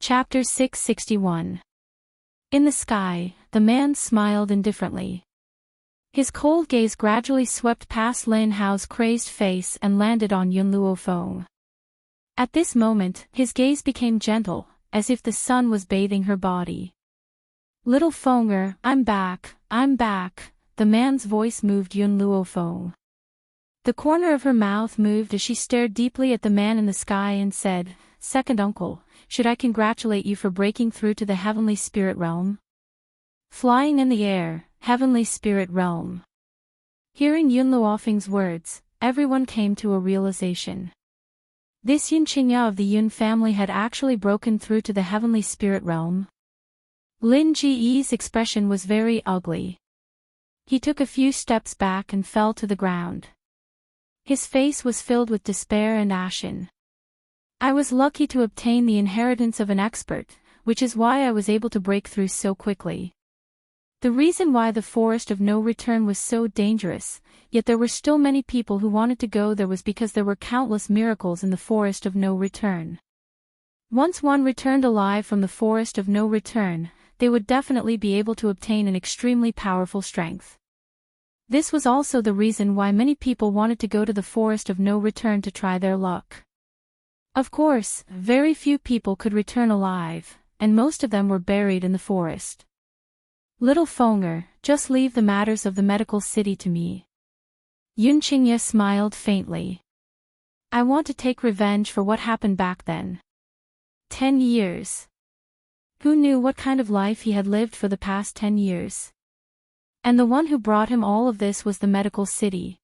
Chapter 661. In the sky, the man smiled indifferently. His cold gaze gradually swept past Lin Hao's crazed face and landed on Yun Luofeng. At this moment, his gaze became gentle, as if the sun was bathing her body. "Little Fenger, I'm back, the man's voice moved Yun Luofeng. The corner of her mouth moved as she stared deeply at the man in the sky and said, "Second uncle, should I congratulate you for breaking through to the heavenly spirit realm?" Flying in the air, heavenly spirit realm. Hearing Yun Luofeng's words, everyone came to a realization. This Yun Qingya of the Yun family had actually broken through to the heavenly spirit realm. Lin Ji's expression was very ugly. He took a few steps back and fell to the ground. His face was filled with despair and ashen. "I was lucky to obtain the inheritance of an expert, which is why I was able to break through so quickly. The reason why the forest of no return was so dangerous, yet there were still many people who wanted to go there, was because there were countless miracles in the forest of no return. Once one returned alive from the forest of no return, they would definitely be able to obtain an extremely powerful strength. This was also the reason why many people wanted to go to the forest of no return to try their luck. Of course, very few people could return alive, and most of them were buried in the forest. Little Fenger, just leave the matters of the medical city to me." Yun Qingya smiled faintly. "I want to take revenge for what happened back then. 10 years. Who knew what kind of life he had lived for the past 10 years? And the one who brought him all of this was the medical city."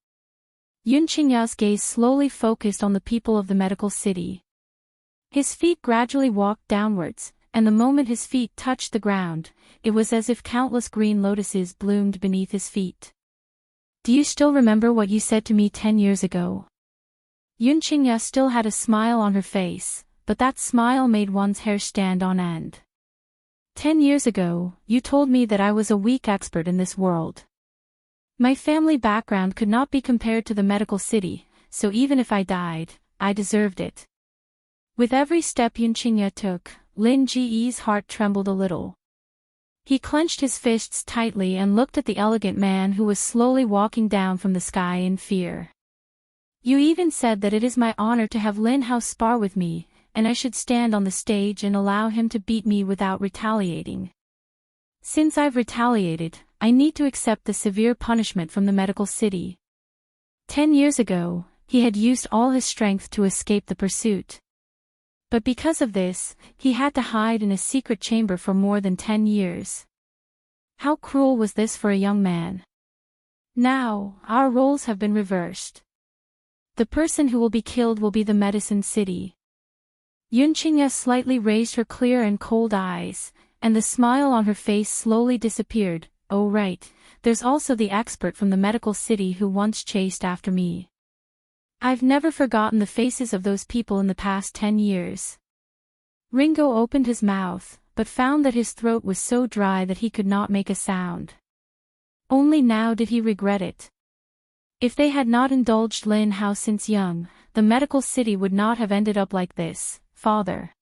Yun Qingya's gaze slowly focused on the people of the medical city. His feet gradually walked downwards, and the moment his feet touched the ground, it was as if countless green lotuses bloomed beneath his feet. "Do you still remember what you said to me 10 years ago?" Yun Qingya still had a smile on her face, but that smile made one's hair stand on end. "10 years ago, you told me that I was a weak expert in this world. My family background could not be compared to the medical city, so even if I died, I deserved it." With every step Yun Qingya took, Lin Ji's heart trembled a little. He clenched his fists tightly and looked at the elegant man who was slowly walking down from the sky in fear. "You even said that it is my honor to have Lin Hao spar with me, and I should stand on the stage and allow him to beat me without retaliating. Since I've retaliated, I need to accept the severe punishment from the medical city." 10 years ago, he had used all his strength to escape the pursuit. But because of this, he had to hide in a secret chamber for more than 10 years. How cruel was this for a young man? Now, our roles have been reversed. The person who will be killed will be the medicine city. Yun Qingya slightly raised her clear and cold eyes, and the smile on her face slowly disappeared. "Oh right, there's also the expert from the medical city who once chased after me. I've never forgotten the faces of those people in the past 10 years. Ringo opened his mouth, but found that his throat was so dry that he could not make a sound. Only now did he regret it. If they had not indulged Lin Hao since young, the medical city would not have ended up like this, father."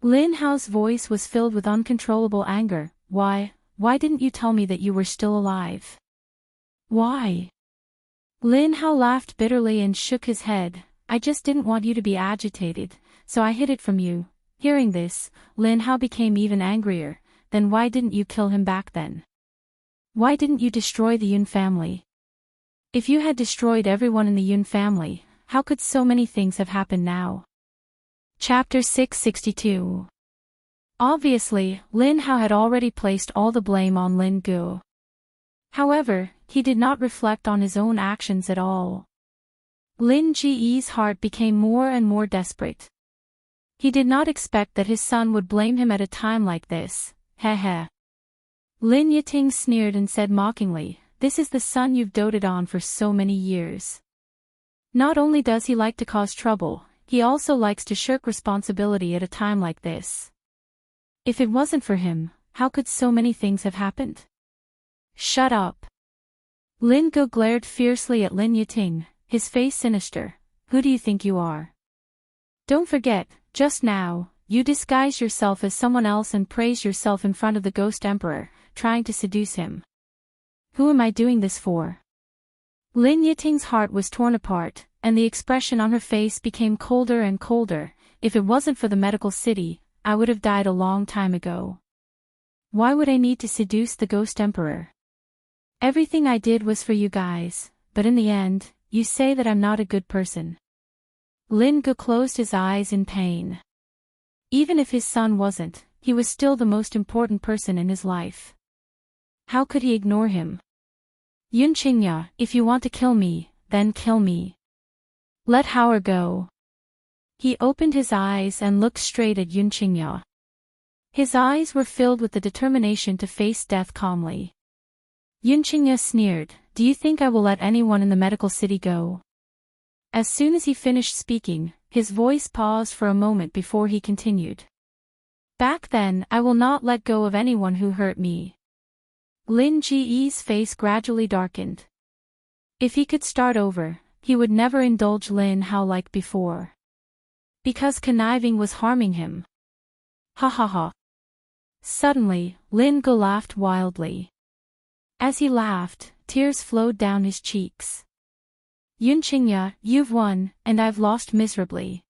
Lin Hao's voice was filled with uncontrollable anger. Why didn't you tell me that you were still alive? Why?" Lin Hao laughed bitterly and shook his head. "I just didn't want you to be agitated, so I hid it from you." Hearing this, Lin Hao became even angrier. "Then why didn't you kill him back then? Why didn't you destroy the Yun family? If you had destroyed everyone in the Yun family, how could so many things have happened now?" Chapter 662. Obviously, Lin Hao had already placed all the blame on Lin Gu. However, he did not reflect on his own actions at all. Lin Ji's heart became more and more desperate. He did not expect that his son would blame him at a time like this. Heh. Lin Yiting sneered and said mockingly, "This is the son you've doted on for so many years. Not only does he like to cause trouble, he also likes to shirk responsibility at a time like this. If it wasn't for him, how could so many things have happened?" "Shut up." Lin Gu glared fiercely at Lin Yiting, his face sinister. "Who do you think you are? Don't forget, just now, you disguise yourself as someone else and praise yourself in front of the Ghost Emperor, trying to seduce him. Who am I doing this for? Lin Yiting's heart was torn apart, and the expression on her face became colder and colder. If it wasn't for the medical city, I would have died a long time ago. Why would I need to seduce the Ghost Emperor? Everything I did was for you guys, but in the end, you say that I'm not a good person. Lin Gu closed his eyes in pain. Even if his son wasn't, he was still the most important person in his life. How could he ignore him? Yun Qingya, if you want to kill me, then kill me. Let Howard go. He opened his eyes and looked straight at Yun Qingya. His eyes were filled with the determination to face death calmly. Yun Qingya sneered, do you think I will let anyone in the medical city go? As soon as he finished speaking, his voice paused for a moment before he continued. Back then, I will not let go of anyone who hurt me. Lin Ji's face gradually darkened. If he could start over, he would never indulge Lin Hao like before. Because conniving was harming him. Ha ha ha. Suddenly, Lin Gu laughed wildly. As he laughed, tears flowed down his cheeks. Yun Qingya, you've won, and I've lost miserably.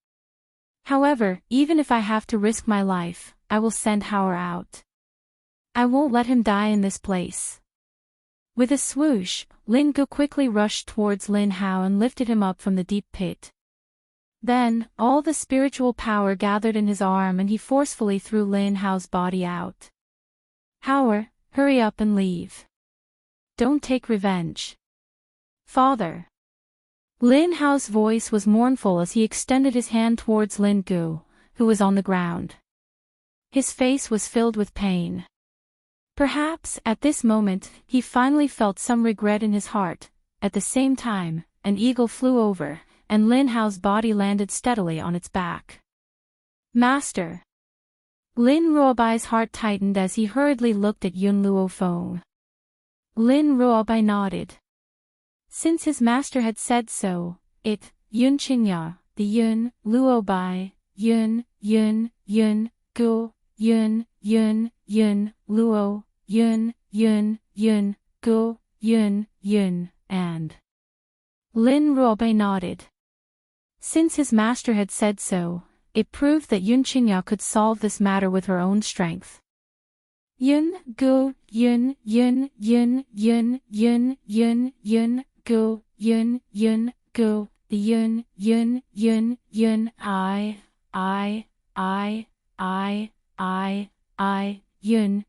However, even if I have to risk my life, I will send Howard out. I won't let him die in this place. With a swoosh, Lin Gu quickly rushed towards Lin Hao and lifted him up from the deep pit. Then, all the spiritual power gathered in his arm and he forcefully threw Lin Hao's body out. Howard, hurry up and leave. Don't take revenge. Father. Lin Hao's voice was mournful as he extended his hand towards Lin Gu, who was on the ground. His face was filled with pain. Perhaps, at this moment, he finally felt some regret in his heart. At the same time, an eagle flew over, and Lin Hao's body landed steadily on its back. Master. Lin Ruobai's heart tightened as he hurriedly looked at Yun Luofeng. Lin Ruobai nodded. Since his master had said so, Yun Qingya, the Yun, Luobai, Yun, Gu, Yun, Luo, Yun, Gu, Yun, and Lin Ruobai nodded. Since his master had said so, it proved that Yun Qingya could solve this matter with her own strength. Yun, Gu, Gu, Gu, the Yun,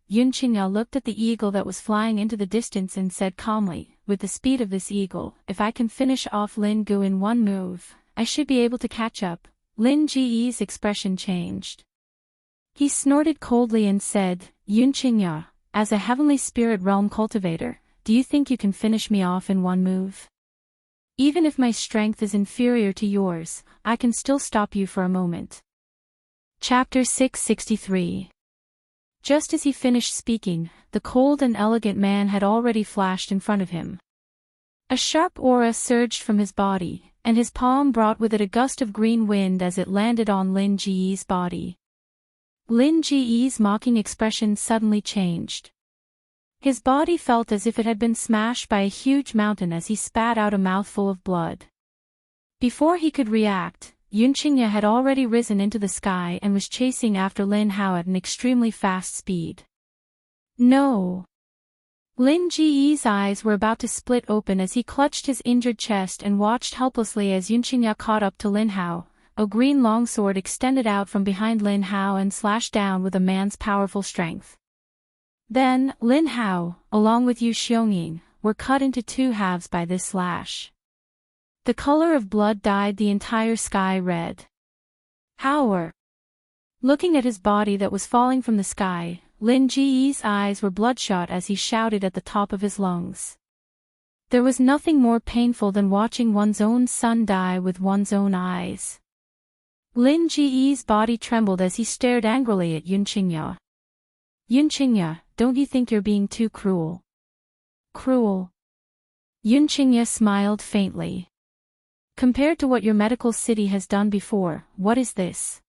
Yun Qingya looked at the eagle that was flying into the distance and said calmly, with the speed of this eagle, if I can finish off Lin Gu in one move, I should be able to catch up. Lin Ji's expression changed. He snorted coldly and said, Yun Qingya, as a heavenly spirit realm cultivator, do you think you can finish me off in one move? Even if my strength is inferior to yours, I can still stop you for a moment. Chapter 663. Just as he finished speaking, the cold and elegant man had already flashed in front of him. A sharp aura surged from his body, and his palm brought with it a gust of green wind as it landed on Lin Ji's body. Lin Ji's mocking expression suddenly changed. His body felt as if it had been smashed by a huge mountain as he spat out a mouthful of blood. Before he could react, Yun Qingya had already risen into the sky and was chasing after Lin Hao at an extremely fast speed. No! Lin Ji's eyes were about to split open as he clutched his injured chest and watched helplessly as Yun Qingya caught up to Lin Hao. A green longsword extended out from behind Lin Hao and slashed down with a man's powerful strength. Then, Lin Hao, along with Yu Xiongying, were cut into two halves by this slash. The color of blood dyed the entire sky red. Howard! Looking at his body that was falling from the sky, Lin Ji's eyes were bloodshot as he shouted at the top of his lungs. There was nothing more painful than watching one's own son die with one's own eyes. Lin Ji's body trembled as he stared angrily at Yun Qingya. Yun Qingya, don't you think you're being too cruel? Cruel? Yun Qingya smiled faintly. Compared to what your medical city has done before, what is this?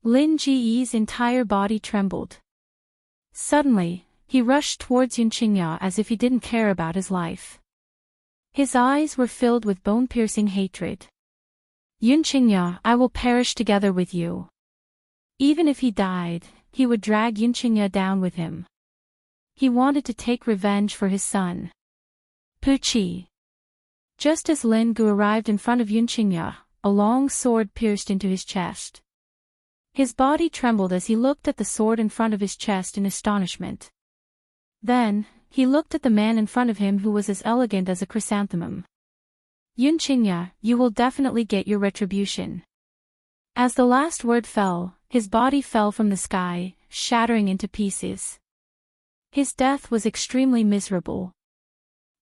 Lin Ji's entire body trembled. Suddenly, he rushed towards Yun Qingya as if he didn't care about his life. His eyes were filled with bone-piercing hatred. Yun Qingya, I will perish together with you. Even if he died, he would drag Yun Qingya down with him. He wanted to take revenge for his son. Puchi. Just as Lin Gu arrived in front of Yun Qingya, a long sword pierced into his chest. His body trembled as he looked at the sword in front of his chest in astonishment. Then, he looked at the man in front of him who was as elegant as a chrysanthemum. Yun Qingya, you will definitely get your retribution. As the last word fell, his body fell from the sky, shattering into pieces. His death was extremely miserable.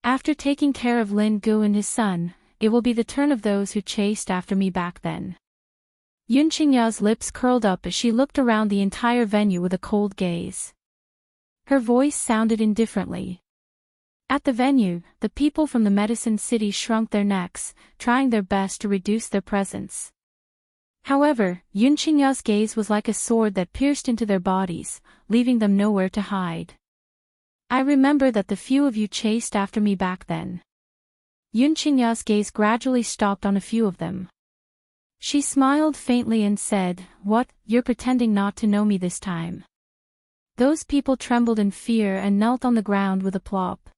After taking care of Lin Gu and his son, it will be the turn of those who chased after me back then. Yun Qingya's lips curled up as she looked around the entire venue with a cold gaze. Her voice sounded indifferently. At the venue, the people from the Medicine City shrunk their necks, trying their best to reduce their presence. However, Yun Qingya's gaze was like a sword that pierced into their bodies, leaving them nowhere to hide. I remember that the few of you chased after me back then. Yun Qingya's gaze gradually stopped on a few of them. She smiled faintly and said, "What, you're pretending not to know me this time?" Those people trembled in fear and knelt on the ground with a plop.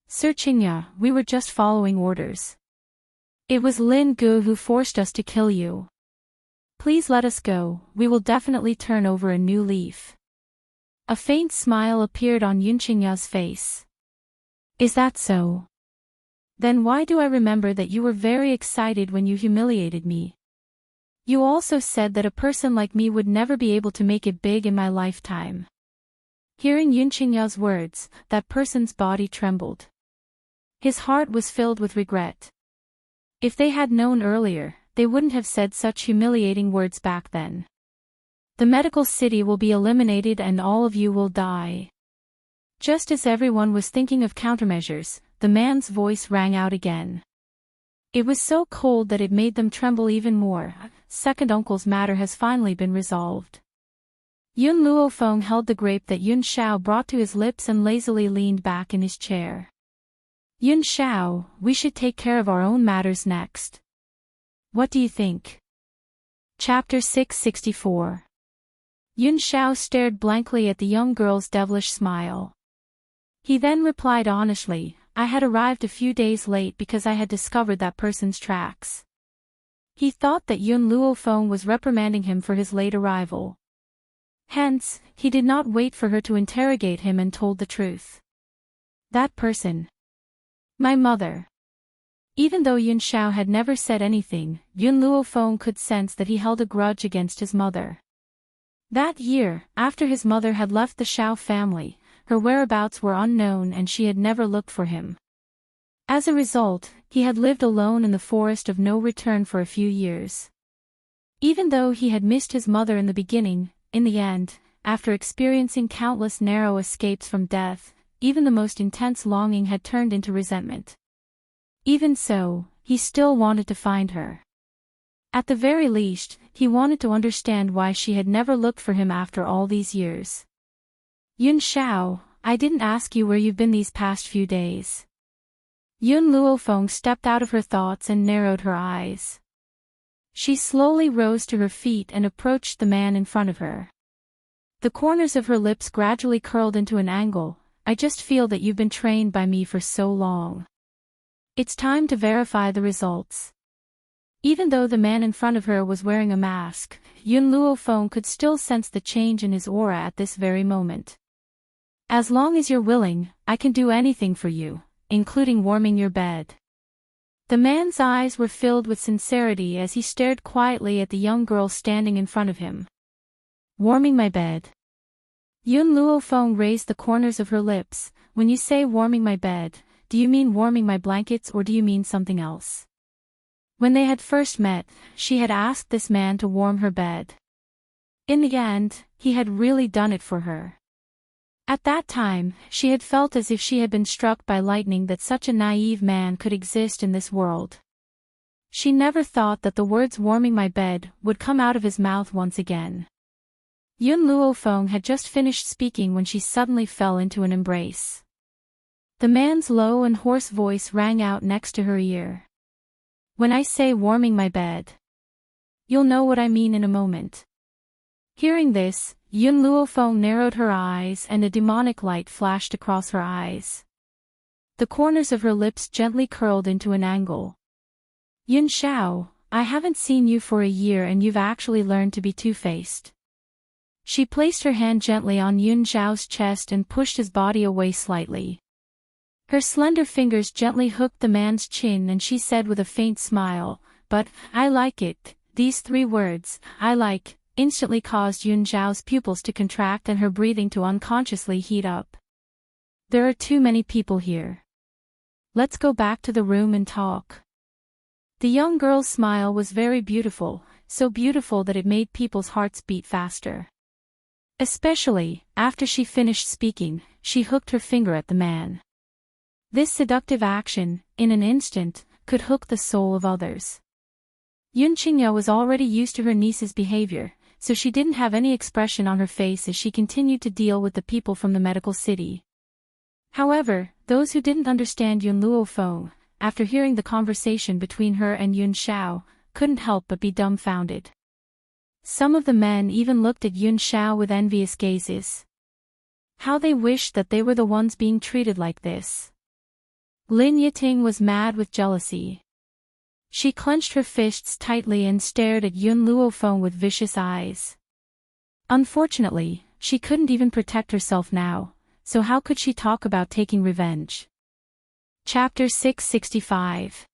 Sir Qingya, we were just following orders. It was Lin Gu who forced us to kill you. Please let us go, we will definitely turn over a new leaf. A faint smile appeared on Yun Qingya's face. Is that so? Then why do I remember that you were very excited when you humiliated me? You also said that a person like me would never be able to make it big in my lifetime. Hearing Yun Qingya's words, that person's body trembled. His heart was filled with regret. If they had known earlier, they wouldn't have said such humiliating words back then. The medical city will be eliminated and all of you will die. Just as everyone was thinking of countermeasures, the man's voice rang out again. It was so cold that it made them tremble even more. Second uncle's matter has finally been resolved. Yun Luofeng held the grape that Yun Shao brought to his lips and lazily leaned back in his chair. Yun Shao, we should take care of our own matters next. What do you think? Chapter 664. Yun Shao stared blankly at the young girl's devilish smile. He then replied honestly, I had arrived a few days late because I had discovered that person's tracks. He thought that Yun Luofeng was reprimanding him for his late arrival. Hence, he did not wait for her to interrogate him and told the truth. That person. My mother. Even though Yun Shao had never said anything, Yun Luofeng could sense that he held a grudge against his mother. That year, after his mother had left the Shao family, her whereabouts were unknown and she had never looked for him. As a result, he had lived alone in the forest of no return for a few years. Even though he had missed his mother in the beginning, in the end, after experiencing countless narrow escapes from death, even the most intense longing had turned into resentment. Even so, he still wanted to find her. At the very least, he wanted to understand why she had never looked for him after all these years. Yun Shao, I didn't ask you where you've been these past few days. Yun Luofeng stepped out of her thoughts and narrowed her eyes. She slowly rose to her feet and approached the man in front of her. The corners of her lips gradually curled into an angle. I just feel that you've been trained by me for so long. It's time to verify the results. Even though the man in front of her was wearing a mask, Yun Luofeng could still sense the change in his aura at this very moment. As long as you're willing, I can do anything for you, including warming your bed. The man's eyes were filled with sincerity as he stared quietly at the young girl standing in front of him. Warming my bed. Yun Luofeng raised the corners of her lips. When you say warming my bed, do you mean warming my blankets or do you mean something else? When they had first met, she had asked this man to warm her bed. In the end, he had really done it for her. At that time, she had felt as if she had been struck by lightning that such a naive man could exist in this world. She never thought that the words "warming my bed" would come out of his mouth once again. Yun Luofeng had just finished speaking when she suddenly fell into an embrace. The man's low and hoarse voice rang out next to her ear. "When I say warming my bed, you'll know what I mean in a moment." Hearing this, Yun Luofeng narrowed her eyes and a demonic light flashed across her eyes. The corners of her lips gently curled into an angle. "Yun Xiao, I haven't seen you for a year and you've actually learned to be two-faced." She placed her hand gently on Yun Xiao's chest and pushed his body away slightly. Her slender fingers gently hooked the man's chin and she said with a faint smile, "But, I like it." These 3 words, "I like," instantly caused Yun Xiao's pupils to contract and her breathing to unconsciously heat up. "There are too many people here. Let's go back to the room and talk." The young girl's smile was very beautiful, so beautiful that it made people's hearts beat faster. Especially, after she finished speaking, she hooked her finger at the man. This seductive action, in an instant, could hook the soul of others. Yun Qingya was already used to her niece's behavior, so she didn't have any expression on her face as she continued to deal with the people from the medical city. However, those who didn't understand Yun Luofeng, after hearing the conversation between her and Yun Xiao, couldn't help but be dumbfounded. Some of the men even looked at Yun Xiao with envious gazes. How they wished that they were the ones being treated like this. Lin Yiting was mad with jealousy. She clenched her fists tightly and stared at Yun Luofeng with vicious eyes. Unfortunately, she couldn't even protect herself now, so how could she talk about taking revenge? Chapter 665.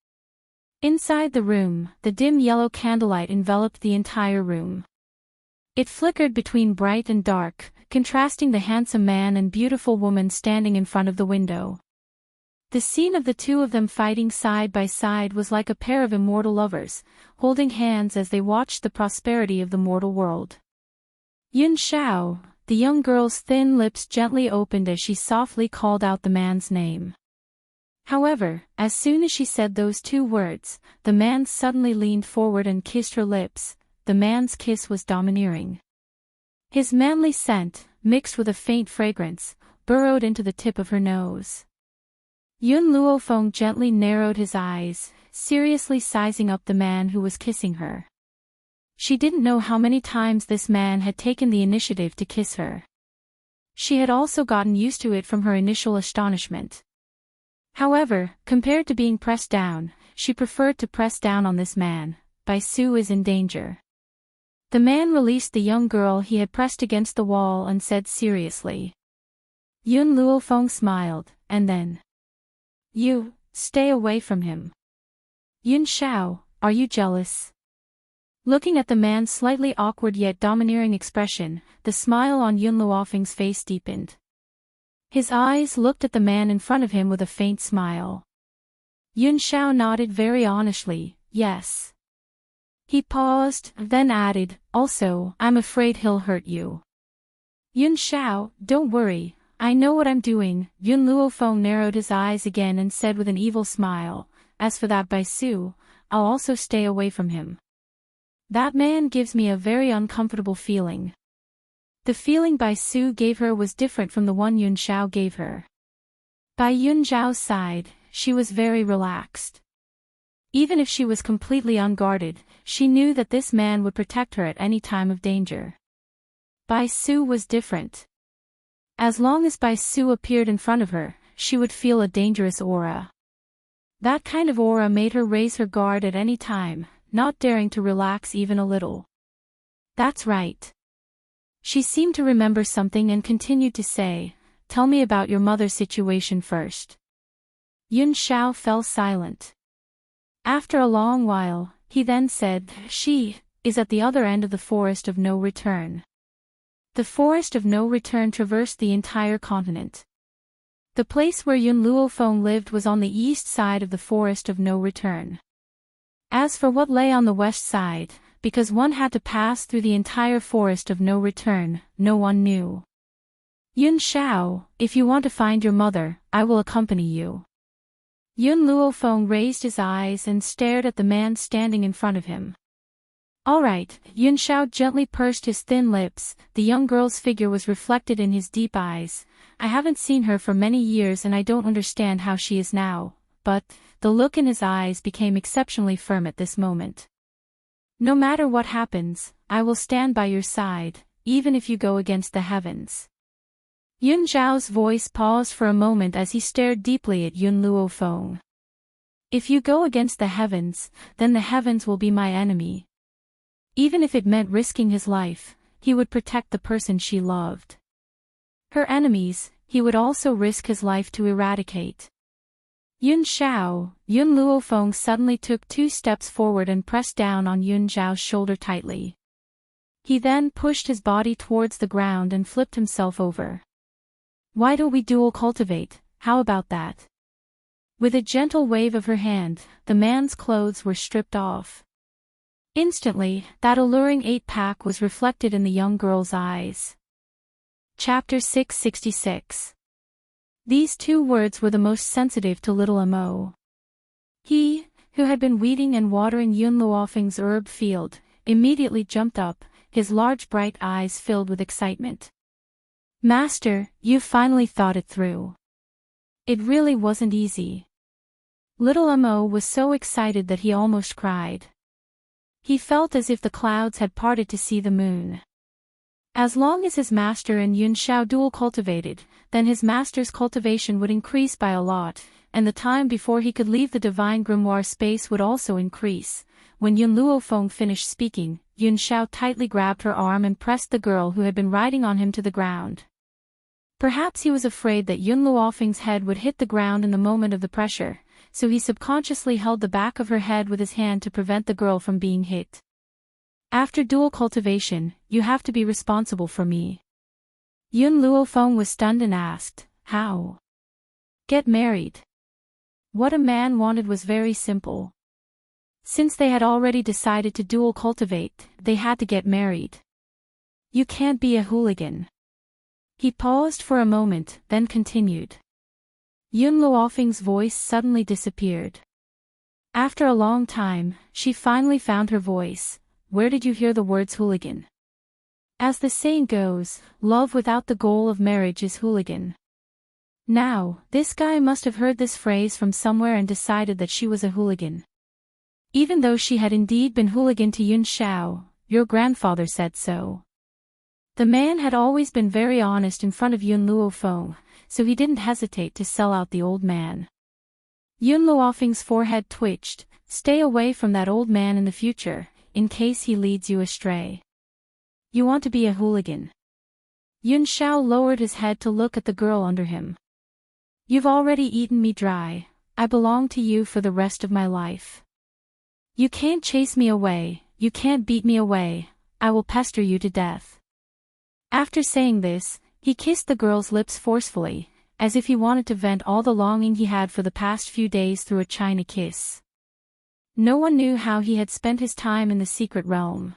Inside the room, the dim yellow candlelight enveloped the entire room. It flickered between bright and dark, contrasting the handsome man and beautiful woman standing in front of the window. The scene of the 2 of them fighting side by side was like a pair of immortal lovers, holding hands as they watched the prosperity of the mortal world. Yun Xiao, the young girl's thin lips gently opened as she softly called out the man's name. However, as soon as she said those 2 words, the man suddenly leaned forward and kissed her lips. The man's kiss was domineering. His manly scent, mixed with a faint fragrance, burrowed into the tip of her nose. Yun Luofeng gently narrowed his eyes, seriously sizing up the man who was kissing her. She didn't know how many times this man had taken the initiative to kiss her. She had also gotten used to it from her initial astonishment. However, compared to being pressed down, she preferred to press down on this man. Bai Su is in danger. The man released the young girl he had pressed against the wall and said seriously. Yun Luofeng smiled, and then, "You, stay away from him." "Yun Xiao, are you jealous?" Looking at the man's slightly awkward yet domineering expression, the smile on Yun Luofeng's face deepened. His eyes looked at the man in front of him with a faint smile. Yun Xiao nodded very honestly, "Yes." He paused, then added, "Also, I'm afraid he'll hurt you." "Yun Xiao, don't worry, I know what I'm doing." Yun Luofeng narrowed his eyes again and said with an evil smile, "As for that Bai Su, I'll also stay away from him. That man gives me a very uncomfortable feeling." The feeling Bai Su gave her was different from the one Yun Xiao gave her. By Yun Xiao's side, she was very relaxed. Even if she was completely unguarded, she knew that this man would protect her at any time of danger. Bai Su was different. As long as Bai Su appeared in front of her, she would feel a dangerous aura. That kind of aura made her raise her guard at any time, not daring to relax even a little. "That's right." She seemed to remember something and continued to say, "Tell me about your mother's situation first." Yun Xiao fell silent. After a long while, he then said, "She is at the other end of the forest of no return." The forest of no return traversed the entire continent. The place where Yun Luofeng lived was on the east side of the forest of no return. As for what lay on the west side, because one had to pass through the entire forest of no return, no one knew. "Yun Xiao, if you want to find your mother, I will accompany you." Yun Luofeng raised his eyes and stared at the man standing in front of him. All right, Yun Shao gently pursed his thin lips. The young girl's figure was reflected in his deep eyes. I haven't seen her for many years and I don't understand how she is now, but, the look in his eyes became exceptionally firm at this moment. No matter what happens, I will stand by your side, even if you go against the heavens. Yun Zhao's voice paused for a moment as he stared deeply at Yun Luofeng. If you go against the heavens, then the heavens will be my enemy. Even if it meant risking his life, he would protect the person she loved. Her enemies, he would also risk his life to eradicate. Yun Luofeng suddenly took 2 steps forward and pressed down on Yun Zhao's shoulder tightly. He then pushed his body towards the ground and flipped himself over. Why don't we dual cultivate, how about that? With a gentle wave of her hand, the man's clothes were stripped off. Instantly, that alluring 8-pack was reflected in the young girl's eyes. Chapter 666. These 2 words were the most sensitive to little Mo. He, who had been weeding and watering Yun Luofeng's herb field, immediately jumped up, his large bright eyes filled with excitement. Master, you've finally thought it through. It really wasn't easy. Little Mo was so excited that he almost cried. He felt as if the clouds had parted to see the moon. As long as his master and Yun Shao dual cultivated, then his master's cultivation would increase by a lot, and the time before he could leave the divine grimoire space would also increase. When Yun Luofeng finished speaking, Yun Shao tightly grabbed her arm and pressed the girl who had been riding on him to the ground. Perhaps he was afraid that Yun Luofeng's head would hit the ground in the moment of the pressure, so he subconsciously held the back of her head with his hand to prevent the girl from being hit. After dual cultivation, you have to be responsible for me. Yun Luofeng was stunned and asked, how? Get married. What a man wanted was very simple. Since they had already decided to dual cultivate, they had to get married. You can't be a hooligan. He paused for a moment, then continued. Yun Luofeng's voice suddenly disappeared. After a long time, she finally found her voice. Where did you hear the words hooligan? As the saying goes, love without the goal of marriage is hooligan. Now, this guy must have heard this phrase from somewhere and decided that she was a hooligan. Even though she had indeed been hooligan to Yun Shao, your grandfather said so. The man had always been very honest in front of Yun Luofeng, so he didn't hesitate to sell out the old man. Yun Luofeng's forehead twitched. Stay away from that old man in the future, in case he leads you astray. You want to be a hooligan. Yun Shao lowered his head to look at the girl under him. You've already eaten me dry, I belong to you for the rest of my life. You can't chase me away, you can't beat me away, I will pester you to death. After saying this, he kissed the girl's lips forcefully, as if he wanted to vent all the longing he had for the past few days through a China kiss. No one knew how he had spent his time in the secret realm.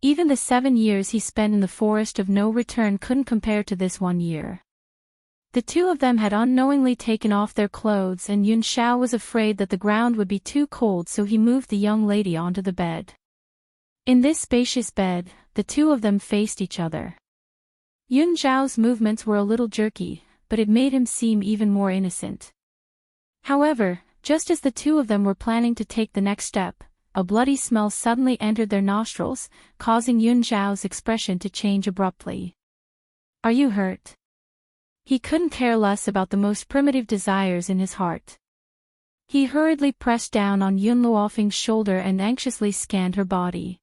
Even the 7 years he spent in the forest of no return couldn't compare to this 1 year. The 2 of them had unknowingly taken off their clothes and Yun Shao was afraid that the ground would be too cold, so he moved the young lady onto the bed. In this spacious bed, the 2 of them faced each other. Yun Zhao's movements were a little jerky, but it made him seem even more innocent. However, just as the 2 of them were planning to take the next step, a bloody smell suddenly entered their nostrils, causing Yun Zhao's expression to change abruptly. Are you hurt? He couldn't care less about the most primitive desires in his heart. He hurriedly pressed down on Yun Luofeng's shoulder and anxiously scanned her body.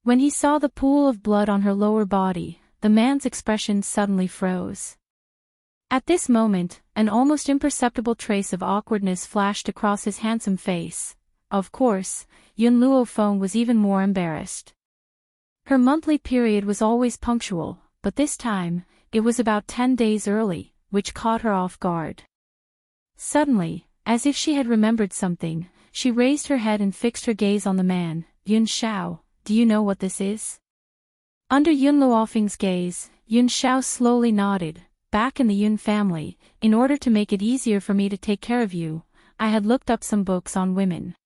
When he saw the pool of blood on her lower body, the man's expression suddenly froze. At this moment, an almost imperceptible trace of awkwardness flashed across his handsome face. Of course, Yun Luofeng was even more embarrassed. Her monthly period was always punctual, but this time, it was about 10 days early, which caught her off guard. Suddenly, as if she had remembered something, she raised her head and fixed her gaze on the man. Yun Shao, do you know what this is? Under Yun Luofeng's gaze, Yun Shao slowly nodded. Back in the Yun family, in order to make it easier for me to take care of you, I had looked up some books on women.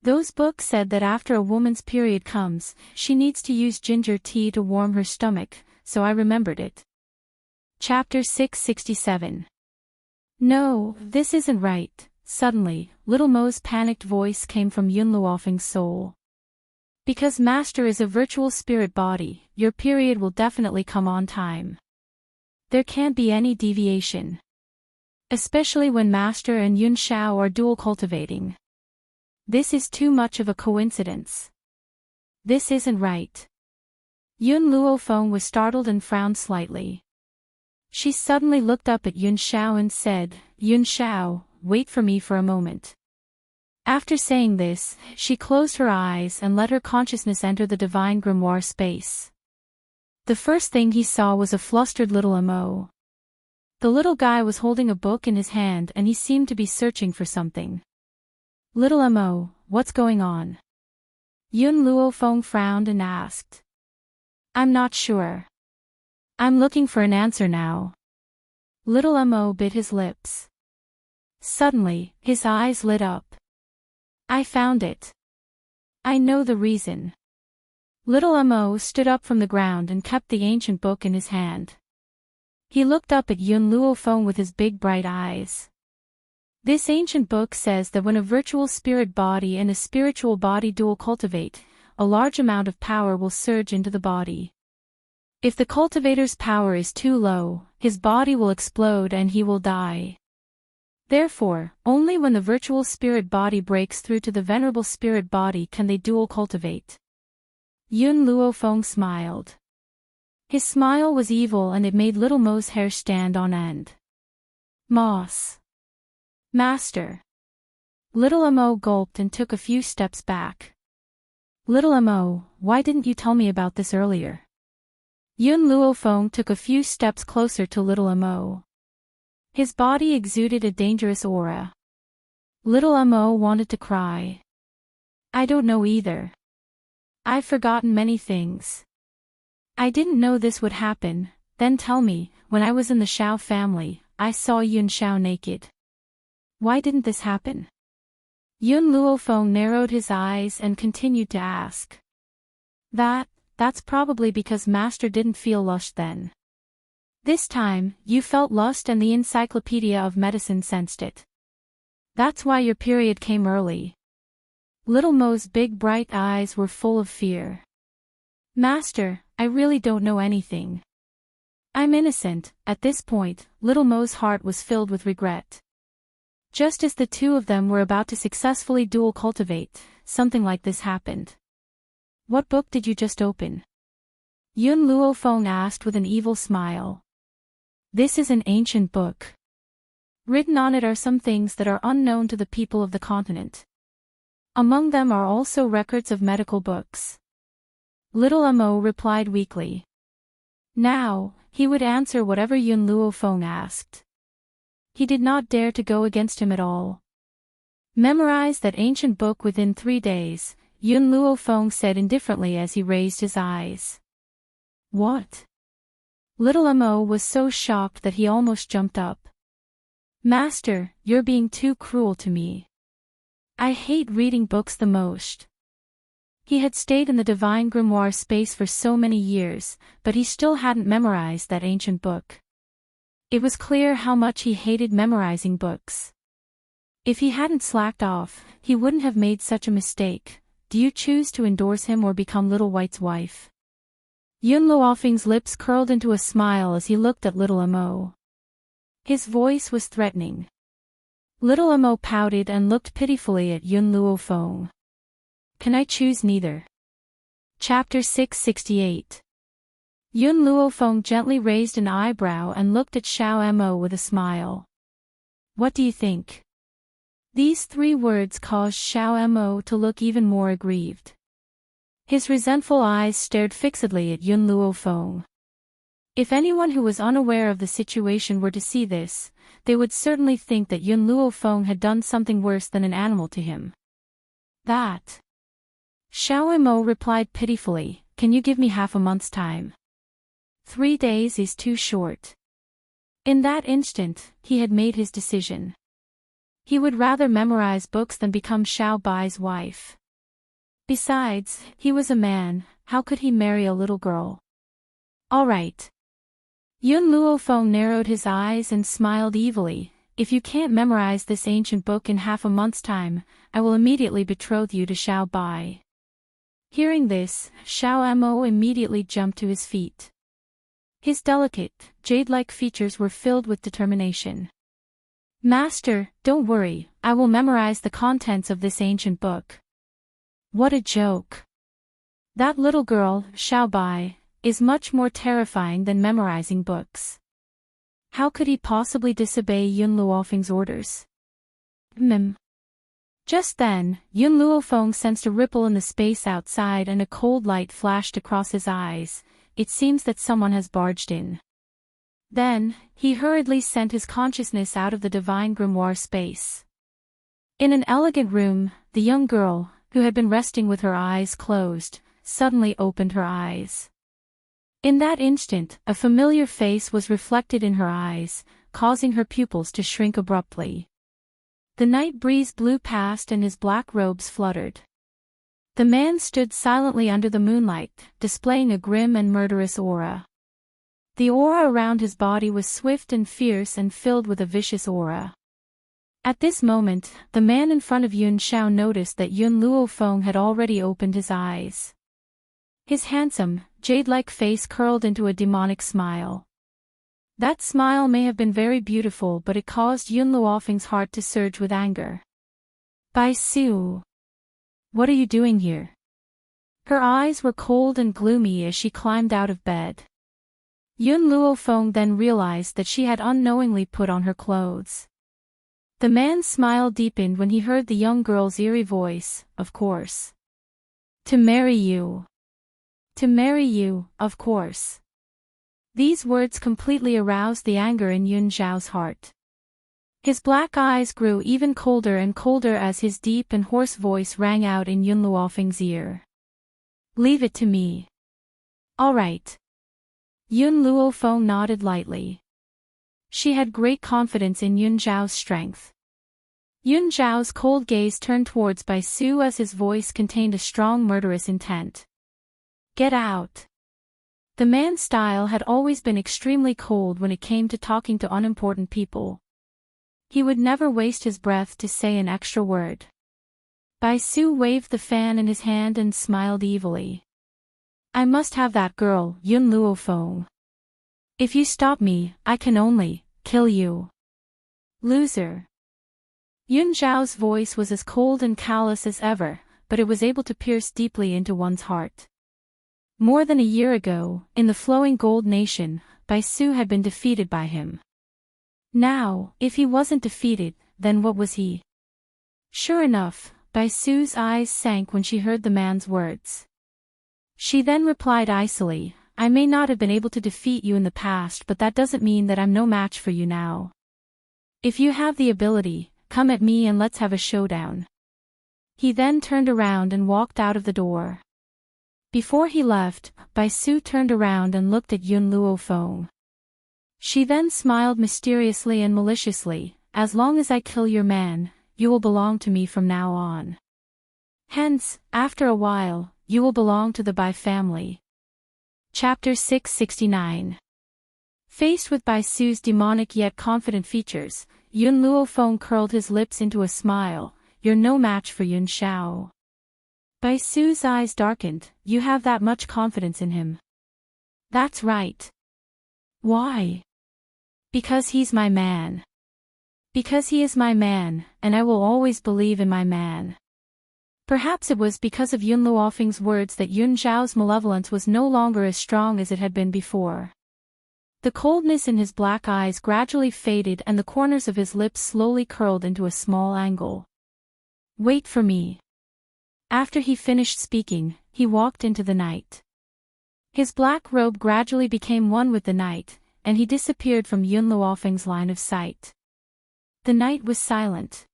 Those books said that after a woman's period comes, she needs to use ginger tea to warm her stomach, so I remembered it. Chapter 667. No, this isn't right. Suddenly, Little Mo's panicked voice came from Yun Luofeng's soul. Because Master is a virtual spirit body, your period will definitely come on time. There can't be any deviation. Especially when Master and Yun Shao are dual cultivating. This is too much of a coincidence. This isn't right. Yun Luofeng was startled and frowned slightly. She suddenly looked up at Yun Shao and said, Yun Shao, wait for me for a moment. After saying this, she closed her eyes and let her consciousness enter the divine grimoire space. The first thing he saw was a flustered little Mo. The little guy was holding a book in his hand and he seemed to be searching for something. Little Mo, what's going on? Yun Luofeng frowned and asked. I'm not sure. I'm looking for an answer now. Little Mo bit his lips. Suddenly, his eyes lit up. I found it. I know the reason. Little Mo stood up from the ground and kept the ancient book in his hand. He looked up at Yun Luofeng with his big bright eyes. This ancient book says that when a virtual spirit body and a spiritual body dual cultivate, a large amount of power will surge into the body. If the cultivator's power is too low, his body will explode and he will die. Therefore, only when the virtual spirit body breaks through to the venerable spirit body can they dual cultivate. Yun Luofeng smiled. His smile was evil and it made Little Mo's hair stand on end. Moss. Master. Little Mo gulped and took a few steps back. Little Mo, why didn't you tell me about this earlier? Yun Luofeng took a few steps closer to Little Mo. His body exuded a dangerous aura. Little Mo wanted to cry. I don't know either. I've forgotten many things. I didn't know this would happen. Then tell me, when I was in the Shao family, I saw Yun Shao naked. Why didn't this happen? Yun Luofeng narrowed his eyes and continued to ask. That's probably because Master didn't feel lust then. This time, you felt lust and the Encyclopedia of Medicine sensed it. That's why your period came early. Little Mo's big bright eyes were full of fear. Master, I really don't know anything. I'm innocent. At this point, Little Mo's heart was filled with regret. Just as the two of them were about to successfully dual cultivate, something like this happened. What book did you just open? Yun Luofeng asked with an evil smile. This is an ancient book. Written on it are some things that are unknown to the people of the continent. Among them are also records of medical books. Little Mo replied weakly. Now, he would answer whatever Yun Luofeng asked. He did not dare to go against him at all. Memorize that ancient book within 3 days, Yun Luofeng said indifferently as he raised his eyes. What? Little Mo was so shocked that he almost jumped up. Master, you're being too cruel to me. I hate reading books the most. He had stayed in the divine grimoire space for so many years, but he still hadn't memorized that ancient book. It was clear how much he hated memorizing books. If he hadn't slacked off, he wouldn't have made such a mistake. Do you choose to endorse him or become Little White's wife? Yun Luofeng's lips curled into a smile as he looked at Little Mo. His voice was threatening. Little Mo pouted and looked pitifully at Yun Luofeng. Can I choose neither? Chapter 668. Yun Luofeng gently raised an eyebrow and looked at Xiao Mo with a smile. What do you think? These 3 words caused Xiao Mo to look even more aggrieved. His resentful eyes stared fixedly at Yun Luofeng. If anyone who was unaware of the situation were to see this, they would certainly think that Yun Luofeng had done something worse than an animal to him. That. Xiao Mo replied pitifully, can you give me half a month's time? 3 days is too short. In that instant, he had made his decision. He would rather memorize books than become Xiao Bai's wife. Besides, he was a man, how could he marry a little girl? All right. Yun Luofeng narrowed his eyes and smiled evilly. If you can't memorize this ancient book in half a month's time, I will immediately betroth you to Xiao Bai. Hearing this, Xiao Mo immediately jumped to his feet. His delicate, jade-like features were filled with determination. Master, don't worry, I will memorize the contents of this ancient book. What a joke. That little girl, Xiao Bai, is much more terrifying than memorizing books. How could he possibly disobey Yun Luofeng's orders? Just then, Yun Luofeng sensed a ripple in the space outside and a cold light flashed across his eyes. It seems that someone has barged in. Then, he hurriedly sent his consciousness out of the divine grimoire space. In an elegant room, the young girl, who had been resting with her eyes closed, suddenly opened her eyes. In that instant, a familiar face was reflected in her eyes, causing her pupils to shrink abruptly. The night breeze blew past and his black robes fluttered. The man stood silently under the moonlight, displaying a grim and murderous aura. The aura around his body was swift and fierce and filled with a vicious aura. At this moment, the man in front of Yun Xiao noticed that Yun Luofeng had already opened his eyes. His handsome, jade-like face curled into a demonic smile. That smile may have been very beautiful, but it caused Yun Luofeng's heart to surge with anger. Bai Su, what are you doing here? Her eyes were cold and gloomy as she climbed out of bed. Yun Luofeng then realized that she had unknowingly put on her clothes. The man's smile deepened when he heard the young girl's eerie voice, of course. To marry you. To marry you, of course. These words completely aroused the anger in Yun Xiao's heart. His black eyes grew even colder and colder as his deep and hoarse voice rang out in Yun Luofeng's ear. Leave it to me. All right. Yun Luofeng nodded lightly. She had great confidence in Yun Xiao's strength. Yun Xiao's cold gaze turned towards Bai Su as his voice contained a strong murderous intent. Get out. The man's style had always been extremely cold when it came to talking to unimportant people. He would never waste his breath to say an extra word. Bai Su waved the fan in his hand and smiled evilly. I must have that girl, Yun Luofeng. If you stop me, I can only kill you. Loser. Yun Xiao's voice was as cold and callous as ever, but it was able to pierce deeply into one's heart. More than a year ago, in the flowing gold nation, Bai Su had been defeated by him. Now, if he wasn't defeated, then what was he? Sure enough, Bai Su's eyes sank when she heard the man's words. She then replied icily, I may not have been able to defeat you in the past, but that doesn't mean that I'm no match for you now. If you have the ability, come at me and let's have a showdown. He then turned around and walked out of the door. Before he left, Bai Su turned around and looked at Yun Luofeng. She then smiled mysteriously and maliciously, as long as I kill your man, you will belong to me from now on. Hence, after a while, you will belong to the Bai family. Chapter 669. Faced with Bai Su's demonic yet confident features, Yun Luofeng curled his lips into a smile. You're no match for Yun Xiao. Bai Su's eyes darkened. You have that much confidence in him? That's right. Why? Because he's my man. Because he is my man, and I will always believe in my man. Perhaps it was because of Yun Luofeng's words that Yun Xiao's malevolence was no longer as strong as it had been before. The coldness in his black eyes gradually faded and the corners of his lips slowly curled into a small angle. Wait for me. After he finished speaking, he walked into the night. His black robe gradually became one with the night, and he disappeared from Yun Luofeng's line of sight. The night was silent.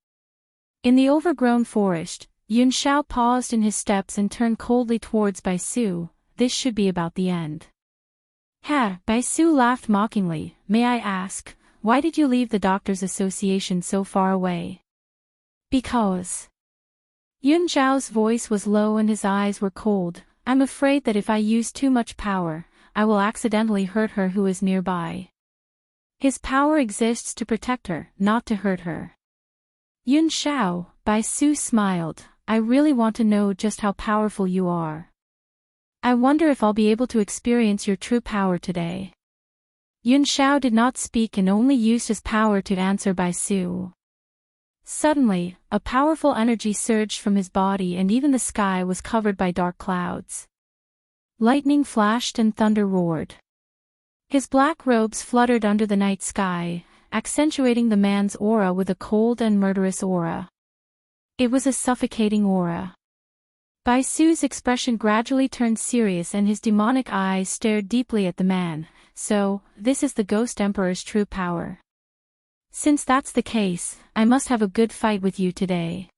In the overgrown forest, Yun Xiao paused in his steps and turned coldly towards Bai Su. This should be about the end. Ha! Bai Su laughed mockingly. May I ask, why did you leave the Doctors' Association so far away? Because. Yun Zhao's voice was low and his eyes were cold. I'm afraid that if I use too much power, I will accidentally hurt her who is nearby. His power exists to protect her, not to hurt her. Yun Zhao, Bai Su smiled. I really want to know just how powerful you are. I wonder if I'll be able to experience your true power today. Yun Zhao did not speak and only used his power to answer Bai Su. Suddenly, a powerful energy surged from his body and even the sky was covered by dark clouds. Lightning flashed and thunder roared. His black robes fluttered under the night sky, accentuating the man's aura with a cold and murderous aura. It was a suffocating aura. Bai Su's expression gradually turned serious and his demonic eyes stared deeply at the man. So, this is the Ghost Emperor's true power. Since that's the case, I must have a good fight with you today.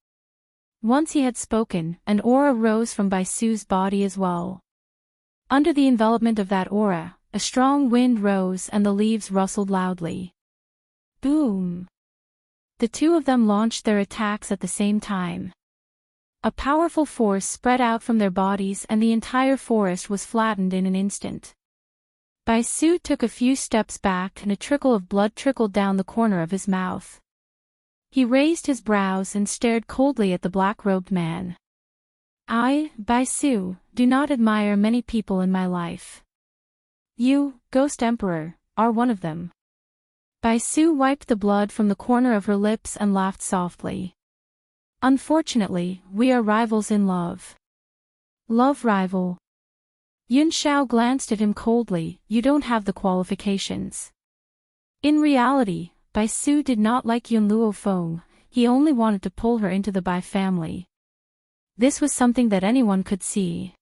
Once he had spoken, an aura rose from Bai Su's body as well. Under the envelopment of that aura, a strong wind rose and the leaves rustled loudly. Boom! The two of them launched their attacks at the same time. A powerful force spread out from their bodies and the entire forest was flattened in an instant. Bai Su took a few steps back and a trickle of blood trickled down the corner of his mouth. He raised his brows and stared coldly at the black-robed man. I, Bai Su, do not admire many people in my life. You, Ghost Emperor, are one of them. Bai Su wiped the blood from the corner of her lips and laughed softly. Unfortunately, we are rivals in love. Love rival. Yun Zhao glanced at him coldly. You don't have the qualifications. In reality, Bai Su did not like Yun Luofeng, he only wanted to pull her into the Bai family. This was something that anyone could see.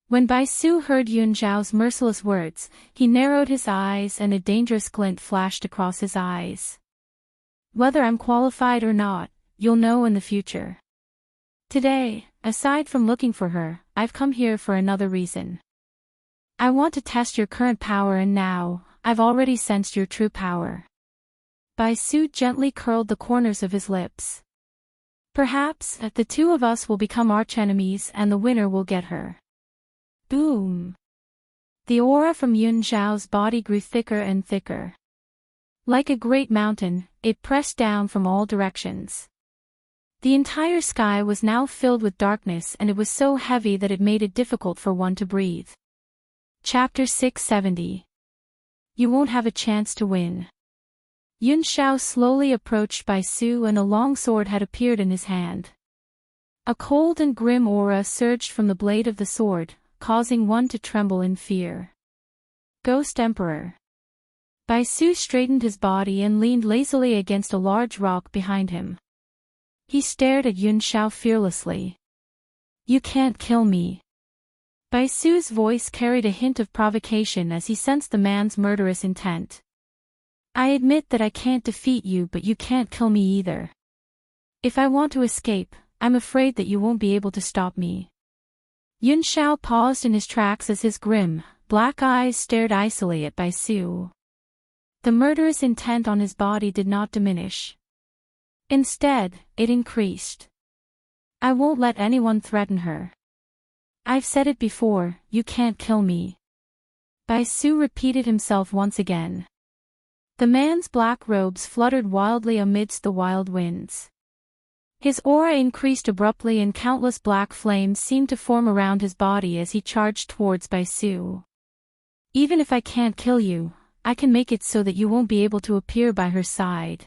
When Bai Su heard Yun Zhao's merciless words, he narrowed his eyes and a dangerous glint flashed across his eyes. Whether I'm qualified or not, you'll know in the future. Today, aside from looking for her, I've come here for another reason. I want to test your current power and now, I've already sensed your true power. Bai Su gently curled the corners of his lips. Perhaps, the two of us will become archenemies and the winner will get her. Boom! The aura from Yun Zhao's body grew thicker and thicker. Like a great mountain, it pressed down from all directions. The entire sky was now filled with darkness and it was so heavy that it made it difficult for one to breathe. Chapter 670. You won't have a chance to win. Yun Zhao slowly approached Bai Su and a long sword had appeared in his hand. A cold and grim aura surged from the blade of the sword, causing one to tremble in fear. Ghost Emperor. Bai Su straightened his body and leaned lazily against a large rock behind him. He stared at Yun Zhao fearlessly. You can't kill me. Bai Su's voice carried a hint of provocation as he sensed the man's murderous intent. I admit that I can't defeat you but you can't kill me either. If I want to escape, I'm afraid that you won't be able to stop me. Yun Zhao paused in his tracks as his grim, black eyes stared icily at Bai Su. The murderous intent on his body did not diminish. Instead, it increased. I won't let anyone threaten her. I've said it before, you can't kill me. Bai Su repeated himself once again. The man's black robes fluttered wildly amidst the wild winds. His aura increased abruptly and countless black flames seemed to form around his body as he charged towards Bai Su. Even if I can't kill you, I can make it so that you won't be able to appear by her side.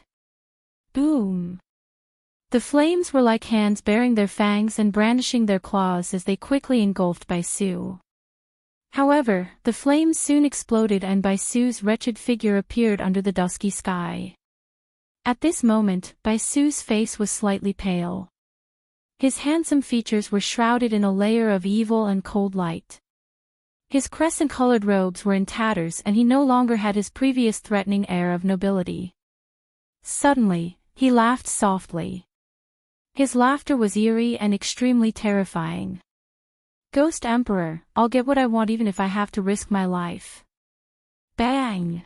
Boom! The flames were like hands baring their fangs and brandishing their claws as they quickly engulfed Bai Su. However, the flames soon exploded and Bai Su's wretched figure appeared under the dusky sky. At this moment, Bai Su's face was slightly pale. His handsome features were shrouded in a layer of evil and cold light. His crescent-colored robes were in tatters and he no longer had his previous threatening air of nobility. Suddenly, he laughed softly. His laughter was eerie and extremely terrifying. Ghost Emperor, I'll get what I want even if I have to risk my life. Bang!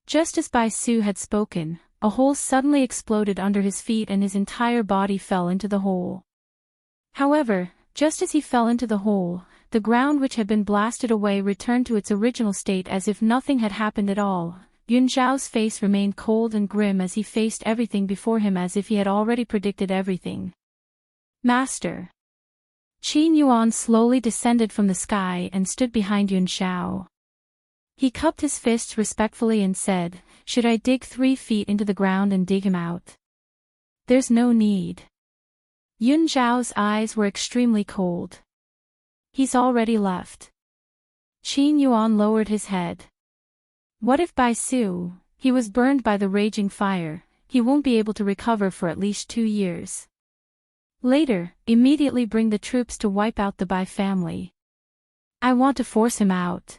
Just as Bai Su had spoken, a hole suddenly exploded under his feet and his entire body fell into the hole. However, just as he fell into the hole, the ground which had been blasted away returned to its original state as if nothing had happened at all. Yun Zhao's face remained cold and grim as he faced everything before him as if he had already predicted everything. Master. Qin Yuan slowly descended from the sky and stood behind Yun Zhao. He cupped his fists respectfully and said, "Should I dig 3 feet into the ground and dig him out?" "There's no need." Yun Zhao's eyes were extremely cold. "He's already left." Qin Yuan lowered his head. "What if Bai Su, he was burned by the raging fire, he won't be able to recover for at least 2 years. Later, immediately bring the troops to wipe out the Bai family. I want to force him out."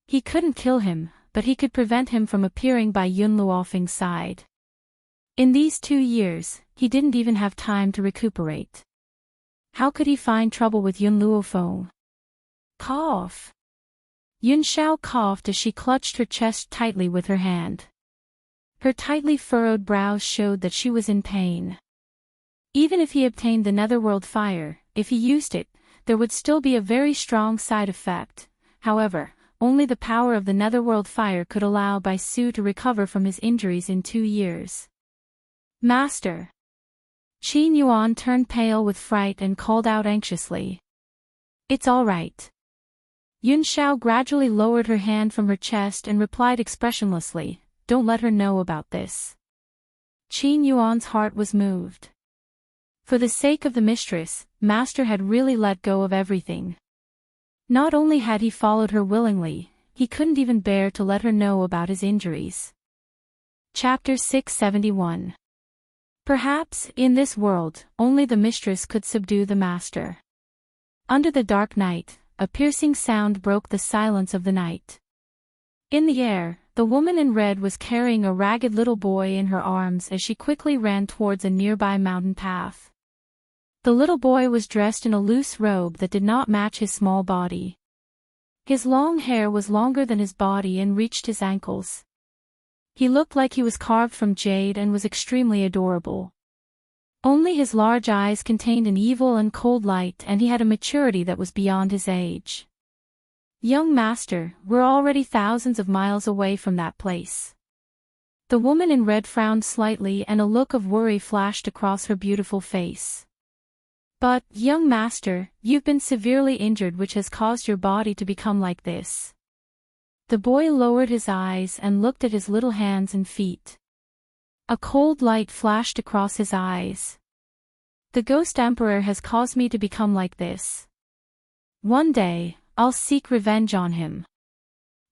He couldn't kill him, but he could prevent him from appearing by Yun Luofeng's side. In these 2 years, he didn't even have time to recuperate. How could he find trouble with Yun Luofeng? Cough. Yun Zhao coughed as she clutched her chest tightly with her hand. Her tightly furrowed brows showed that she was in pain. Even if he obtained the Netherworld fire, if he used it, there would still be a very strong side effect. However, only the power of the Netherworld fire could allow Bai Su to recover from his injuries in 2 years. "Master." Qin Yuan turned pale with fright and called out anxiously. "It's all right." Yun Zhao gradually lowered her hand from her chest and replied expressionlessly, "Don't let her know about this." Qin Yuan's heart was moved. For the sake of the mistress, Master had really let go of everything. Not only had he followed her willingly, he couldn't even bear to let her know about his injuries. Chapter 671. Perhaps, in this world, only the mistress could subdue the master. Under the dark night, a piercing sound broke the silence of the night. In the air, the woman in red was carrying a ragged little boy in her arms as she quickly ran towards a nearby mountain path. The little boy was dressed in a loose robe that did not match his small body. His long hair was longer than his body and reached his ankles. He looked like he was carved from jade and was extremely adorable. Only his large eyes contained an evil and cold light, and he had a maturity that was beyond his age. "Young master, we're already thousands of miles away from that place." The woman in red frowned slightly and a look of worry flashed across her beautiful face. "But, young master, you've been severely injured, which has caused your body to become like this." The boy lowered his eyes and looked at his little hands and feet. A cold light flashed across his eyes. "The Ghost Emperor has caused me to become like this. One day, I'll seek revenge on him.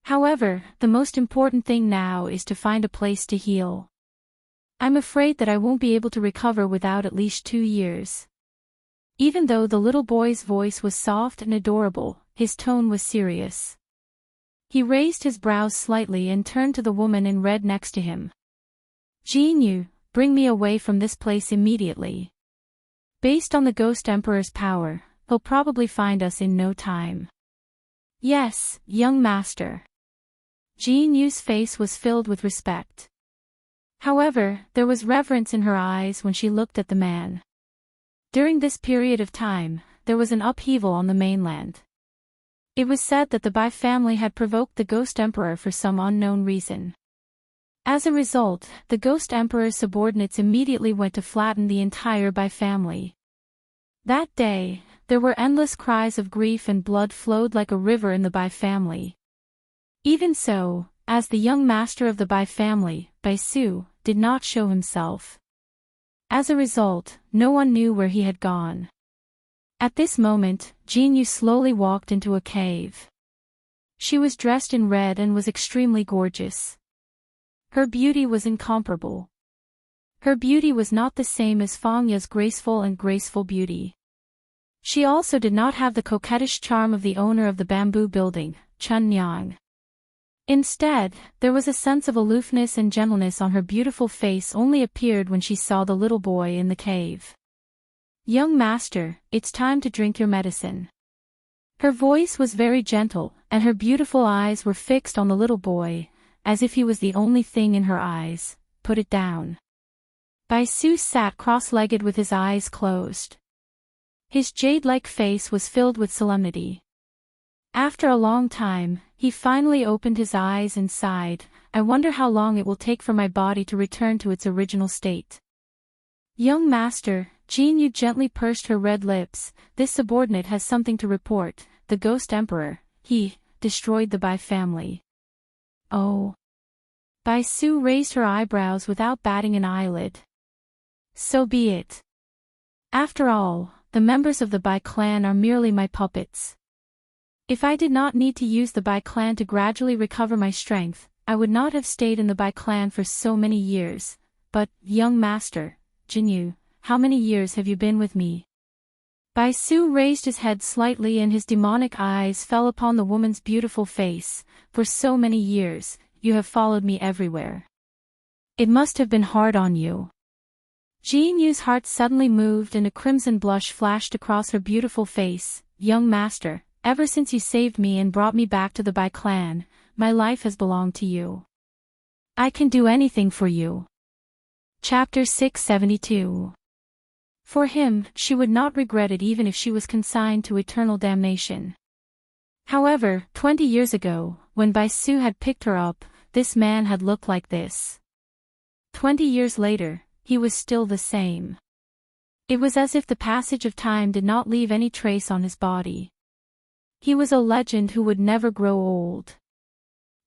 However, the most important thing now is to find a place to heal. I'm afraid that I won't be able to recover without at least 2 years." Even though the little boy's voice was soft and adorable, his tone was serious. He raised his brows slightly and turned to the woman in red next to him. "Jinyu, bring me away from this place immediately. Based on the Ghost Emperor's power, he'll probably find us in no time." "Yes, young master." Jinyu's face was filled with respect. However, there was reverence in her eyes when she looked at the man. During this period of time, there was an upheaval on the mainland. It was said that the Bai family had provoked the Ghost Emperor for some unknown reason. As a result, the Ghost Emperor's subordinates immediately went to flatten the entire Bai family. That day, there were endless cries of grief and blood flowed like a river in the Bai family. Even so, as the young master of the Bai family, Bai Su, did not show himself. As a result, no one knew where he had gone. At this moment, Jinyu slowly walked into a cave. She was dressed in red and was extremely gorgeous. Her beauty was incomparable. Her beauty was not the same as Fang Ya's graceful beauty. She also did not have the coquettish charm of the owner of the bamboo building, Chun Yang. Instead, there was a sense of aloofness and gentleness on her beautiful face only appeared when she saw the little boy in the cave. "Young master, it's time to drink your medicine." Her voice was very gentle, and her beautiful eyes were fixed on the little boy, as if he was the only thing in her eyes, put it down. Baisu sat cross-legged with his eyes closed. His jade-like face was filled with solemnity. After a long time, he finally opened his eyes and sighed, "I wonder how long it will take for my body to return to its original state." "Young master," Jinyu gently pursed her red lips, "this subordinate has something to report. The Ghost Emperor, he destroyed the Bai family." "Oh." Baisu raised her eyebrows without batting an eyelid. "So be it. After all, the members of the Bai clan are merely my puppets. If I did not need to use the Bai clan to gradually recover my strength, I would not have stayed in the Bai clan for so many years. But, young master, Jinyu, how many years have you been with me?" Baisu raised his head slightly and his demonic eyes fell upon the woman's beautiful face. "For so many years, you have followed me everywhere. It must have been hard on you." Jinyu's heart suddenly moved and a crimson blush flashed across her beautiful face. "Young master, ever since you saved me and brought me back to the Bai clan, my life has belonged to you. I can do anything for you." Chapter 672. For him, she would not regret it even if she was consigned to eternal damnation. However, 20 years ago, when Baisu had picked her up, this man had looked like this. 20 years later, he was still the same. It was as if the passage of time did not leave any trace on his body. He was a legend who would never grow old.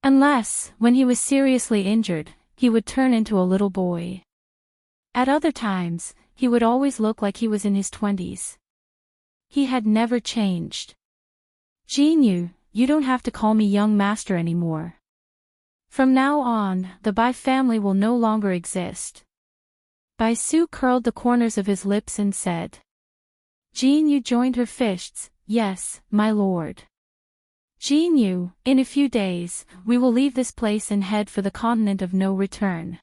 Unless, when he was seriously injured, he would turn into a little boy. At other times, he would always look like he was in his 20s. He had never changed. "Jinyu, you don't have to call me young master anymore. From now on, the Bai family will no longer exist." Baisu curled the corners of his lips and said. Jinyu joined her fists. "Yes, my lord." "Jinyu, in a few days, we will leave this place and head for the continent of no return."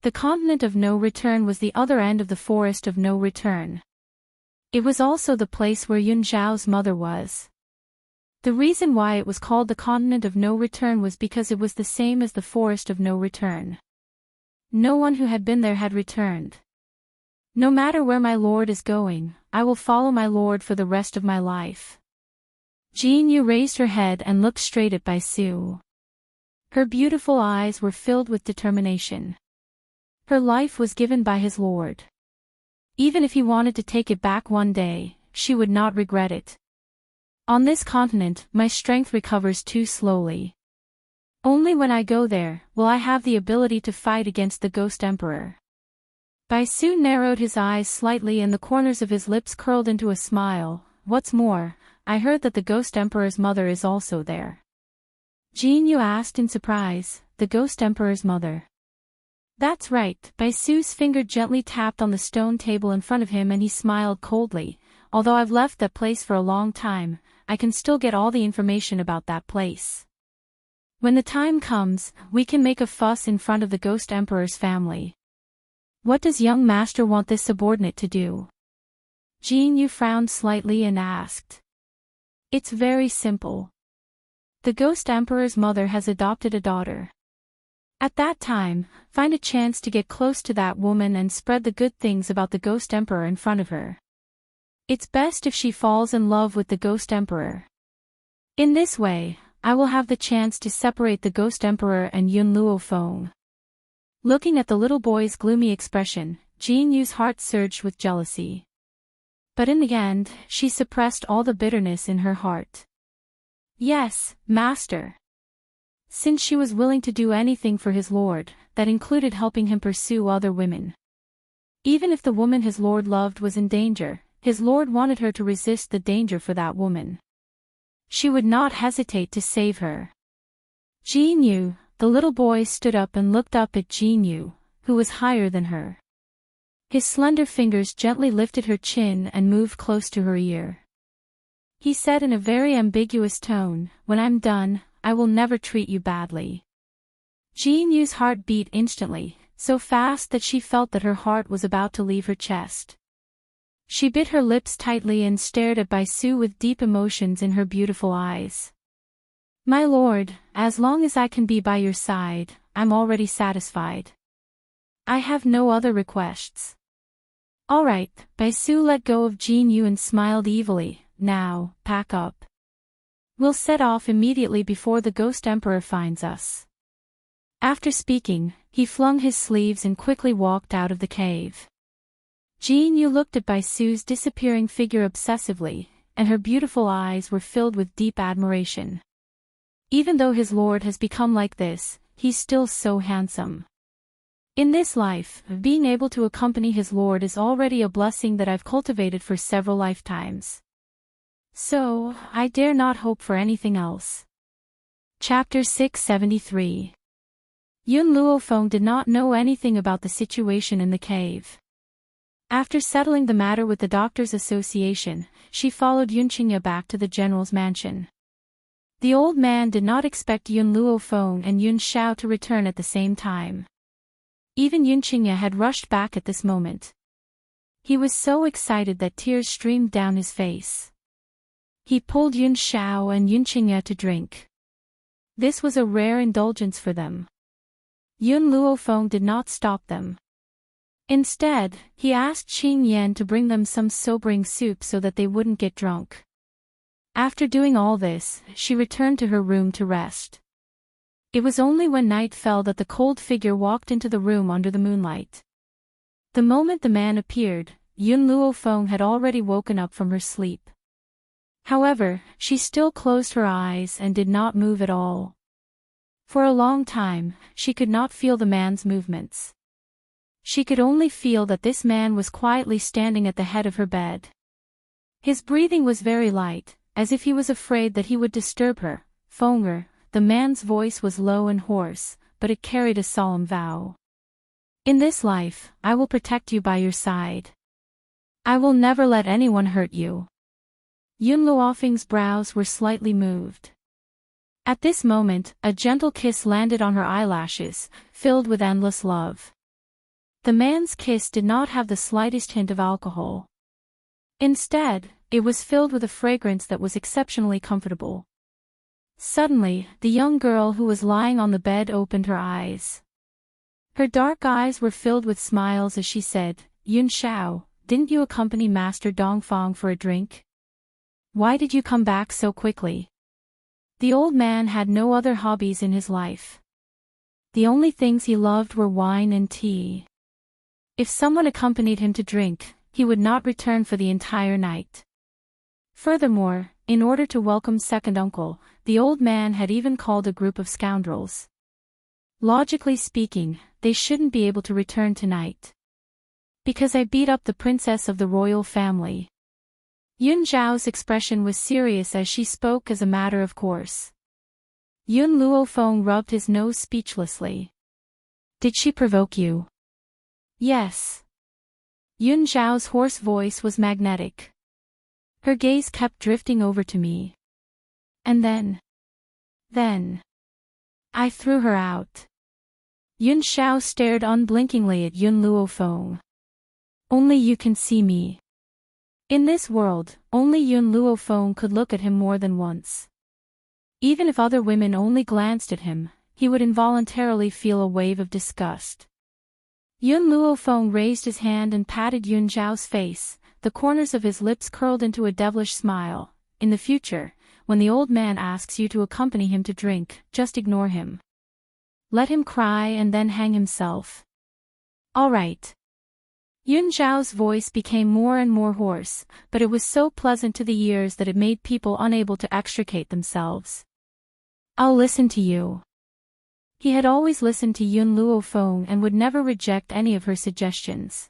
The continent of no return was the other end of the forest of no return. It was also the place where Yun Zhao's mother was. The reason why it was called the continent of no return was because it was the same as the forest of no return. No one who had been there had returned. "No matter where my lord is going, I will follow my lord for the rest of my life." Jinyu raised her head and looked straight at Baisu. Her beautiful eyes were filled with determination. Her life was given by his lord. Even if he wanted to take it back one day, she would not regret it. "On this continent, my strength recovers too slowly. Only when I go there, will I have the ability to fight against the Ghost Emperor." Baisu narrowed his eyes slightly and the corners of his lips curled into a smile. "What's more, I heard that the Ghost Emperor's mother is also there." Jinyu asked in surprise, "The Ghost Emperor's mother?" "That's right." Baisu's finger gently tapped on the stone table in front of him and he smiled coldly. "Although I've left that place for a long time, I can still get all the information about that place. When the time comes, we can make a fuss in front of the Ghost Emperor's family." "What does young master want this subordinate to do?" Jinyu frowned slightly and asked. "It's very simple. The Ghost Emperor's mother has adopted a daughter. At that time, find a chance to get close to that woman and spread the good things about the Ghost Emperor in front of her. It's best if she falls in love with the Ghost Emperor. In this way, I will have the chance to separate the Ghost Emperor and Yun Luofeng." Looking at the little boy's gloomy expression, Jinyu's heart surged with jealousy. But in the end, she suppressed all the bitterness in her heart. "Yes, master." Since she was willing to do anything for his lord, that included helping him pursue other women. Even if the woman his lord loved was in danger, his lord wanted her to resist the danger for that woman. She would not hesitate to save her. "Jinyu," the little boy stood up and looked up at Jinyu, who was higher than her. His slender fingers gently lifted her chin and moved close to her ear. He said in a very ambiguous tone, "When I'm done, I will never treat you badly." Jinyu's heart beat instantly, so fast that she felt that her heart was about to leave her chest. She bit her lips tightly and stared at Baisu with deep emotions in her beautiful eyes. "My lord, as long as I can be by your side, I'm already satisfied." I have no other requests. Alright, Baisu let go of Jin Yu and smiled evilly. Now, pack up. We'll set off immediately before the Ghost Emperor finds us. After speaking, he flung his sleeves and quickly walked out of the cave. Jin Yu looked at Baisu's disappearing figure obsessively, and her beautiful eyes were filled with deep admiration. Even though his lord has become like this, he's still so handsome. In this life, being able to accompany his lord is already a blessing that I've cultivated for several lifetimes. So, I dare not hope for anything else. Chapter 673. Yun Luofeng did not know anything about the situation in the cave. After settling the matter with the Doctors' Association, she followed Yun Qingye back to the general's mansion. The old man did not expect Yun Luofeng and Yun Xiao to return at the same time. Even Yun Qingye had rushed back at this moment. He was so excited that tears streamed down his face. He pulled Yun Xiao and Yun Qingye to drink. This was a rare indulgence for them. Yun Luofeng did not stop them. Instead, he asked Qing Yan to bring them some sobering soup so that they wouldn't get drunk. After doing all this, she returned to her room to rest. It was only when night fell that the cold figure walked into the room under the moonlight. The moment the man appeared, Yun Luofeng had already woken up from her sleep. However, she still closed her eyes and did not move at all. For a long time, she could not feel the man's movements. She could only feel that this man was quietly standing at the head of her bed. His breathing was very light, as if he was afraid that he would disturb her. Fenger, the man's voice was low and hoarse, but it carried a solemn vow. In this life, I will protect you by your side. I will never let anyone hurt you. Yun Luofeng's brows were slightly moved. At this moment, a gentle kiss landed on her eyelashes, filled with endless love. The man's kiss did not have the slightest hint of alcohol. Instead, it was filled with a fragrance that was exceptionally comfortable. Suddenly, the young girl who was lying on the bed opened her eyes. Her dark eyes were filled with smiles as she said, Yun Xiao, didn't you accompany Master Dongfang for a drink? Why did you come back so quickly? The old man had no other hobbies in his life. The only things he loved were wine and tea. If someone accompanied him to drink, he would not return for the entire night. Furthermore, in order to welcome second uncle, the old man had even called a group of scoundrels. Logically speaking, they shouldn't be able to return tonight. Because I beat up the princess of the royal family. Yun Zhao's expression was serious as she spoke as a matter of course. Yun Luofeng rubbed his nose speechlessly. Did she provoke you? Yes. Yun Zhao's hoarse voice was magnetic. Her gaze kept drifting over to me. And then, I threw her out. Yun Xiao stared unblinkingly at Yun Luofeng. Only you can see me. In this world, only Yun Luofeng could look at him more than once. Even if other women only glanced at him, he would involuntarily feel a wave of disgust. Yun Luofeng raised his hand and patted Yun Zhao's face, the corners of his lips curled into a devilish smile. In the future, when the old man asks you to accompany him to drink, just ignore him. Let him cry and then hang himself. All right. Yun Zhao's voice became more and more hoarse, but it was so pleasant to the ears that it made people unable to extricate themselves. I'll listen to you. He had always listened to Yun Luofeng and would never reject any of her suggestions.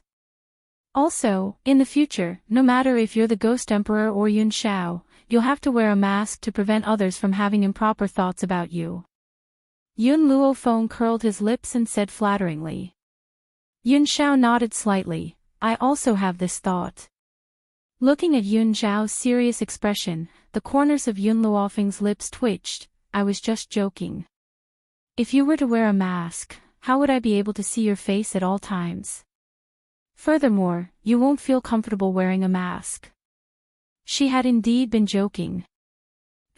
Also, in the future, no matter if you're the Ghost Emperor or Yun Xiao, you'll have to wear a mask to prevent others from having improper thoughts about you. Yun Luofeng curled his lips and said flatteringly. Yun Xiao nodded slightly. I also have this thought. Looking at Yun Zhao's serious expression, the corners of Yun Luofeng's lips twitched. I was just joking. If you were to wear a mask, how would I be able to see your face at all times? Furthermore, you won't feel comfortable wearing a mask. She had indeed been joking.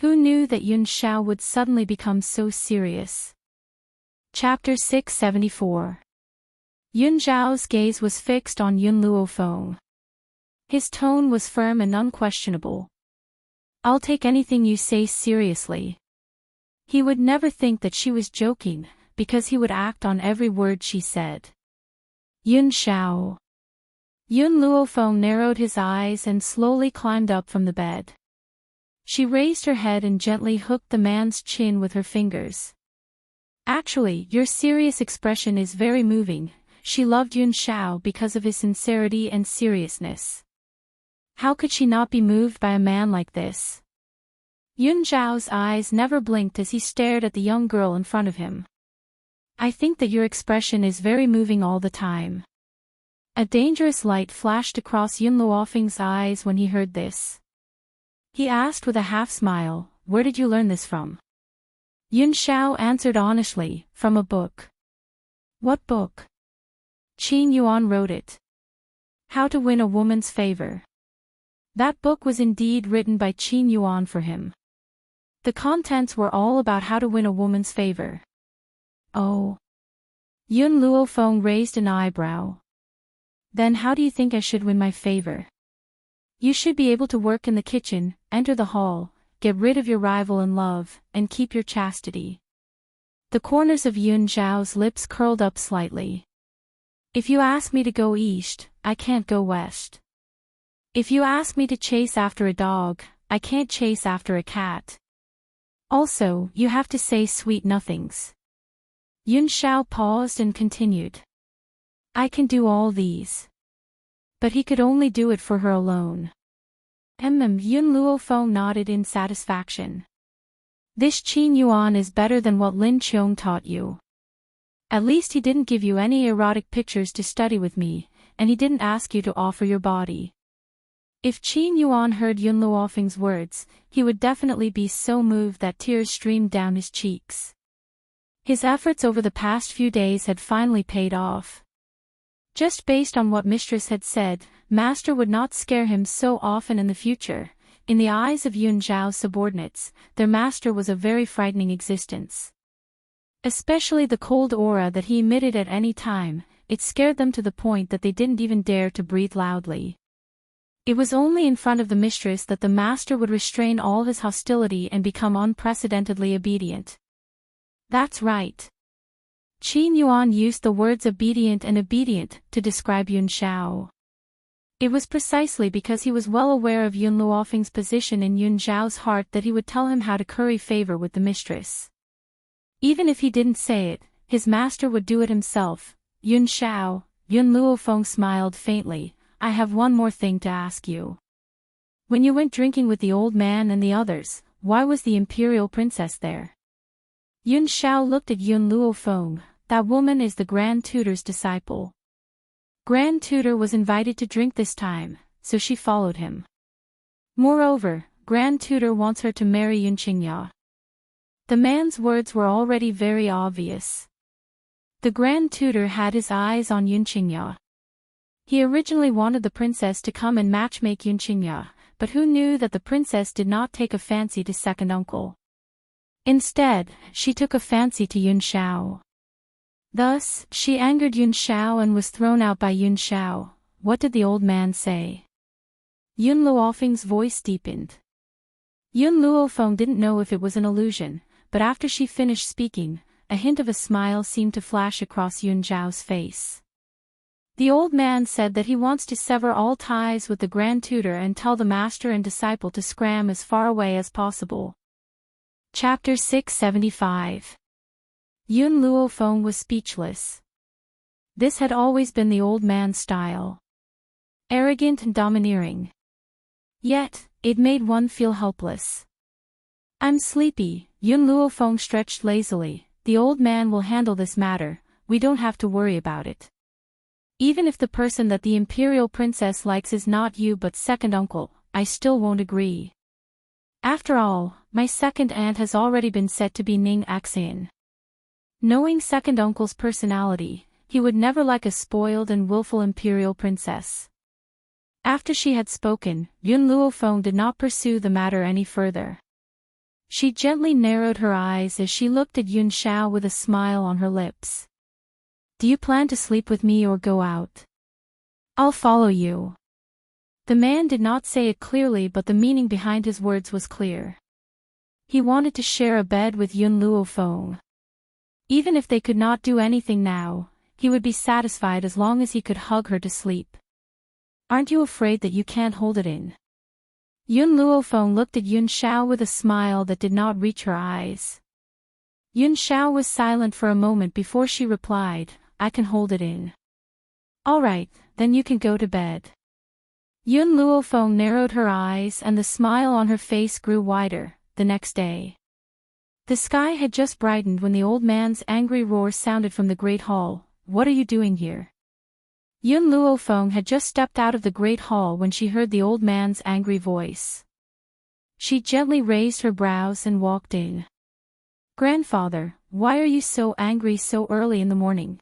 Who knew that Yun Xiao would suddenly become so serious? Chapter 674. Yun Zhao's gaze was fixed on Yun Luofeng. His tone was firm and unquestionable. I'll take anything you say seriously. He would never think that she was joking, because he would act on every word she said. Yun Zhao. Yun Luofeng narrowed his eyes and slowly climbed up from the bed. She raised her head and gently hooked the man's chin with her fingers. Actually, your serious expression is very moving. She loved Yun Zhao because of his sincerity and seriousness. How could she not be moved by a man like this? Yun Zhao's eyes never blinked as he stared at the young girl in front of him. I think that your expression is very moving all the time. A dangerous light flashed across Yun Luofeng's eyes when he heard this. He asked with a half-smile, where did you learn this from? Yun Zhao answered honestly, from a book. What book? Qin Yuan wrote it. How to Win a Woman's Favor. That book was indeed written by Qin Yuan for him. The contents were all about how to win a woman's favor. Oh. Yun Luofeng raised an eyebrow. Then how do you think I should win my favor? You should be able to work in the kitchen, enter the hall, get rid of your rival in love, and keep your chastity. The corners of Yun Zhao's lips curled up slightly. If you ask me to go east, I can't go west. If you ask me to chase after a dog, I can't chase after a cat. Also, you have to say sweet nothings. Yun Zhao paused and continued. I can do all these. But he could only do it for her alone. Yun Luofeng nodded in satisfaction. This Qin Yuan is better than what Lin Qiong taught you. At least he didn't give you any erotic pictures to study with me, and he didn't ask you to offer your body. If Qin Yuan heard Yun Luofeng's words, he would definitely be so moved that tears streamed down his cheeks. His efforts over the past few days had finally paid off. Just based on what Mistress had said, Master would not scare him so often in the future. In the eyes of Yun Zhao's subordinates, their master was a very frightening existence. Especially the cold aura that he emitted at any time, it scared them to the point that they didn't even dare to breathe loudly. It was only in front of the mistress that the master would restrain all his hostility and become unprecedentedly obedient. That's right. Qin Yuan used the words obedient and obedient to describe Yun Zhao. It was precisely because he was well aware of Yun Luofeng's position in Yun Zhao's heart that he would tell him how to curry favor with the mistress. Even if he didn't say it, his master would do it himself. Yun Zhao, Yun Luofeng smiled faintly. I have one more thing to ask you. When you went drinking with the old man and the others, why was the imperial princess there? Yun Zhao looked at Yun Luofeng. That woman is the Grand Tutor's disciple. Grand Tutor was invited to drink this time, so she followed him. Moreover, Grand Tutor wants her to marry Yun Qingya. The man's words were already very obvious. The Grand Tutor had his eyes on Yun Qingya. He originally wanted the princess to come and matchmake Yun Qingya, but who knew that the princess did not take a fancy to second uncle. Instead, she took a fancy to Yun Zhao. Thus, she angered Yun Zhao and was thrown out by Yun Zhao. What did the old man say? Yun Luofeng's voice deepened. Yun Luofeng didn't know if it was an illusion, but after she finished speaking, a hint of a smile seemed to flash across Yun Zhao's face. The old man said that he wants to sever all ties with the Grand Tutor and tell the master and disciple to scram as far away as possible. Chapter 675. Yun Luofeng was speechless. This had always been the old man's style. Arrogant and domineering. Yet, it made one feel helpless. I'm sleepy, Yun Luofeng stretched lazily. The old man will handle this matter, we don't have to worry about it. Even if the person that the imperial princess likes is not you but second uncle, I still won't agree. After all, my second aunt has already been set to be Ning Axin. Knowing second uncle's personality, he would never like a spoiled and willful imperial princess. After she had spoken, Yun Luofeng did not pursue the matter any further. She gently narrowed her eyes as she looked at Yun Zhao with a smile on her lips. Do you plan to sleep with me or go out? I'll follow you. The man did not say it clearly, but the meaning behind his words was clear. He wanted to share a bed with Yun Luofeng. Even if they could not do anything now, he would be satisfied as long as he could hug her to sleep. Aren't you afraid that you can't hold it in? Yun Luofeng looked at Yun Xiao with a smile that did not reach her eyes. Yun Xiao was silent for a moment before she replied, I can hold it in. All right, then you can go to bed. Yun Luofeng narrowed her eyes and the smile on her face grew wider. The next day, the sky had just brightened when the old man's angry roar sounded from the great hall. What are you doing here? Yun Luofeng had just stepped out of the great hall when she heard the old man's angry voice. She gently raised her brows and walked in. Grandfather, why are you so angry so early in the morning?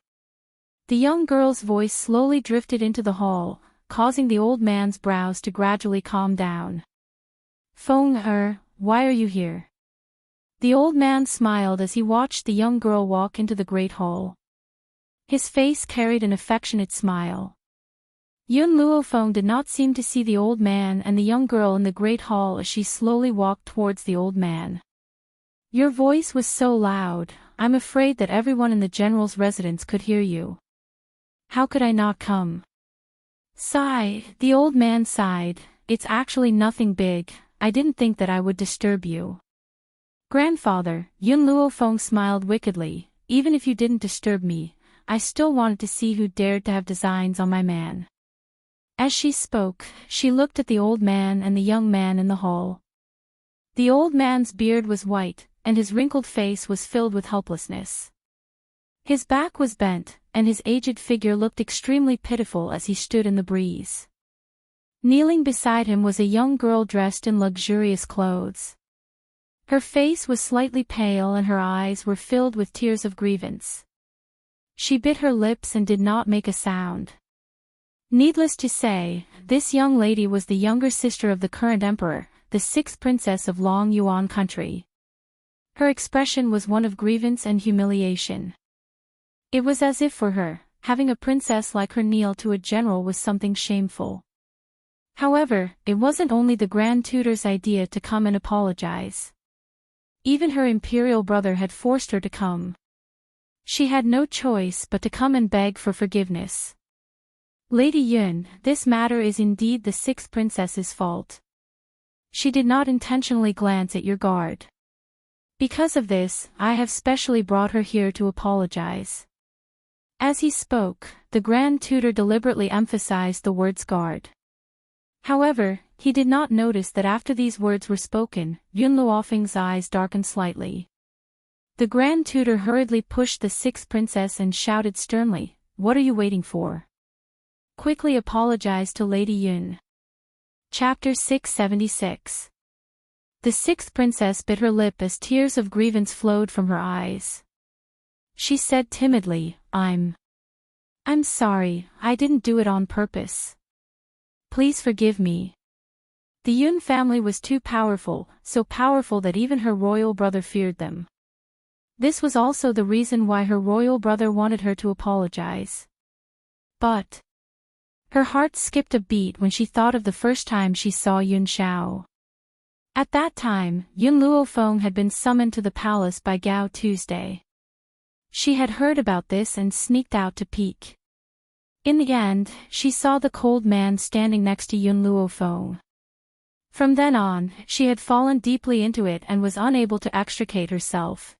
The young girl's voice slowly drifted into the hall, causing the old man's brows to gradually calm down. Feng Er, why are you here? The old man smiled as he watched the young girl walk into the great hall. His face carried an affectionate smile. Yun Luofeng did not seem to see the old man and the young girl in the great hall as she slowly walked towards the old man. Your voice was so loud, I'm afraid that everyone in the general's residence could hear you. How could I not come? Sigh, the old man sighed, it's actually nothing big, I didn't think that I would disturb you. Grandfather, Yun Luofeng smiled wickedly, even if you didn't disturb me, I still wanted to see who dared to have designs on my man. As she spoke, she looked at the old man and the young man in the hall. The old man's beard was white, and his wrinkled face was filled with helplessness. His back was bent, and his aged figure looked extremely pitiful as he stood in the breeze. Kneeling beside him was a young girl dressed in luxurious clothes. Her face was slightly pale and her eyes were filled with tears of grievance. She bit her lips and did not make a sound. Needless to say, this young lady was the younger sister of the current emperor, the sixth princess of Long Yuan country. Her expression was one of grievance and humiliation. It was as if for her, having a princess like her kneel to a general was something shameful. However, it wasn't only the Grand Tutor's idea to come and apologize. Even her imperial brother had forced her to come. She had no choice but to come and beg for forgiveness. Lady Yun, this matter is indeed the sixth princess's fault. She did not intentionally glance at your guard. Because of this, I have specially brought her here to apologize. As he spoke, the Grand Tutor deliberately emphasized the words guard. However, he did not notice that after these words were spoken, Yun Luofeng's eyes darkened slightly. The Grand Tutor hurriedly pushed the sixth princess and shouted sternly, What are you waiting for? Quickly apologize to Lady Yun. Chapter 676. The sixth princess bit her lip as tears of grievance flowed from her eyes. She said timidly, I'm sorry, I didn't do it on purpose. Please forgive me. The Yun family was too powerful, so powerful that even her royal brother feared them. This was also the reason why her royal brother wanted her to apologize. But her heart skipped a beat when she thought of the first time she saw Yun Xiao. At that time, Yun Luofeng had been summoned to the palace by Gao Tuesday. She had heard about this and sneaked out to peek. In the end, she saw the cold man standing next to Yun Luofeng. From then on, she had fallen deeply into it and was unable to extricate herself.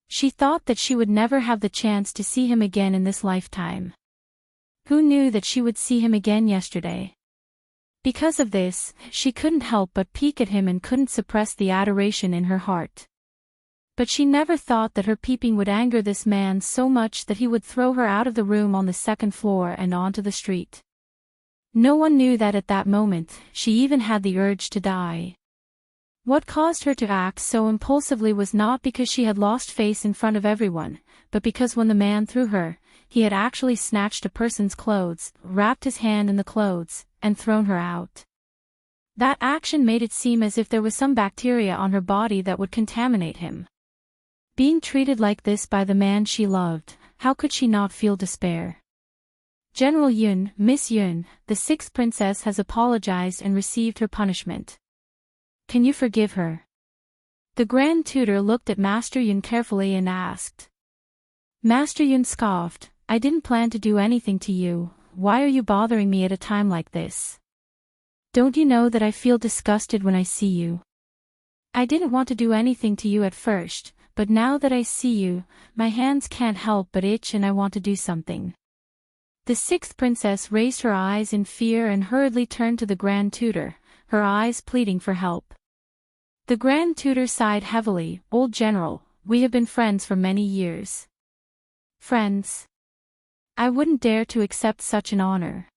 She thought that she would never have the chance to see him again in this lifetime. Who knew that she would see him again yesterday? Because of this, she couldn't help but peek at him and couldn't suppress the adoration in her heart. But she never thought that her peeping would anger this man so much that he would throw her out of the room on the second floor and onto the street. No one knew that at that moment, she even had the urge to die. What caused her to act so impulsively was not because she had lost face in front of everyone, but because when the man threw her, he had actually snatched a person's clothes, wrapped his hand in the clothes, and thrown her out. That action made it seem as if there was some bacteria on her body that would contaminate him. Being treated like this by the man she loved, how could she not feel despair? General Yun, Miss Yun, the sixth princess has apologized and received her punishment. Can you forgive her? The Grand Tutor looked at Master Yun carefully and asked. Master Yun scoffed, I didn't plan to do anything to you, why are you bothering me at a time like this? Don't you know that I feel disgusted when I see you? I didn't want to do anything to you at first, but now that I see you, my hands can't help but itch and I want to do something. The sixth princess raised her eyes in fear and hurriedly turned to the Grand Tutor, her eyes pleading for help. The Grand Tutor sighed heavily, Old General, we have been friends for many years. Friends? I wouldn't dare to accept such an honor.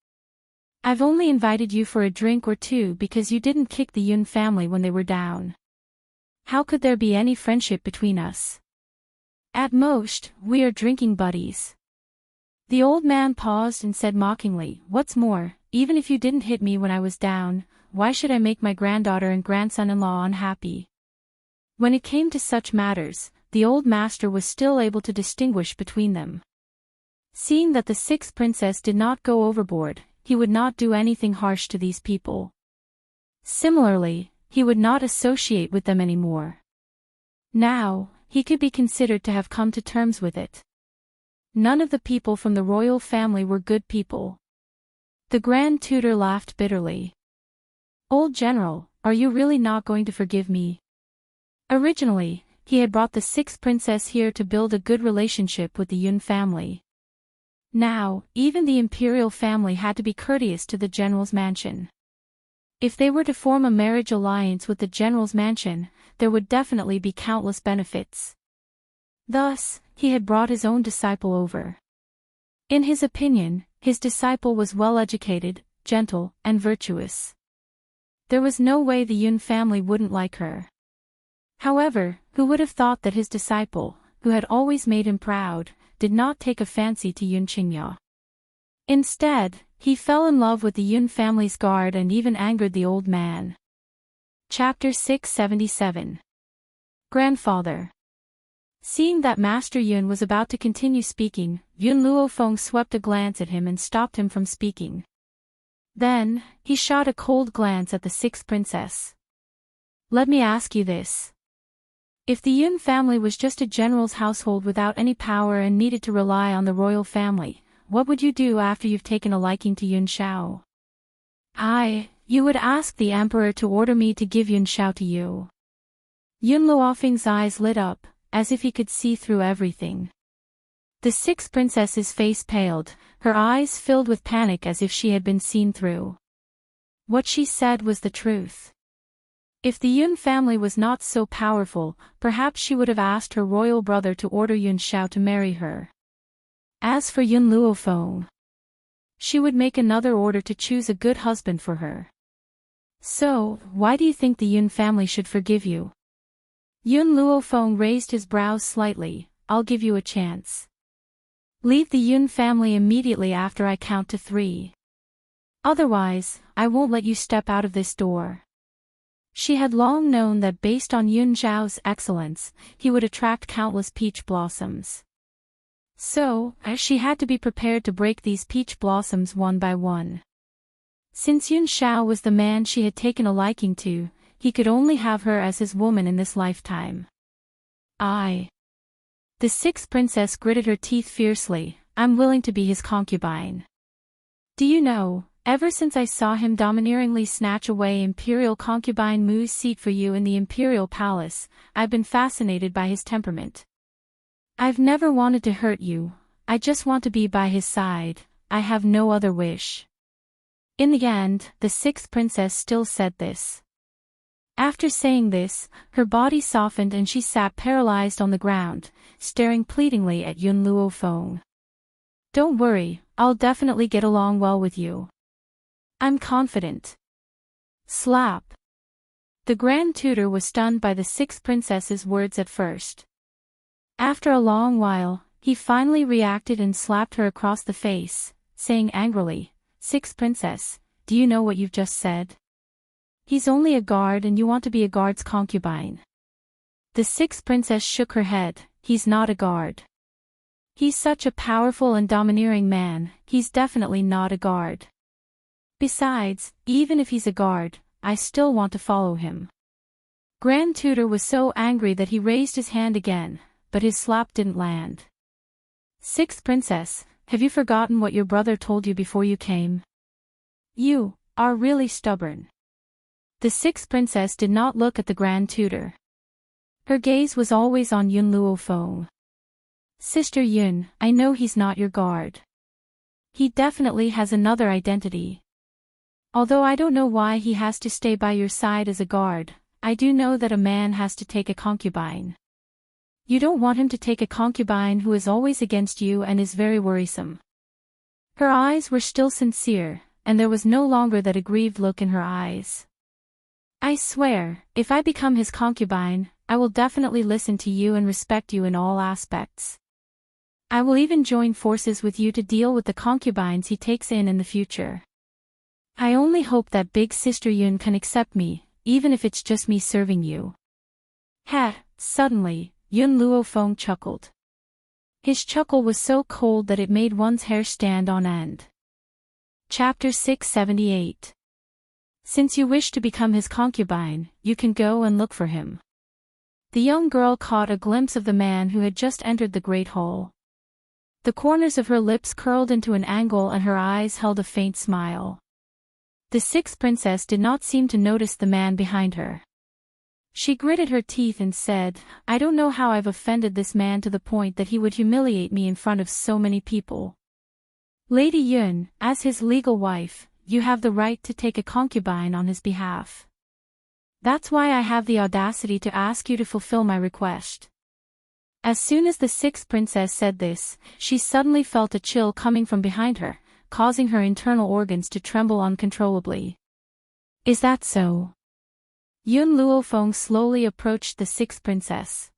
I've only invited you for a drink or two because you didn't kick the Yun family when they were down. How could there be any friendship between us? At most, we are drinking buddies. The old man paused and said mockingly, What's more, even if you didn't hit me when I was down, why should I make my granddaughter and grandson-in-law unhappy? When it came to such matters, the old master was still able to distinguish between them. Seeing that the sixth princess did not go overboard, he would not do anything harsh to these people. Similarly, he would not associate with them anymore. Now, he could be considered to have come to terms with it. None of the people from the royal family were good people. The Grand Tutor laughed bitterly. Old General, are you really not going to forgive me? Originally, he had brought the sixth princess here to build a good relationship with the Yun family. Now, even the imperial family had to be courteous to the general's mansion. If they were to form a marriage alliance with the general's mansion, there would definitely be countless benefits. Thus, he had brought his own disciple over. In his opinion, his disciple was well-educated, gentle, and virtuous. There was no way the Yun family wouldn't like her. However, who would have thought that his disciple, who had always made him proud, did not take a fancy to Yun Qingya. Instead, he fell in love with the Yun family's guard and even angered the old man. Chapter 677. Grandfather. Seeing that Master Yun was about to continue speaking, Yun Luofeng swept a glance at him and stopped him from speaking. Then, he shot a cold glance at the sixth princess. Let me ask you this. If the Yun family was just a general's household without any power and needed to rely on the royal family, what would you do after you've taken a liking to Yun Shao? You would ask the emperor to order me to give Yun Shao to you. Yun Luofeng's eyes lit up, as if he could see through everything. The sixth princess's face paled, her eyes filled with panic as if she had been seen through. What she said was the truth. If the Yun family was not so powerful, perhaps she would have asked her royal brother to order Yun Shao to marry her. As for Yun Luofeng, she would make another order to choose a good husband for her. So, why do you think the Yun family should forgive you? Yun Luofeng raised his brows slightly, I'll give you a chance. Leave the Yun family immediately after I count to 3. Otherwise, I won't let you step out of this door. She had long known that based on Yun Zhao's excellence, he would attract countless peach blossoms. So, she had to be prepared to break these peach blossoms one by one. Since Yun Shao was the man she had taken a liking to, he could only have her as his woman in this lifetime. The sixth princess gritted her teeth fiercely, I'm willing to be his concubine. Do you know, ever since I saw him domineeringly snatch away Imperial concubine Mu's seat for you in the Imperial Palace, I've been fascinated by his temperament. I've never wanted to hurt you, I just want to be by his side, I have no other wish. In the end, the sixth princess still said this. After saying this, her body softened and she sat paralyzed on the ground, staring pleadingly at Yun Luofeng. Don't worry, I'll definitely get along well with you. I'm confident. Slap. The Grand Tutor was stunned by the sixth princess's words at first. After a long while, he finally reacted and slapped her across the face, saying angrily, Sixth princess, do you know what you've just said? He's only a guard and you want to be a guard's concubine. The sixth princess shook her head, he's not a guard. He's such a powerful and domineering man, he's definitely not a guard. Besides, even if he's a guard, I still want to follow him. Grand Tutor was so angry that he raised his hand again, but his slap didn't land. Sixth Princess, have you forgotten what your brother told you before you came? You are really stubborn. The sixth princess did not look at the Grand Tutor. Her gaze was always on Yun Luofeng. Sister Yun, I know he's not your guard. He definitely has another identity. Although I don't know why he has to stay by your side as a guard, I do know that a man has to take a concubine. You don't want him to take a concubine who is always against you and is very worrisome. Her eyes were still sincere, and there was no longer that aggrieved look in her eyes. I swear, if I become his concubine, I will definitely listen to you and respect you in all aspects. I will even join forces with you to deal with the concubines he takes in the future. I only hope that Big Sister Yun can accept me, even if it's just me serving you. Suddenly, Yun Luofeng chuckled. His chuckle was so cold that it made one's hair stand on end. Chapter 678. Since you wish to become his concubine, you can go and look for him. The young girl caught a glimpse of the man who had just entered the great hall. The corners of her lips curled into an angle and her eyes held a faint smile. The sixth princess did not seem to notice the man behind her. She gritted her teeth and said, I don't know how I've offended this man to the point that he would humiliate me in front of so many people. Lady Yun, as his legal wife, you have the right to take a concubine on his behalf. That's why I have the audacity to ask you to fulfill my request. As soon as the sixth princess said this, she suddenly felt a chill coming from behind her, causing her internal organs to tremble uncontrollably. Is that so? Yun Luofeng slowly approached the sixth princess.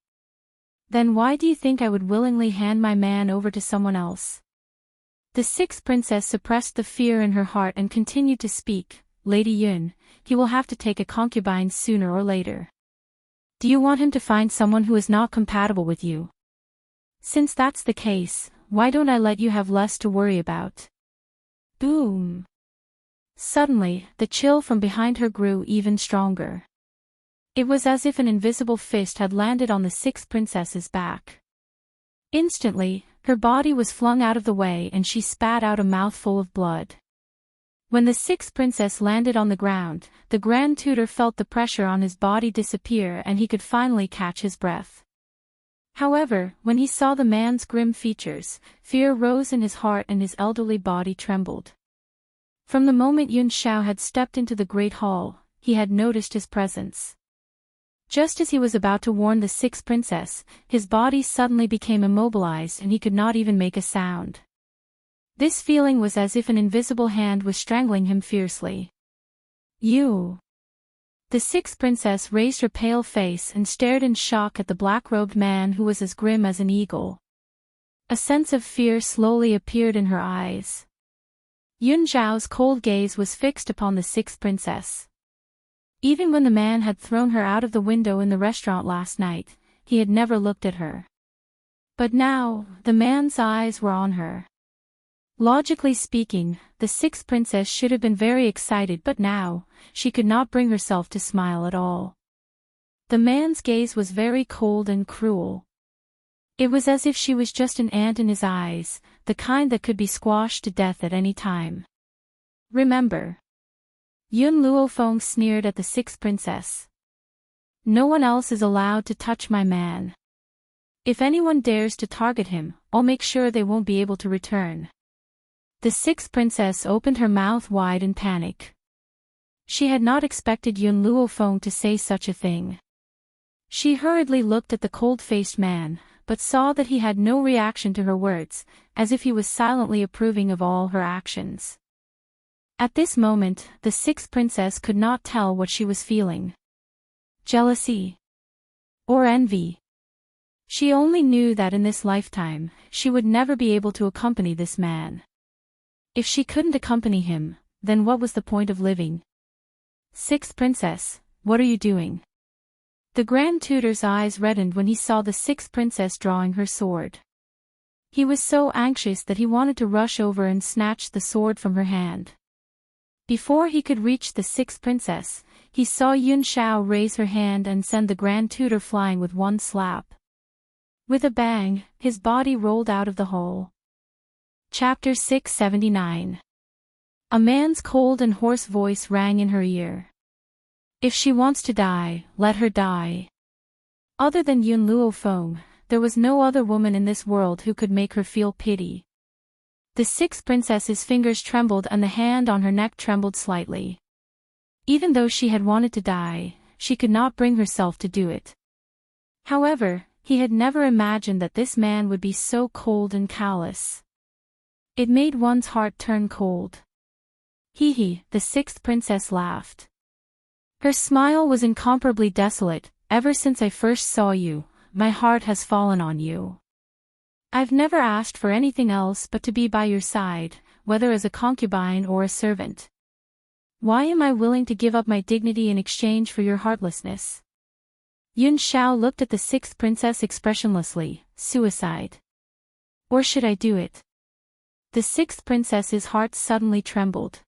Then why do you think I would willingly hand my man over to someone else? The sixth princess suppressed the fear in her heart and continued to speak, Lady Yun, he will have to take a concubine sooner or later. Do you want him to find someone who is not compatible with you? Since that's the case, why don't I let you have less to worry about? Boom! Suddenly, the chill from behind her grew even stronger. It was as if an invisible fist had landed on the sixth princess's back. Instantly, her body was flung out of the way and she spat out a mouthful of blood. When the sixth princess landed on the ground, the Grand Tutor felt the pressure on his body disappear and he could finally catch his breath. However, when he saw the man's grim features, fear rose in his heart and his elderly body trembled. From the moment Yun Xiao had stepped into the great hall, he had noticed his presence. Just as he was about to warn the sixth princess, his body suddenly became immobilized and he could not even make a sound. This feeling was as if an invisible hand was strangling him fiercely. You! The sixth princess raised her pale face and stared in shock at the black-robed man who was as grim as an eagle. A sense of fear slowly appeared in her eyes. Yun Zhao's cold gaze was fixed upon the sixth princess. Even when the man had thrown her out of the window in the restaurant last night, he had never looked at her. But now, the man's eyes were on her. Logically speaking, the sixth princess should have been very excited, but now, she could not bring herself to smile at all. The man's gaze was very cold and cruel. It was as if she was just an ant in his eyes, the kind that could be squashed to death at any time. Remember. Yun Luofeng sneered at the sixth princess. No one else is allowed to touch my man. If anyone dares to target him, I'll make sure they won't be able to return. The sixth princess opened her mouth wide in panic. She had not expected Yun Luofeng to say such a thing. She hurriedly looked at the cold-faced man, but saw that he had no reaction to her words, as if he was silently approving of all her actions. At this moment, the sixth princess could not tell what she was feeling. Jealousy? Or envy? She only knew that in this lifetime, she would never be able to accompany this man. If she couldn't accompany him, then what was the point of living? Sixth princess, what are you doing? The Grand Tutor's eyes reddened when he saw the sixth princess drawing her sword. He was so anxious that he wanted to rush over and snatch the sword from her hand. Before he could reach the sixth princess, he saw Yun Shao raise her hand and send the Grand Tutor flying with one slap. With a bang, his body rolled out of the hole. Chapter 679. A man's cold and hoarse voice rang in her ear. If she wants to die, let her die. Other than Yun Luofeng, there was no other woman in this world who could make her feel pity. The sixth princess's fingers trembled and the hand on her neck trembled slightly. Even though she had wanted to die, she could not bring herself to do it. However, he had never imagined that this man would be so cold and callous. It made one's heart turn cold. Hee, the sixth princess laughed. Her smile was incomparably desolate. Ever since I first saw you, my heart has fallen on you. I've never asked for anything else but to be by your side, whether as a concubine or a servant. Why am I willing to give up my dignity in exchange for your heartlessness? Yun Shao looked at the sixth princess expressionlessly. Suicide. Or should I do it? The sixth princess's heart suddenly trembled.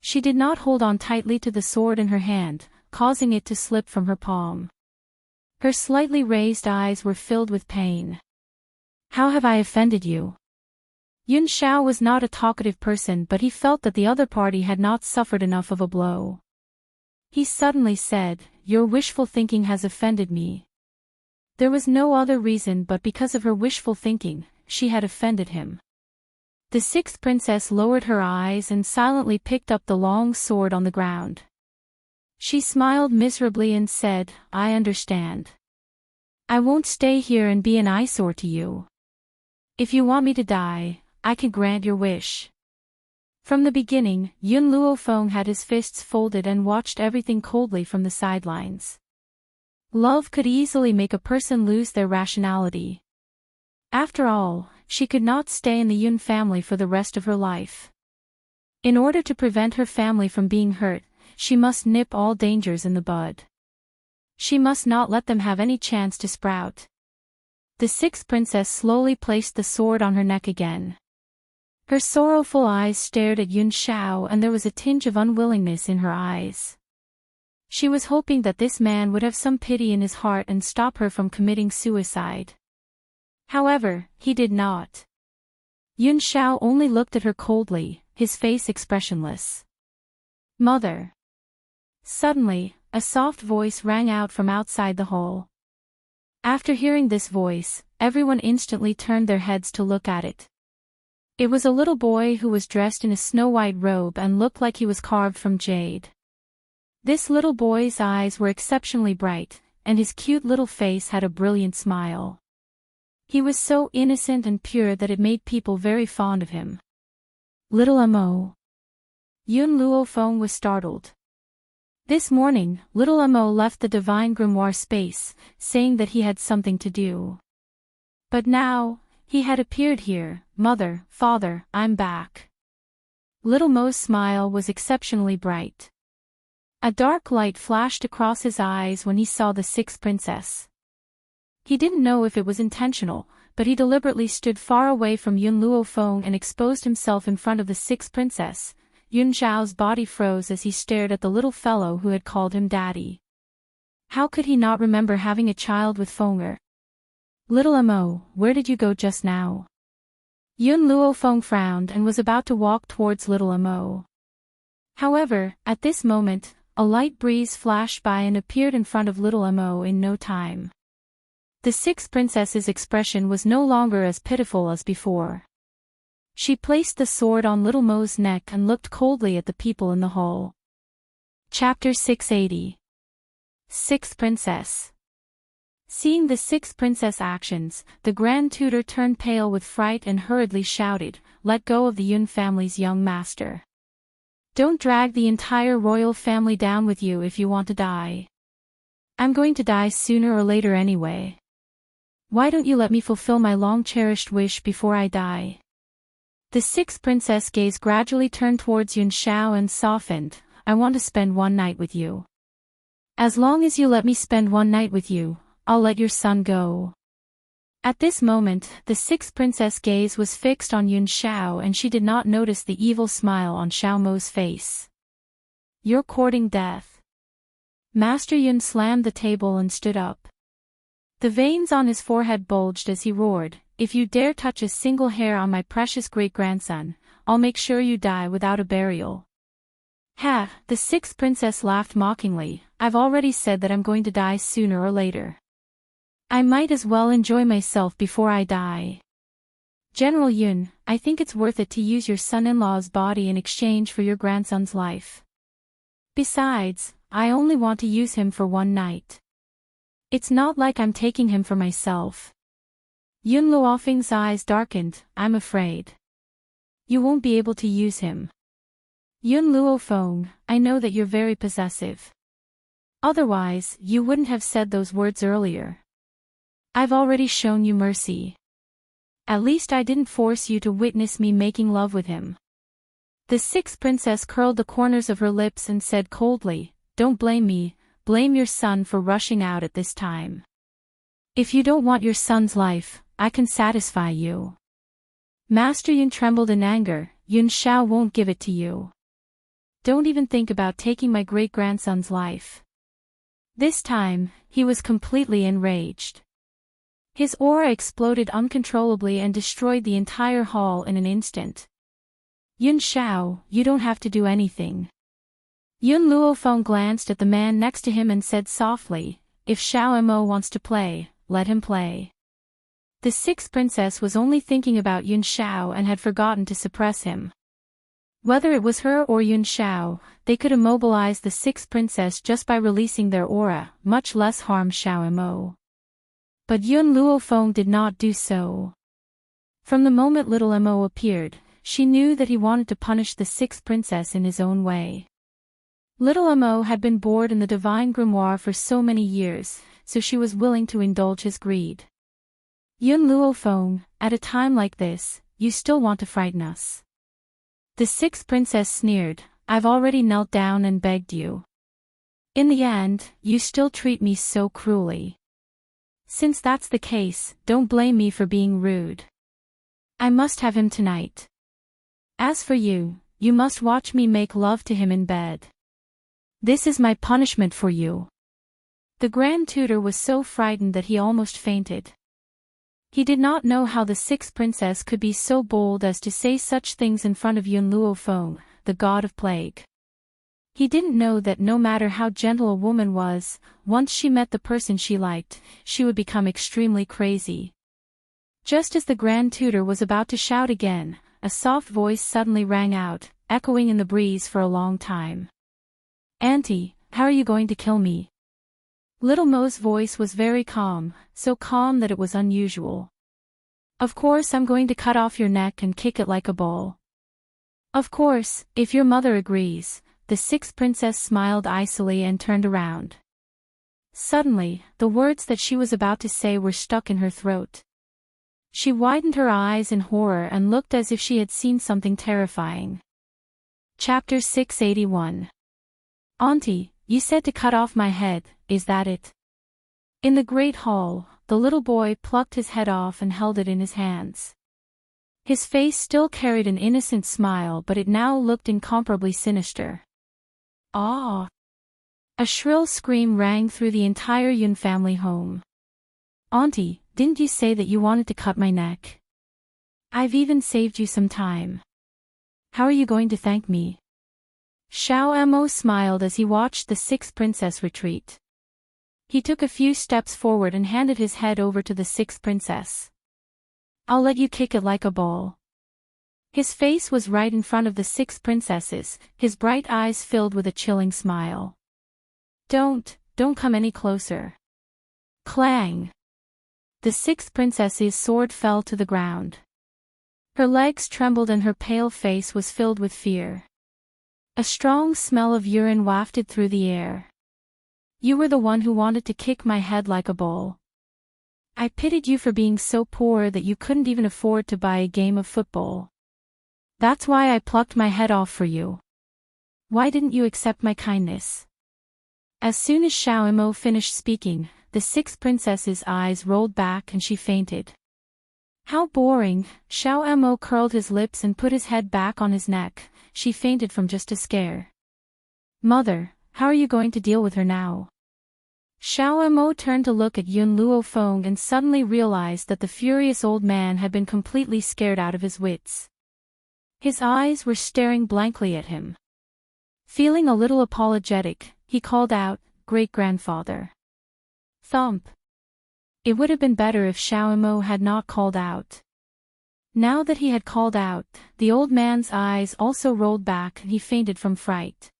She did not hold on tightly to the sword in her hand, causing it to slip from her palm. Her slightly raised eyes were filled with pain. How have I offended you? Yun Shao was not a talkative person, but he felt that the other party had not suffered enough of a blow. He suddenly said, Your wishful thinking has offended me. There was no other reason but because of her wishful thinking, she had offended him. The sixth princess lowered her eyes and silently picked up the long sword on the ground. She smiled miserably and said, I understand. I won't stay here and be an eyesore to you. If you want me to die, I can grant your wish. From the beginning, Yun Luofeng had his fists folded and watched everything coldly from the sidelines. Love could easily make a person lose their rationality. After all, she could not stay in the Yun family for the rest of her life. In order to prevent her family from being hurt, she must nip all dangers in the bud. She must not let them have any chance to sprout. The sixth princess slowly placed the sword on her neck again. Her sorrowful eyes stared at Yun Shao and there was a tinge of unwillingness in her eyes. She was hoping that this man would have some pity in his heart and stop her from committing suicide. However, he did not. Yun Shao only looked at her coldly, his face expressionless. Mother. Suddenly, a soft voice rang out from outside the hole. After hearing this voice, everyone instantly turned their heads to look at it. It was a little boy who was dressed in a snow-white robe and looked like he was carved from jade. This little boy's eyes were exceptionally bright, and his cute little face had a brilliant smile. He was so innocent and pure that it made people very fond of him. Little Amo. Yun Luofeng was startled. This morning, little Amo left the divine grimoire space, saying that he had something to do. But now, he had appeared here. Mother, father, I'm back. Little Mo's smile was exceptionally bright. A dark light flashed across his eyes when he saw the sixth princess. He didn't know if it was intentional, but he deliberately stood far away from Yun Luofeng and exposed himself in front of the sixth princess. Yun Zhao's body froze as he stared at the little fellow who had called him daddy. How could he not remember having a child with Fenger? Little Amo, where did you go just now? Yun Luofeng frowned and was about to walk towards little Amo. However, at this moment, a light breeze flashed by and appeared in front of little Amo in no time. The sixth princess's expression was no longer as pitiful as before. She placed the sword on little Mo's neck and looked coldly at the people in the hall. Chapter 680. Sixth Princess. Seeing the sixth princess' actions, the Grand Tutor turned pale with fright and hurriedly shouted, "Let go of the Yun family's young master. Don't drag the entire royal family down with you if you want to die. I'm going to die sooner or later anyway. Why don't you let me fulfill my long-cherished wish before I die?" The sixth princess' gaze gradually turned towards Yun Shao and softened. "I want to spend one night with you. As long as you let me spend one night with you, I'll let your son go." At this moment, the sixth princess' gaze was fixed on Yun Xiao and she did not notice the evil smile on Xiao Mo's face. You're courting death. Master Yun slammed the table and stood up. The veins on his forehead bulged as he roared, "If you dare touch a single hair on my precious great-grandson, I'll make sure you die without a burial." Ha! The sixth princess laughed mockingly. "I've already said that I'm going to die sooner or later. I might as well enjoy myself before I die. General Yun, I think it's worth it to use your son-in-law's body in exchange for your grandson's life. Besides, I only want to use him for one night. It's not like I'm taking him for myself." Yun Luofeng's eyes darkened. "I'm afraid you won't be able to use him. Yun Luofeng, I know that you're very possessive. Otherwise, you wouldn't have said those words earlier. I've already shown you mercy. At least I didn't force you to witness me making love with him." The sixth princess curled the corners of her lips and said coldly, "Don't blame me, blame your son for rushing out at this time. If you don't want your son's life, I can satisfy you." Master Yun trembled in anger. "Yun Xiao won't give it to you. Don't even think about taking my great-grandson's life." This time, he was completely enraged. His aura exploded uncontrollably and destroyed the entire hall in an instant. "Yun Xiao, you don't have to do anything." Yun Luofeng glanced at the man next to him and said softly, "If Xiao Mo wants to play, let him play." The sixth princess was only thinking about Yun Xiao and had forgotten to suppress him. Whether it was her or Yun Xiao, they could immobilize the sixth princess just by releasing their aura, much less harm Xiao Mo. But Yun Luofeng did not do so. From the moment little Mo appeared, she knew that he wanted to punish the sixth princess in his own way. Little Mo had been bored in the divine grimoire for so many years, so she was willing to indulge his greed. "Yun Luofeng, at a time like this, you still want to frighten us?" The sixth princess sneered. "I've already knelt down and begged you. In the end, you still treat me so cruelly. Since that's the case, don't blame me for being rude. I must have him tonight. As for you, you must watch me make love to him in bed. This is my punishment for you." The Grand Tutor was so frightened that he almost fainted. He did not know how the sixth princess could be so bold as to say such things in front of Yun Luofeng, the god of plague. He didn't know that no matter how gentle a woman was, once she met the person she liked, she would become extremely crazy. Just as the Grand Tutor was about to shout again, a soft voice suddenly rang out, echoing in the breeze for a long time. "Auntie, how are you going to kill me?" Little Mo's voice was very calm, so calm that it was unusual. "Of course I'm going to cut off your neck and kick it like a ball." "Of course, if your mother agrees." The sixth princess smiled icily and turned around. Suddenly, the words that she was about to say were stuck in her throat. She widened her eyes in horror and looked as if she had seen something terrifying. Chapter 681. "Auntie, you said to cut off my head, is that it?" In the great hall, the little boy plucked his head off and held it in his hands. His face still carried an innocent smile, but it now looked incomparably sinister. "Ah!" A shrill scream rang through the entire Yun family home. "Auntie, didn't you say that you wanted to cut my neck? I've even saved you some time. How are you going to thank me?" Xiao Mo smiled as he watched the sixth princess retreat. He took a few steps forward and handed his head over to the sixth princess. "I'll let you kick it like a ball." His face was right in front of the six princesses, his bright eyes filled with a chilling smile. Don't come any closer." Clang! The sixth princess's sword fell to the ground. Her legs trembled and her pale face was filled with fear. A strong smell of urine wafted through the air. "You were the one who wanted to kick my head like a ball. I pitied you for being so poor that you couldn't even afford to buy a game of football. That's why I plucked my head off for you. Why didn't you accept my kindness?" As soon as Xiao Mo finished speaking, the sixth princess's eyes rolled back and she fainted. How boring. Xiao Mo curled his lips and put his head back on his neck. She fainted from just a scare. Mother, how are you going to deal with her now? Xiao Mo turned to look at Yun Luofeng and suddenly realized that the furious old man had been completely scared out of his wits. His eyes were staring blankly at him. Feeling a little apologetic, he called out, "Great-grandfather." Thump. It would have been better if Xiao Mo had not called out. Now that he had called out, the old man's eyes also rolled back and he fainted from fright.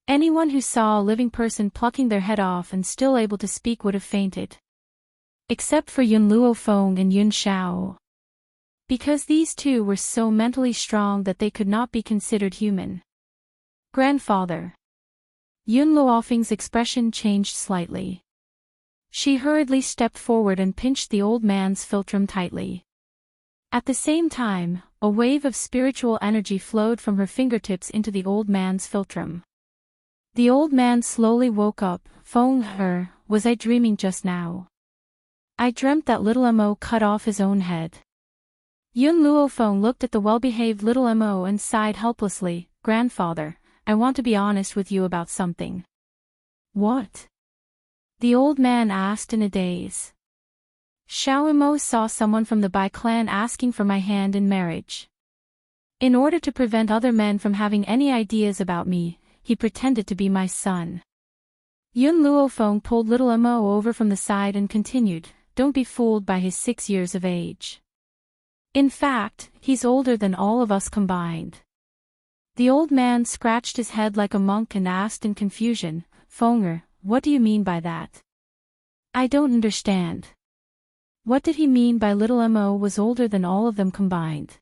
Anyone who saw a living person plucking their head off and still able to speak would have fainted. Except for Yun Luofeng and Yun Xiao. Because these two were so mentally strong that they could not be considered human. Grandfather. Yun Luofeng's expression changed slightly. She hurriedly stepped forward and pinched the old man's philtrum tightly. At the same time, a wave of spiritual energy flowed from her fingertips into the old man's philtrum. The old man slowly woke up. Feng Er, was I dreaming just now? I dreamt that little Mo cut off his own head. Yun Luofeng looked at the well-behaved little Mo and sighed helplessly. Grandfather, I want to be honest with you about something. What? The old man asked in a daze. Xiao Mo saw someone from the Bai clan asking for my hand in marriage. In order to prevent other men from having any ideas about me, he pretended to be my son. Yun Luofeng pulled little Mo over from the side and continued, don't be fooled by his 6 years of age. In fact, he's older than all of us combined. The old man scratched his head like a monk and asked in confusion, Fenger, what do you mean by that? I don't understand. What did he mean by little Mo was older than all of them combined?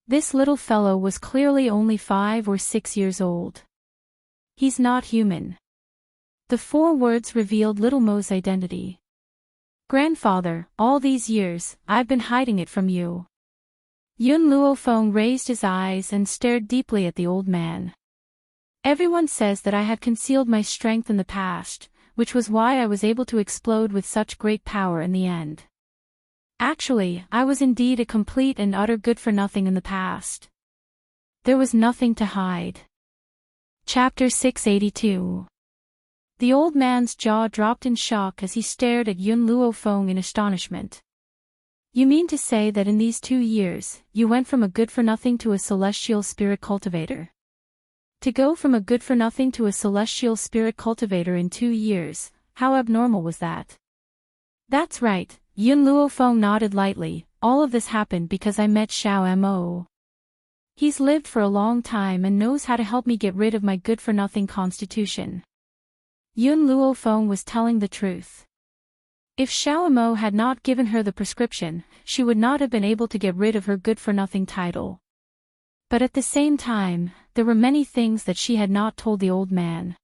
This little fellow was clearly only 5 or 6 years old. He's not human. The 4 words revealed little Mo's identity. Grandfather, all these years, I've been hiding it from you. Yun Luofeng raised his eyes and stared deeply at the old man. Everyone says that I had concealed my strength in the past, which was why I was able to explode with such great power in the end. Actually, I was indeed a complete and utter good-for-nothing in the past. There was nothing to hide. Chapter 682. The old man's jaw dropped in shock as he stared at Yun Luofeng in astonishment. You mean to say that in these 2 years, you went from a good-for-nothing to a celestial spirit cultivator? To go from a good-for-nothing to a celestial spirit cultivator in 2 years, how abnormal was that? That's right, Yun Luofeng nodded lightly. All of this happened because I met Xiao Mo. He's lived for a long time and knows how to help me get rid of my good-for-nothing constitution. Yun Luofeng was telling the truth. If Xiao Mo had not given her the prescription, she would not have been able to get rid of her good-for-nothing title. But at the same time, there were many things that she had not told the old man.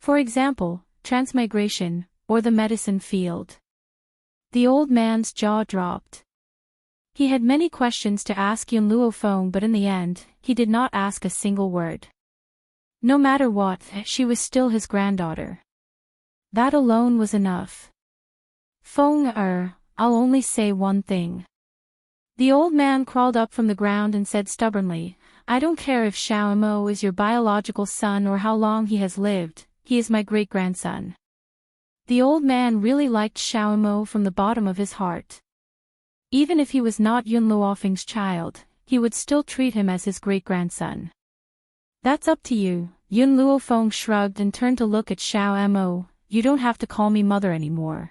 For example, transmigration, or the medicine field. The old man's jaw dropped. He had many questions to ask Yun Luofeng, but in the end, he did not ask a single word. No matter what, she was still his granddaughter. That alone was enough. Fenger, I'll only say one thing. The old man crawled up from the ground and said stubbornly, I don't care if Xiao Mo is your biological son or how long he has lived, he is my great-grandson. The old man really liked Xiao Mo from the bottom of his heart. Even if he was not Yun Luofeng's child, he would still treat him as his great-grandson. That's up to you. Yun Luofeng shrugged and turned to look at Xiao Mo. You don't have to call me mother anymore.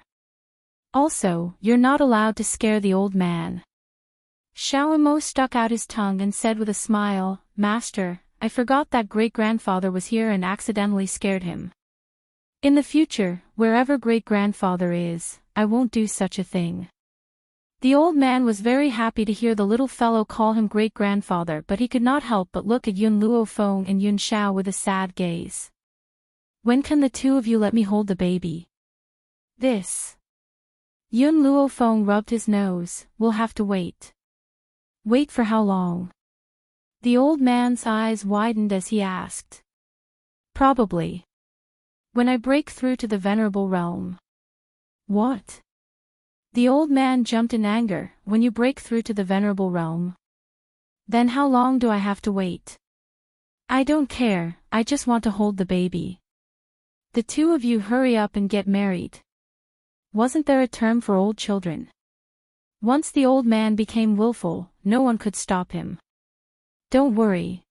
Also, you're not allowed to scare the old man. Xiao Mo stuck out his tongue and said with a smile, Master, I forgot that great-grandfather was here and accidentally scared him. In the future, wherever great-grandfather is, I won't do such a thing. The old man was very happy to hear the little fellow call him great-grandfather, but he could not help but look at Yun Luofeng and Yun Xiao with a sad gaze. When can the 2 of you let me hold the baby? This. Yun Luofeng rubbed his nose. We'll have to wait. Wait for how long? The old man's eyes widened as he asked. Probably. When I break through to the venerable realm. What? The old man jumped in anger. When you break through to the venerable realm. Then how long do I have to wait? I don't care, I just want to hold the baby. The two of you hurry up and get married. Wasn't there a term for old children? Once the old man became willful, no one could stop him. Don't worry.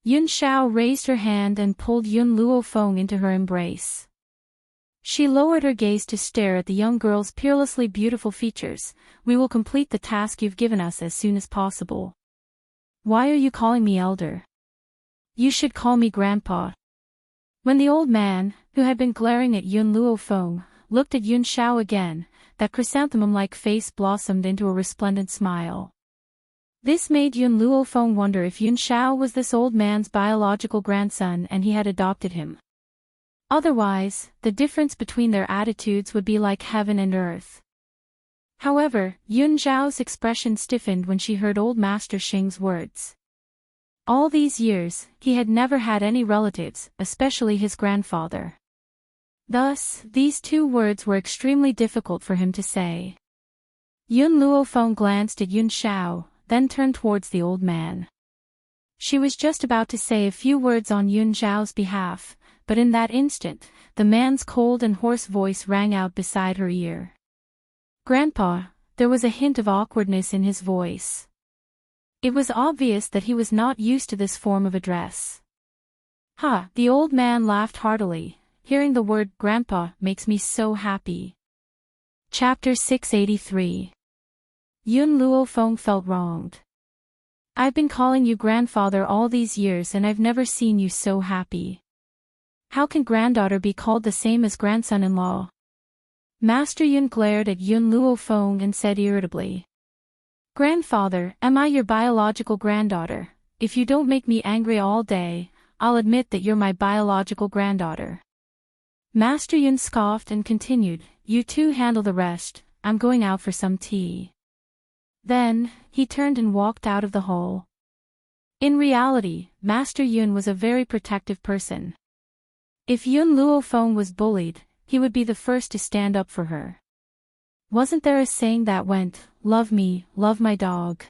Yun Xiao raised her hand and pulled Yun Luofeng into her embrace. She lowered her gaze to stare at the young girl's peerlessly beautiful features. We will complete the task you've given us as soon as possible. Why are you calling me elder? You should call me grandpa. When the old man, who had been glaring at Yun Luofeng, looked at Yun Xiao again, that chrysanthemum-like face blossomed into a resplendent smile. This made Yun Luofeng wonder if Yun Xiao was this old man's biological grandson and he had adopted him. Otherwise, the difference between their attitudes would be like heaven and earth. However, Yun Xiao's expression stiffened when she heard old Master Xing's words. All these years, he had never had any relatives, especially his grandfather. Thus, these two words were extremely difficult for him to say. Yun Luofeng glanced at Yun Xiao, then turned towards the old man. She was just about to say a few words on Yun Xiao's behalf, but in that instant, the man's cold and hoarse voice rang out beside her ear. Grandpa, there was a hint of awkwardness in his voice. It was obvious that he was not used to this form of address. Ha! The old man laughed heartily. Hearing the word grandpa makes me so happy. Chapter 683. Yun Luofeng felt wronged. I've been calling you grandfather all these years and I've never seen you so happy. How can granddaughter be called the same as grandson-in-law? Master Yun glared at Yun Luofeng and said irritably. Grandfather, am I your biological granddaughter? If you don't make me angry all day, I'll admit that you're my biological granddaughter. Master Yun scoffed and continued, you two handle the rest, I'm going out for some tea. Then, he turned and walked out of the hall. In reality, Master Yun was a very protective person. If Yun Luofeng was bullied, he would be the first to stand up for her. Wasn't there a saying that went, love me, love my dog?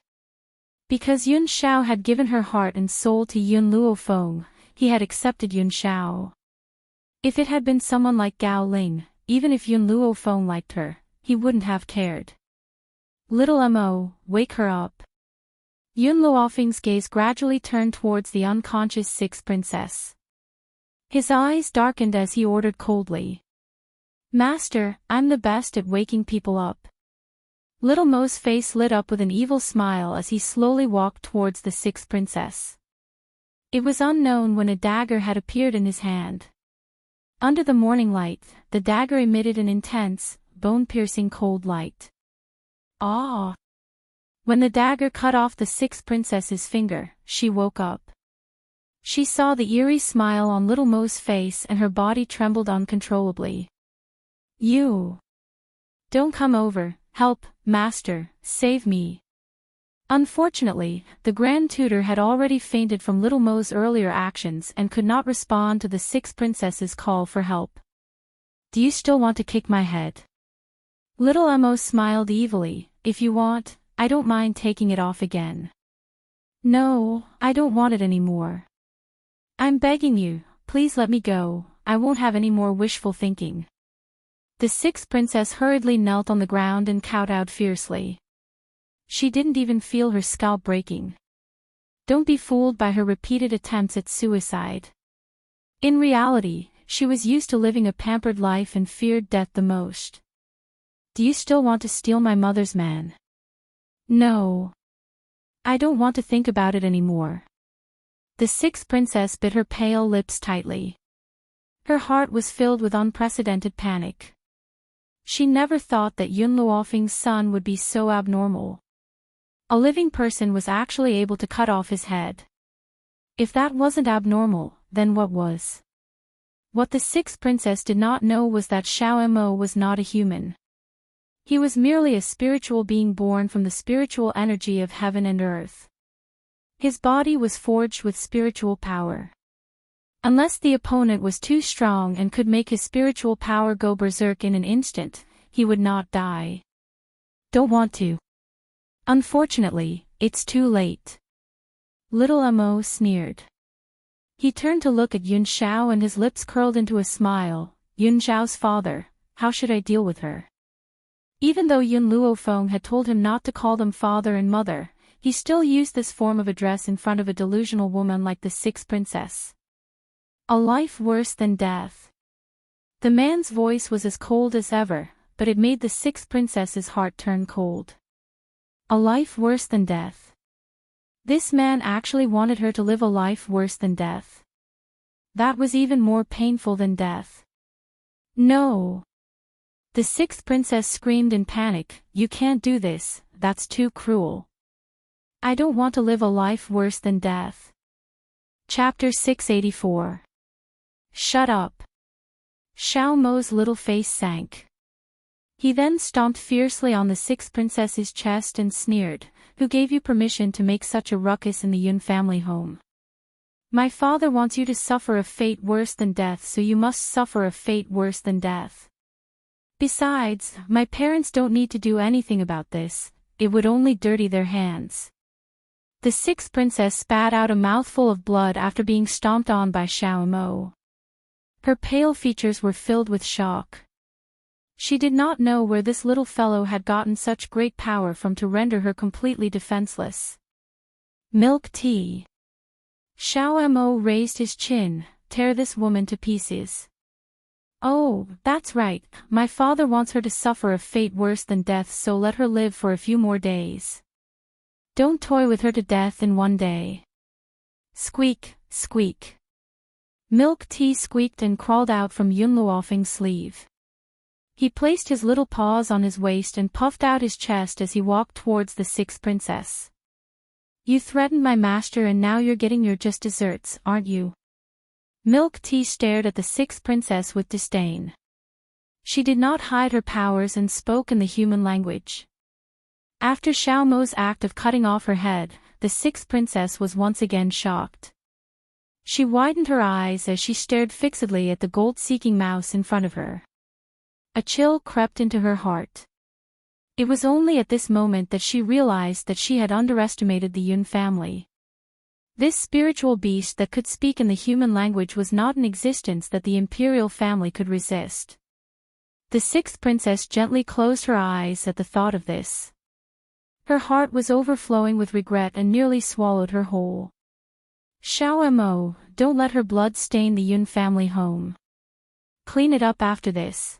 Because Yun Xiao had given her heart and soul to Yun Luofeng, he had accepted Yun Xiao. If it had been someone like Gao Ling, even if Yun Luofeng liked her, he wouldn't have cared. Little Mo, wake her up. Yun Luofeng's gaze gradually turned towards the unconscious sixth princess. His eyes darkened as he ordered coldly. Master, I'm the best at waking people up. Little Mo's face lit up with an evil smile as he slowly walked towards the sixth princess. It was unknown when a dagger had appeared in his hand. Under the morning light, the dagger emitted an intense, bone-piercing cold light. Ah! When the dagger cut off the sixth princess's finger, she woke up. She saw the eerie smile on Little Mo's face and her body trembled uncontrollably. You! Don't come over, help, master, save me. Unfortunately, the Grand Tutor had already fainted from Little Mo's earlier actions and could not respond to the sixth princess's call for help. Do you still want to kick my head? Little Mo smiled evilly. If you want, I don't mind taking it off again. No, I don't want it anymore. I'm begging you, please let me go, I won't have any more wishful thinking. The sixth princess hurriedly knelt on the ground and kowtowed fiercely. She didn't even feel her scalp breaking. Don't be fooled by her repeated attempts at suicide. In reality, she was used to living a pampered life and feared death the most. Do you still want to steal my mother's man? No. I don't want to think about it anymore. The sixth princess bit her pale lips tightly. Her heart was filled with unprecedented panic. She never thought that Yun Luofeng's son would be so abnormal. A living person was actually able to cut off his head. If that wasn't abnormal, then what was? What the sixth princess did not know was that Xiao Mo was not a human. He was merely a spiritual being born from the spiritual energy of heaven and earth. His body was forged with spiritual power. Unless the opponent was too strong and could make his spiritual power go berserk in an instant, he would not die. Don't want to. Unfortunately, it's too late. Little Mo sneered. He turned to look at Yun Xiao and his lips curled into a smile. Yun Xiao's father, how should I deal with her? Even though Yun Luofeng had told him not to call them father and mother, he still used this form of address in front of a delusional woman like the sixth princess. A life worse than death. The man's voice was as cold as ever, but it made the sixth princess's heart turn cold. A life worse than death. This man actually wanted her to live a life worse than death. That was even more painful than death. No! The sixth princess screamed in panic, "You can't do this, that's too cruel. I don't want to live a life worse than death." Chapter 684. Shut up. Xiao Mo's little face sank. He then stomped fiercely on the sixth princess's chest and sneered, "Who gave you permission to make such a ruckus in the Yun family home? My father wants you to suffer a fate worse than death, so you must suffer a fate worse than death. Besides, my parents don't need to do anything about this, it would only dirty their hands." The sixth princess spat out a mouthful of blood after being stomped on by Xiao Mo. Her pale features were filled with shock. She did not know where this little fellow had gotten such great power from to render her completely defenseless. Milk tea. Xiao Mo raised his chin, "Tear this woman to pieces." "Oh, that's right, my father wants her to suffer a fate worse than death, so let her live for a few more days. Don't toy with her to death in one day." Squeak, squeak. Milk tea squeaked and crawled out from Yun Luofeng's sleeve. He placed his little paws on his waist and puffed out his chest as he walked towards the sixth princess. "You threatened my master and now you're getting your just desserts, aren't you?" Milk tea stared at the sixth princess with disdain. She did not hide her powers and spoke in the human language. After Xiao Mo's act of cutting off her head, the sixth princess was once again shocked. She widened her eyes as she stared fixedly at the gold-seeking mouse in front of her. A chill crept into her heart. It was only at this moment that she realized that she had underestimated the Yun family. This spiritual beast that could speak in the human language was not an existence that the imperial family could resist. The sixth princess gently closed her eyes at the thought of this. Her heart was overflowing with regret and nearly swallowed her whole. "Xiao Mo, don't let her blood stain the Yun family home. Clean it up after this."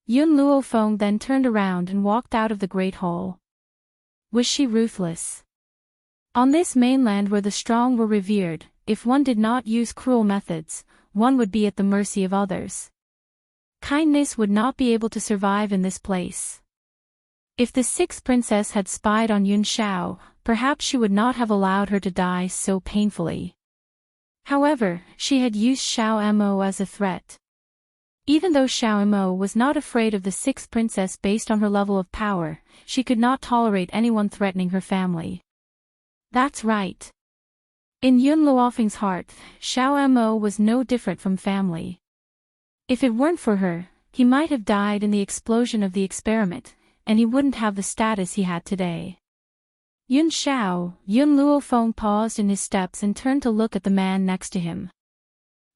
Yun Luofeng then turned around and walked out of the great hall. Was she ruthless? On this mainland where the strong were revered, if one did not use cruel methods, one would be at the mercy of others. Kindness would not be able to survive in this place. If the sixth princess had spied on Yun Xiao, perhaps she would not have allowed her to die so painfully. However, she had used Xiao Mo as a threat. Even though Xiao Mo was not afraid of the sixth princess based on her level of power, she could not tolerate anyone threatening her family. That's right. In Yun Luofeng's heart, Xiao Mo was no different from family. If it weren't for her, he might have died in the explosion of the experiment, and he wouldn't have the status he had today. Yun Luofeng paused in his steps and turned to look at the man next to him.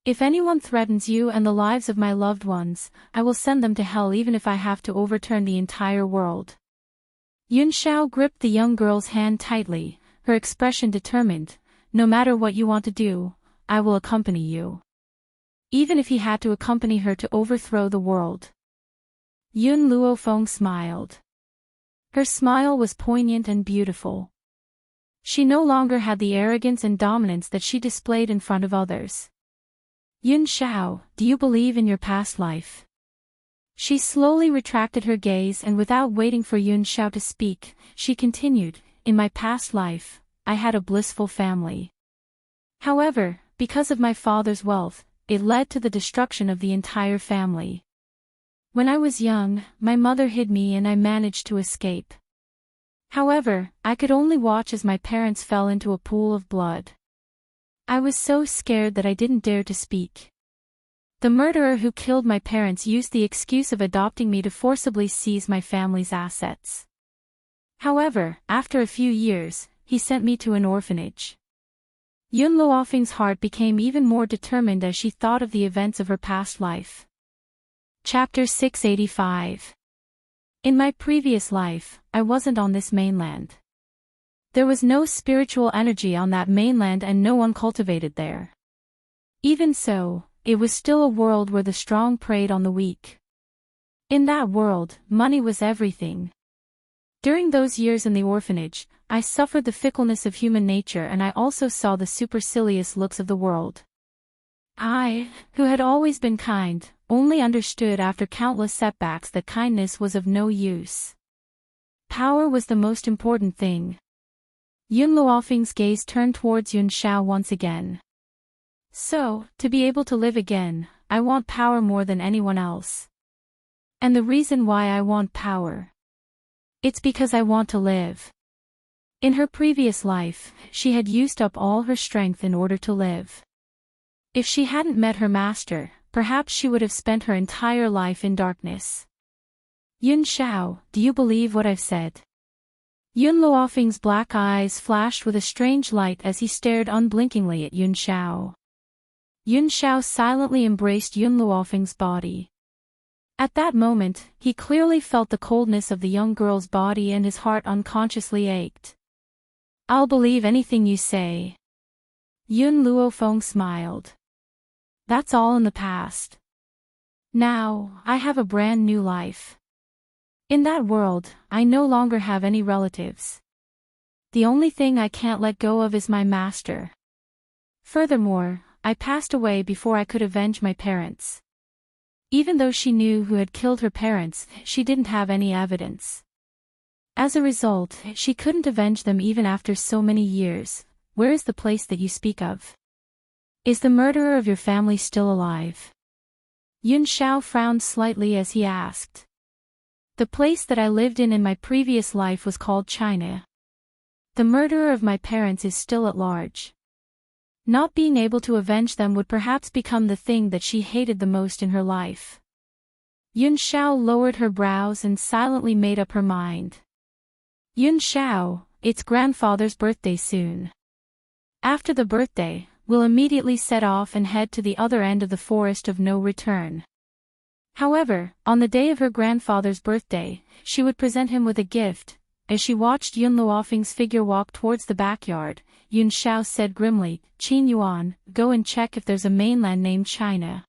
"If anyone threatens you and the lives of my loved ones, I will send them to hell even if I have to overturn the entire world." Yun Xiao gripped the young girl's hand tightly, her expression determined. "No matter what you want to do, I will accompany you." Even if he had to accompany her to overthrow the world. Yun Luofeng smiled. Her smile was poignant and beautiful. She no longer had the arrogance and dominance that she displayed in front of others. "Yun Xiao, do you believe in your past life?" She slowly retracted her gaze and without waiting for Yun Xiao to speak, she continued, "In my past life, I had a blissful family. However, because of my father's wealth, it led to the destruction of the entire family. When I was young, my mother hid me and I managed to escape. However, I could only watch as my parents fell into a pool of blood. I was so scared that I didn't dare to speak. The murderer who killed my parents used the excuse of adopting me to forcibly seize my family's assets. However, after a few years, he sent me to an orphanage. Yun Luofeng's heart became even more determined as she thought of the events of her past life. Chapter 685. In my previous life, I wasn't on this mainland. There was no spiritual energy on that mainland and no one cultivated there. Even so, it was still a world where the strong preyed on the weak. In that world, money was everything. During those years in the orphanage, I suffered the fickleness of human nature and I also saw the supercilious looks of the world. I, who had always been kind, only understood after countless setbacks that kindness was of no use. Power was the most important thing. Yun Luofeng's gaze turned towards Yun Shao once again. So, to be able to live again, I want power more than anyone else. And the reason why I want power. It's because I want to live. In her previous life, she had used up all her strength in order to live. If she hadn't met her master, perhaps she would have spent her entire life in darkness. Yun Shao, do you believe what I've said? Yun Luofeng's black eyes flashed with a strange light as he stared unblinkingly at Yun Shao. Yun Shao silently embraced Yun Luofeng's body. At that moment, he clearly felt the coldness of the young girl's body and his heart unconsciously ached. I'll believe anything you say. Yun Luofeng smiled. That's all in the past. Now, I have a brand new life. In that world, I no longer have any relatives. The only thing I can't let go of is my master. Furthermore, I passed away before I could avenge my parents. Even though she knew who had killed her parents, she didn't have any evidence. As a result, she couldn't avenge them even after so many years. Where is the place that you speak of? Is the murderer of your family still alive? Yun Shao frowned slightly as he asked. The place that I lived in my previous life was called China. The murderer of my parents is still at large. Not being able to avenge them would perhaps become the thing that she hated the most in her life. Yun Shao lowered her brows and silently made up her mind. Yun Shao, it's grandfather's birthday soon. After the birthday, we'll immediately set off and head to the other end of the forest of no return. However, on the day of her grandfather's birthday, she would present him with a gift. As she watched Yun Luofeng's figure walk towards the backyard, Yun Shao said grimly, Qin Yuan, go and check if there's a mainland named China.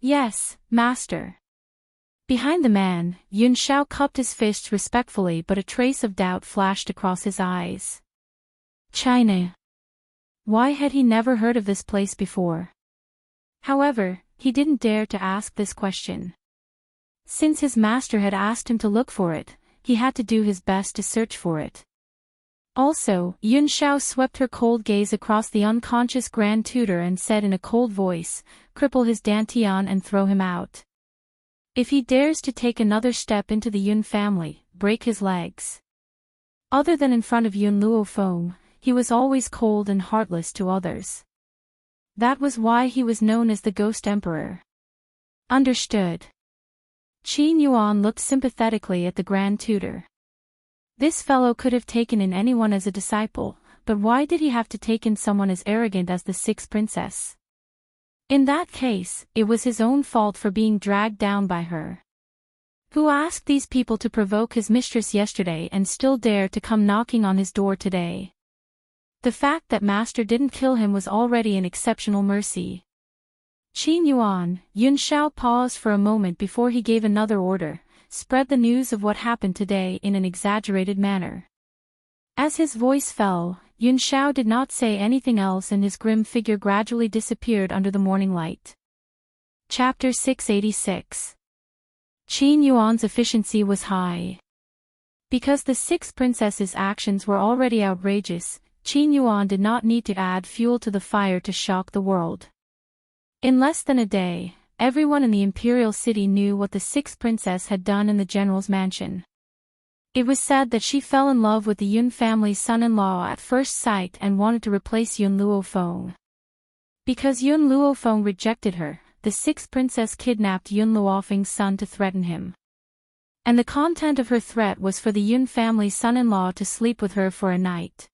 Yes, master. Behind the man, Yun Shao cupped his fists respectfully but a trace of doubt flashed across his eyes. China. Why had he never heard of this place before? However, he didn't dare to ask this question. Since his master had asked him to look for it, he had to do his best to search for it. Also, Yun Shao swept her cold gaze across the unconscious grand tutor and said in a cold voice, cripple his dantian and throw him out. If he dares to take another step into the Yun family, break his legs. Other than in front of Yun Luofeng, he was always cold and heartless to others. That was why he was known as the Ghost Emperor. Understood. Qin Yuan looked sympathetically at the grand tutor. This fellow could have taken in anyone as a disciple, but why did he have to take in someone as arrogant as the sixth princess? In that case, it was his own fault for being dragged down by her. Who asked these people to provoke his mistress yesterday and still dare to come knocking on his door today? The fact that master didn't kill him was already an exceptional mercy. Qin Yuan, Yun Shao paused for a moment before he gave another order, spread the news of what happened today in an exaggerated manner. As his voice fell, Yun Shao did not say anything else and his grim figure gradually disappeared under the morning light. Chapter 686. Qin Yuan's efficiency was high. Because the sixth princess's actions were already outrageous, Qin Yuan did not need to add fuel to the fire to shock the world. In less than a day, everyone in the imperial city knew what the sixth princess had done in the general's mansion. It was said that she fell in love with the Yun family's son-in-law at first sight and wanted to replace Yun Luofeng. Because Yun Luofeng rejected her, the sixth princess kidnapped Yun Luofeng's son to threaten him. And the content of her threat was for the Yun family's son-in-law to sleep with her for a night.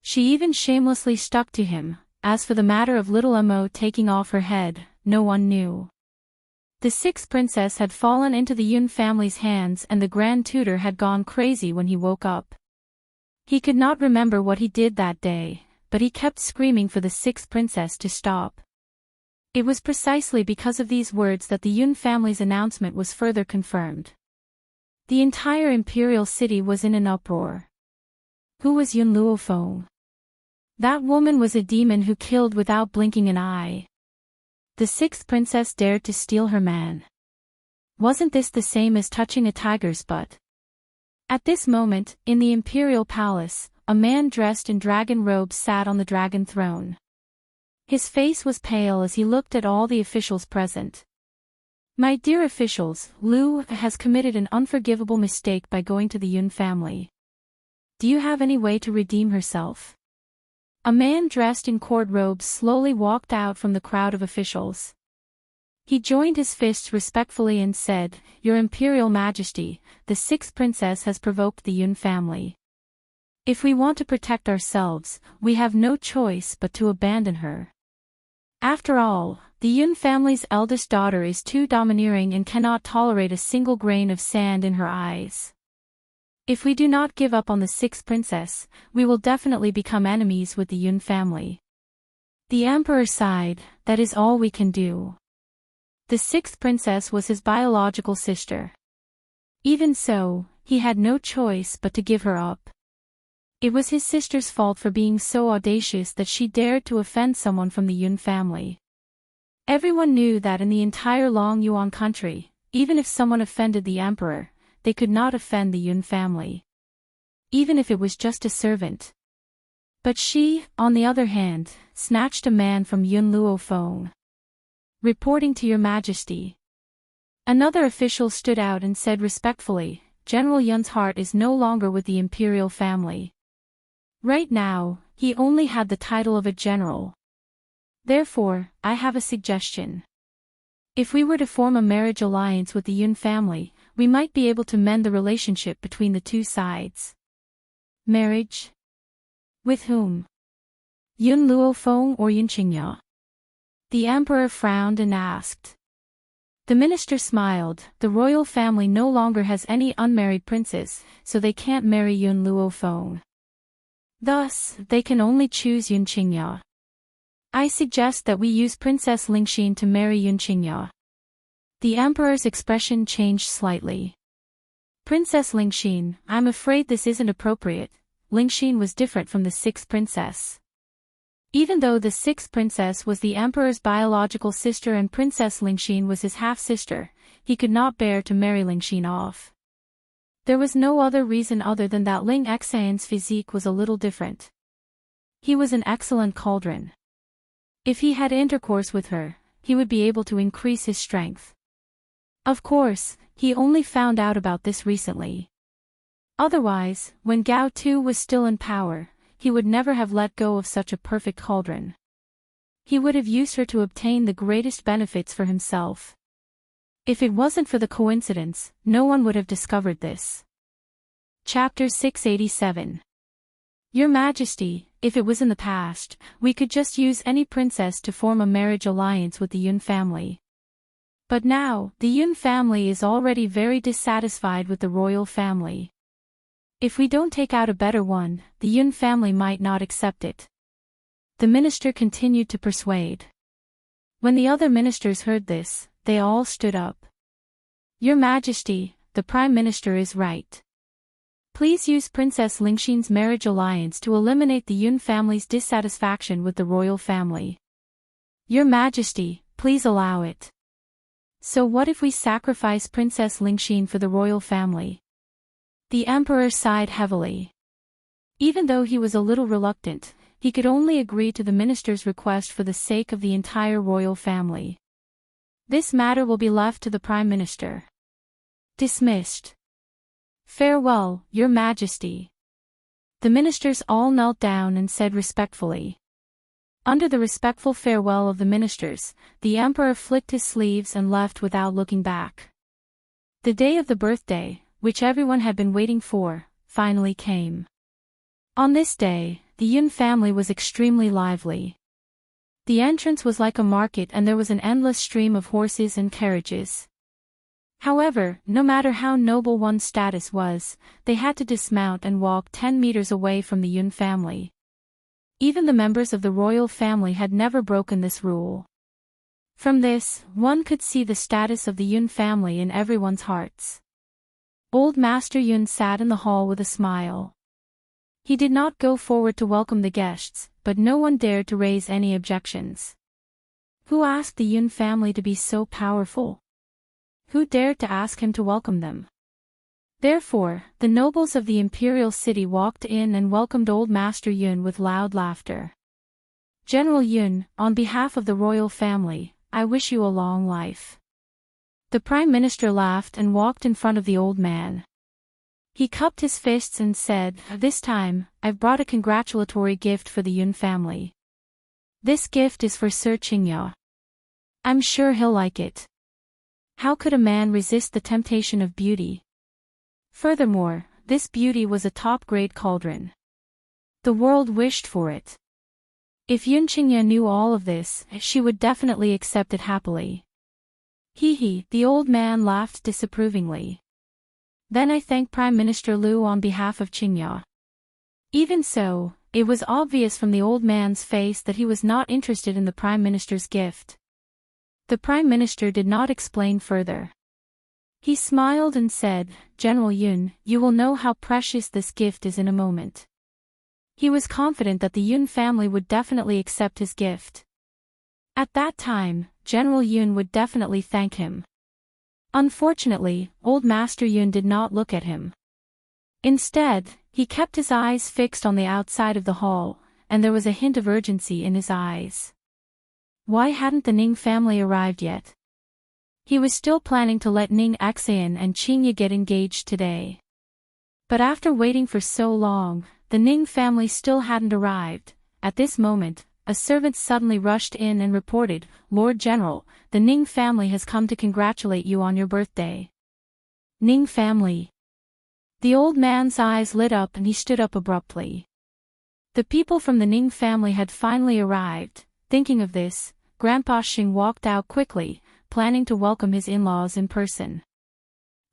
She even shamelessly stuck to him. As for the matter of little Mo taking off her head, no one knew. The sixth princess had fallen into the Yun family's hands and the Grand Tutor had gone crazy when he woke up. He could not remember what he did that day, but he kept screaming for the sixth princess to stop. It was precisely because of these words that the Yun family's announcement was further confirmed. The entire imperial city was in an uproar. Who was Yun Luofeng? That woman was a demon who killed without blinking an eye. The sixth princess dared to steal her man. Wasn't this the same as touching a tiger's butt? At this moment, in the imperial palace, a man dressed in dragon robes sat on the dragon throne. His face was pale as he looked at all the officials present. My dear officials, Lu has committed an unforgivable mistake by going to the Yun family. Do you have any way to redeem herself? A man dressed in court robes slowly walked out from the crowd of officials. He joined his fists respectfully and said, Your Imperial Majesty, the sixth princess has provoked the Yun family. If we want to protect ourselves, we have no choice but to abandon her. After all, the Yun family's eldest daughter is too domineering and cannot tolerate a single grain of sand in her eyes. If we do not give up on the sixth princess, we will definitely become enemies with the Yun family. The emperor sighed, that is all we can do. The sixth princess was his biological sister. Even so, he had no choice but to give her up. It was his sister's fault for being so audacious that she dared to offend someone from the Yun family. Everyone knew that in the entire Long Yuan country, even if someone offended the emperor, they could not offend the Yun family. Even if it was just a servant. But she, on the other hand, snatched a man from Yun Luofeng. Reporting to your majesty. Another official stood out and said respectfully, General Yun's heart is no longer with the imperial family. Right now, he only had the title of a general. Therefore, I have a suggestion. If we were to form a marriage alliance with the Yun family, we might be able to mend the relationship between the two sides. Marriage? With whom? Yun Luofeng or Yun Qingya? The emperor frowned and asked. The minister smiled, the royal family no longer has any unmarried princes, so they can't marry Yun Luofeng. Thus, they can only choose Yun Qingya. I suggest that we use Princess Lingxin to marry Yun Qingya. The emperor's expression changed slightly. Princess Lingxin, I'm afraid this isn't appropriate. Lingxin was different from the sixth princess. Even though the sixth princess was the emperor's biological sister and Princess Lingxin was his half-sister, he could not bear to marry Lingxin off. There was no other reason other than that Ling Xian's physique was a little different. He was an excellent cauldron. If he had intercourse with her, he would be able to increase his strength. Of course, he only found out about this recently. Otherwise, when Gao Tu was still in power, he would never have let go of such a perfect cauldron. He would have used her to obtain the greatest benefits for himself. If it wasn't for the coincidence, no one would have discovered this. Chapter 687. Your Majesty, if it was in the past, we could just use any princess to form a marriage alliance with the Yun family. But now, the Yun family is already very dissatisfied with the royal family. If we don't take out a better one, the Yun family might not accept it. The minister continued to persuade. When the other ministers heard this, they all stood up. Your Majesty, the Prime Minister is right. Please use Princess Lingxin's marriage alliance to eliminate the Yun family's dissatisfaction with the royal family. Your Majesty, please allow it. So what if we sacrifice Princess Lingxin for the royal family? The emperor sighed heavily. Even though he was a little reluctant, he could only agree to the minister's request for the sake of the entire royal family. This matter will be left to the Prime Minister. Dismissed. Farewell, Your Majesty. The ministers all knelt down and said respectfully. Under the respectful farewell of the ministers, the emperor flicked his sleeves and left without looking back. The day of the birthday, which everyone had been waiting for, finally came. On this day, the Yun family was extremely lively. The entrance was like a market and there was an endless stream of horses and carriages. However, no matter how noble one's status was, they had to dismount and walk 10 meters away from the Yun family. Even the members of the royal family had never broken this rule. From this, one could see the status of the Yun family in everyone's hearts. Old Master Yun sat in the hall with a smile. He did not go forward to welcome the guests, but no one dared to raise any objections. Who asked the Yun family to be so powerful? Who dared to ask him to welcome them? Therefore, the nobles of the imperial city walked in and welcomed Old Master Yun with loud laughter. General Yun, on behalf of the royal family, I wish you a long life. The Prime Minister laughed and walked in front of the old man. He cupped his fists and said, "This time, I've brought a congratulatory gift for the Yun family. This gift is for Sir Qingya. I'm sure he'll like it. How could a man resist the temptation of beauty? Furthermore, this beauty was a top-grade cauldron. The world wished for it. If Yun Qingya knew all of this, she would definitely accept it happily." Hee, the old man laughed disapprovingly. "Then I thank Prime Minister Liu on behalf of Qingya." Even so, it was obvious from the old man's face that he was not interested in the Prime Minister's gift. The Prime Minister did not explain further. He smiled and said, "General Yun, you will know how precious this gift is in a moment." He was confident that the Yun family would definitely accept his gift. At that time, General Yun would definitely thank him. Unfortunately, Old Master Yun did not look at him. Instead, he kept his eyes fixed on the outside of the hall, and there was a hint of urgency in his eyes. Why hadn't the Ning family arrived yet? He was still planning to let Ning Exayan and Qingya get engaged today. But after waiting for so long, the Ning family still hadn't arrived. At this moment, a servant suddenly rushed in and reported, "Lord General, the Ning family has come to congratulate you on your birthday." Ning family. The old man's eyes lit up and he stood up abruptly. The people from the Ning family had finally arrived. Thinking of this, Grandpa Xing walked out quickly, planning to welcome his in-laws in person.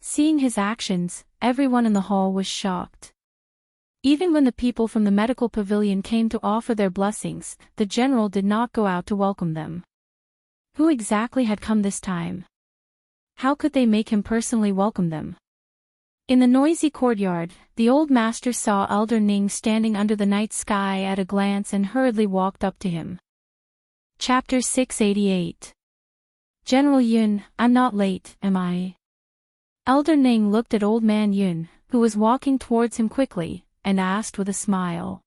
Seeing his actions, everyone in the hall was shocked. Even when the people from the medical pavilion came to offer their blessings, the general did not go out to welcome them. Who exactly had come this time? How could they make him personally welcome them? In the noisy courtyard, the old master saw Elder Ning standing under the night sky at a glance and hurriedly walked up to him. Chapter 688. General Yun, I'm not late, am I? Elder Ning looked at Old Man Yun, who was walking towards him quickly, and asked with a smile.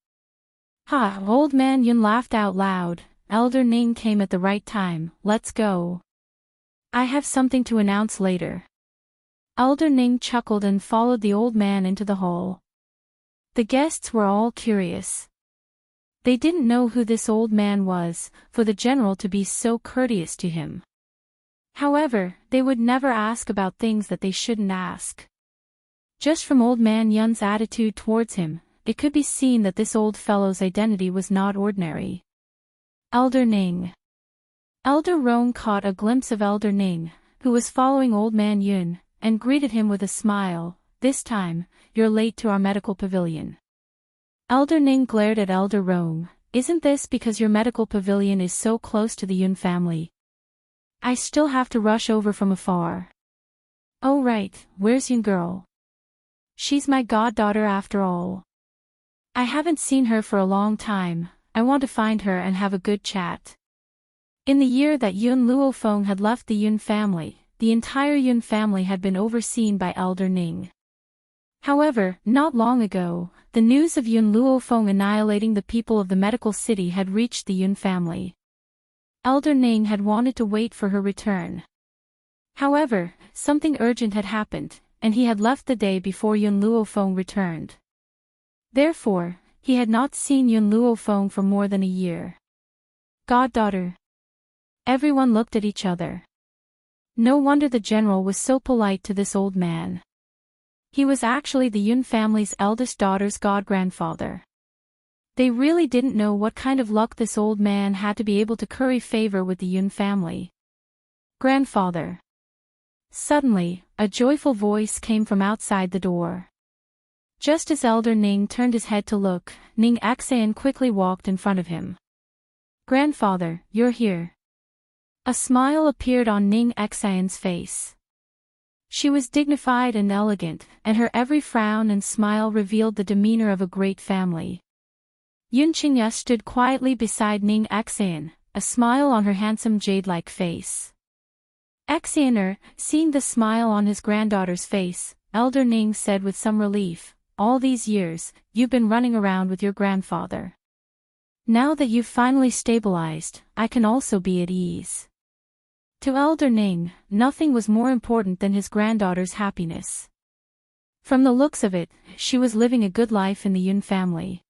Ha! Old Man Yun laughed out loud. Elder Ning came at the right time, let's go. I have something to announce later. Elder Ning chuckled and followed the old man into the hall. The guests were all curious. They didn't know who this old man was, for the general to be so courteous to him. However, they would never ask about things that they shouldn't ask. Just from Old Man Yun's attitude towards him, it could be seen that this old fellow's identity was not ordinary. Elder Ning. Elder Rong caught a glimpse of Elder Ning, who was following Old Man Yun, and greeted him with a smile. This time, you're late to our medical pavilion. Elder Ning glared at Elder Rong. Isn't this because your medical pavilion is so close to the Yun family? I still have to rush over from afar. Oh right, where's Yun girl? She's my goddaughter after all. I haven't seen her for a long time. I want to find her and have a good chat. In the year that Yun Luofeng had left the Yun family, the entire Yun family had been overseen by Elder Ning. However, not long ago, the news of Yun Luofeng annihilating the people of the medical city had reached the Yun family. Elder Ning had wanted to wait for her return. However, something urgent had happened, and he had left the day before Yun Luofeng returned. Therefore, he had not seen Yun Luofeng for more than a year. Goddaughter. Everyone looked at each other. No wonder the general was so polite to this old man. He was actually the Yun family's eldest daughter's god-grandfather. They really didn't know what kind of luck this old man had to be able to curry favor with the Yun family. Grandfather. Suddenly, a joyful voice came from outside the door. Just as Elder Ning turned his head to look, Ning Xan quickly walked in front of him. Grandfather, you're here. A smile appeared on Ning Xan's face. She was dignified and elegant, and her every frown and smile revealed the demeanor of a great family. Yun Qingya stood quietly beside Ning Xan, a smile on her handsome jade-like face. Xaner, seeing the smile on his granddaughter's face, Elder Ning said with some relief, all these years, you've been running around with your grandfather. Now that you've finally stabilized, I can also be at ease. To Elder Ning, nothing was more important than his granddaughter's happiness. From the looks of it, she was living a good life in the Yun family.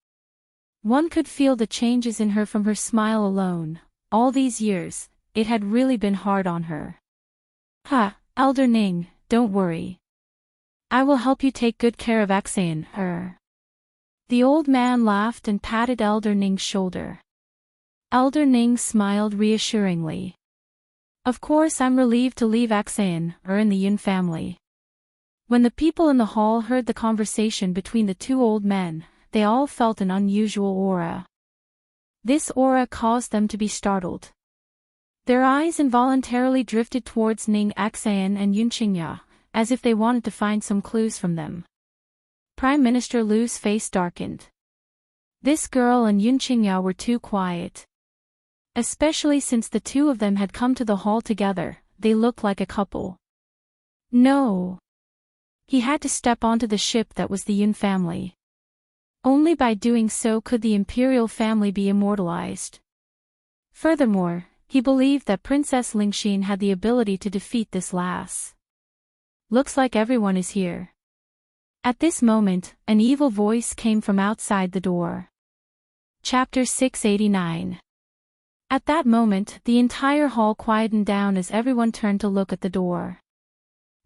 One could feel the changes in her from her smile alone. All these years, it had really been hard on her. Elder Ning, don't worry. I will help you take good care of Xan, her. The old man laughed and patted Elder Ning's shoulder. Elder Ning smiled reassuringly. Of course I'm relieved to leave Xan, in the Yun family. When the people in the hall heard the conversation between the two old men, they all felt an unusual aura. This aura caused them to be startled. Their eyes involuntarily drifted towards Ning Xan and Yun Qingya, as if they wanted to find some clues from them. Prime Minister Lu's face darkened. This girl and Yun Qingya were too quiet. Especially since the two of them had come to the hall together, they looked like a couple. No. He had to step onto the ship that was the Yun family. Only by doing so could the imperial family be immortalized. Furthermore, he believed that Princess Lingxin had the ability to defeat this lass. Looks like everyone is here. At this moment, an evil voice came from outside the door. Chapter 689. At that moment, the entire hall quietened down as everyone turned to look at the door.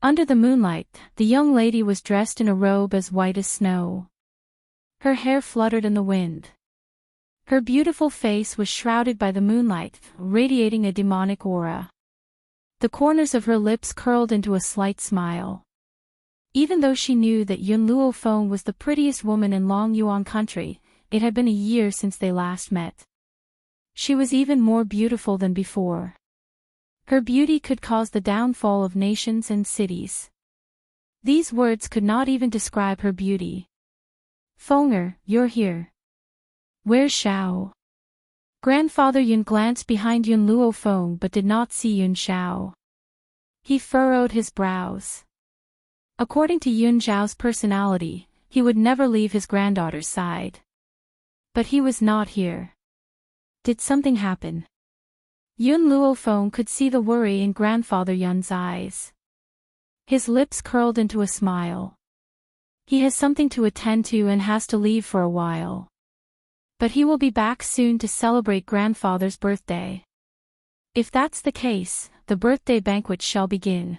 Under the moonlight, the young lady was dressed in a robe as white as snow. Her hair fluttered in the wind. Her beautiful face was shrouded by the moonlight, radiating a demonic aura. The corners of her lips curled into a slight smile. Even though she knew that Yun Luofeng was the prettiest woman in Long Yuan country, it had been a year since they last met. She was even more beautiful than before. Her beauty could cause the downfall of nations and cities. These words could not even describe her beauty. Fenger, you're here. Where's Xiao? Grandfather Yun glanced behind Yun Luofeng but did not see Yun Xiao. He furrowed his brows. According to Yun Xiao's personality, he would never leave his granddaughter's side. But he was not here. Did something happen? Yun Luofeng could see the worry in Grandfather Yun's eyes. His lips curled into a smile. He has something to attend to and has to leave for a while. But he will be back soon to celebrate Grandfather's birthday. If that's the case, the birthday banquet shall begin.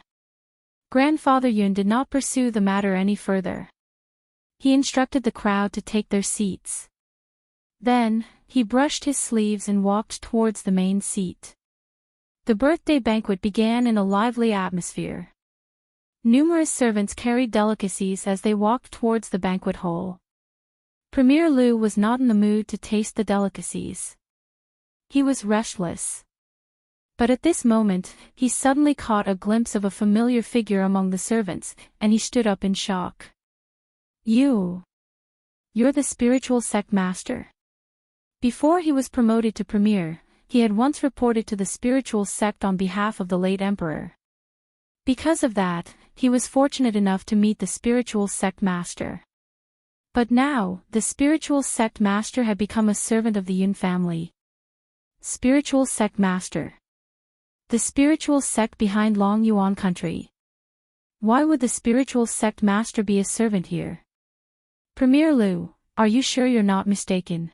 Grandfather Yun did not pursue the matter any further. He instructed the crowd to take their seats. Then, he brushed his sleeves and walked towards the main seat. The birthday banquet began in a lively atmosphere. Numerous servants carried delicacies as they walked towards the banquet hall. Premier Lu was not in the mood to taste the delicacies. He was restless. But at this moment, he suddenly caught a glimpse of a familiar figure among the servants, and he stood up in shock. You're the spiritual sect master. Before he was promoted to premier, he had once reported to the spiritual sect on behalf of the late emperor. Because of that, he was fortunate enough to meet the spiritual sect master. But now, the spiritual sect master had become a servant of the Yun family. Spiritual sect master. The spiritual sect behind Long Yuan country. Why would the spiritual sect master be a servant here? Premier Lu, are you sure you're not mistaken?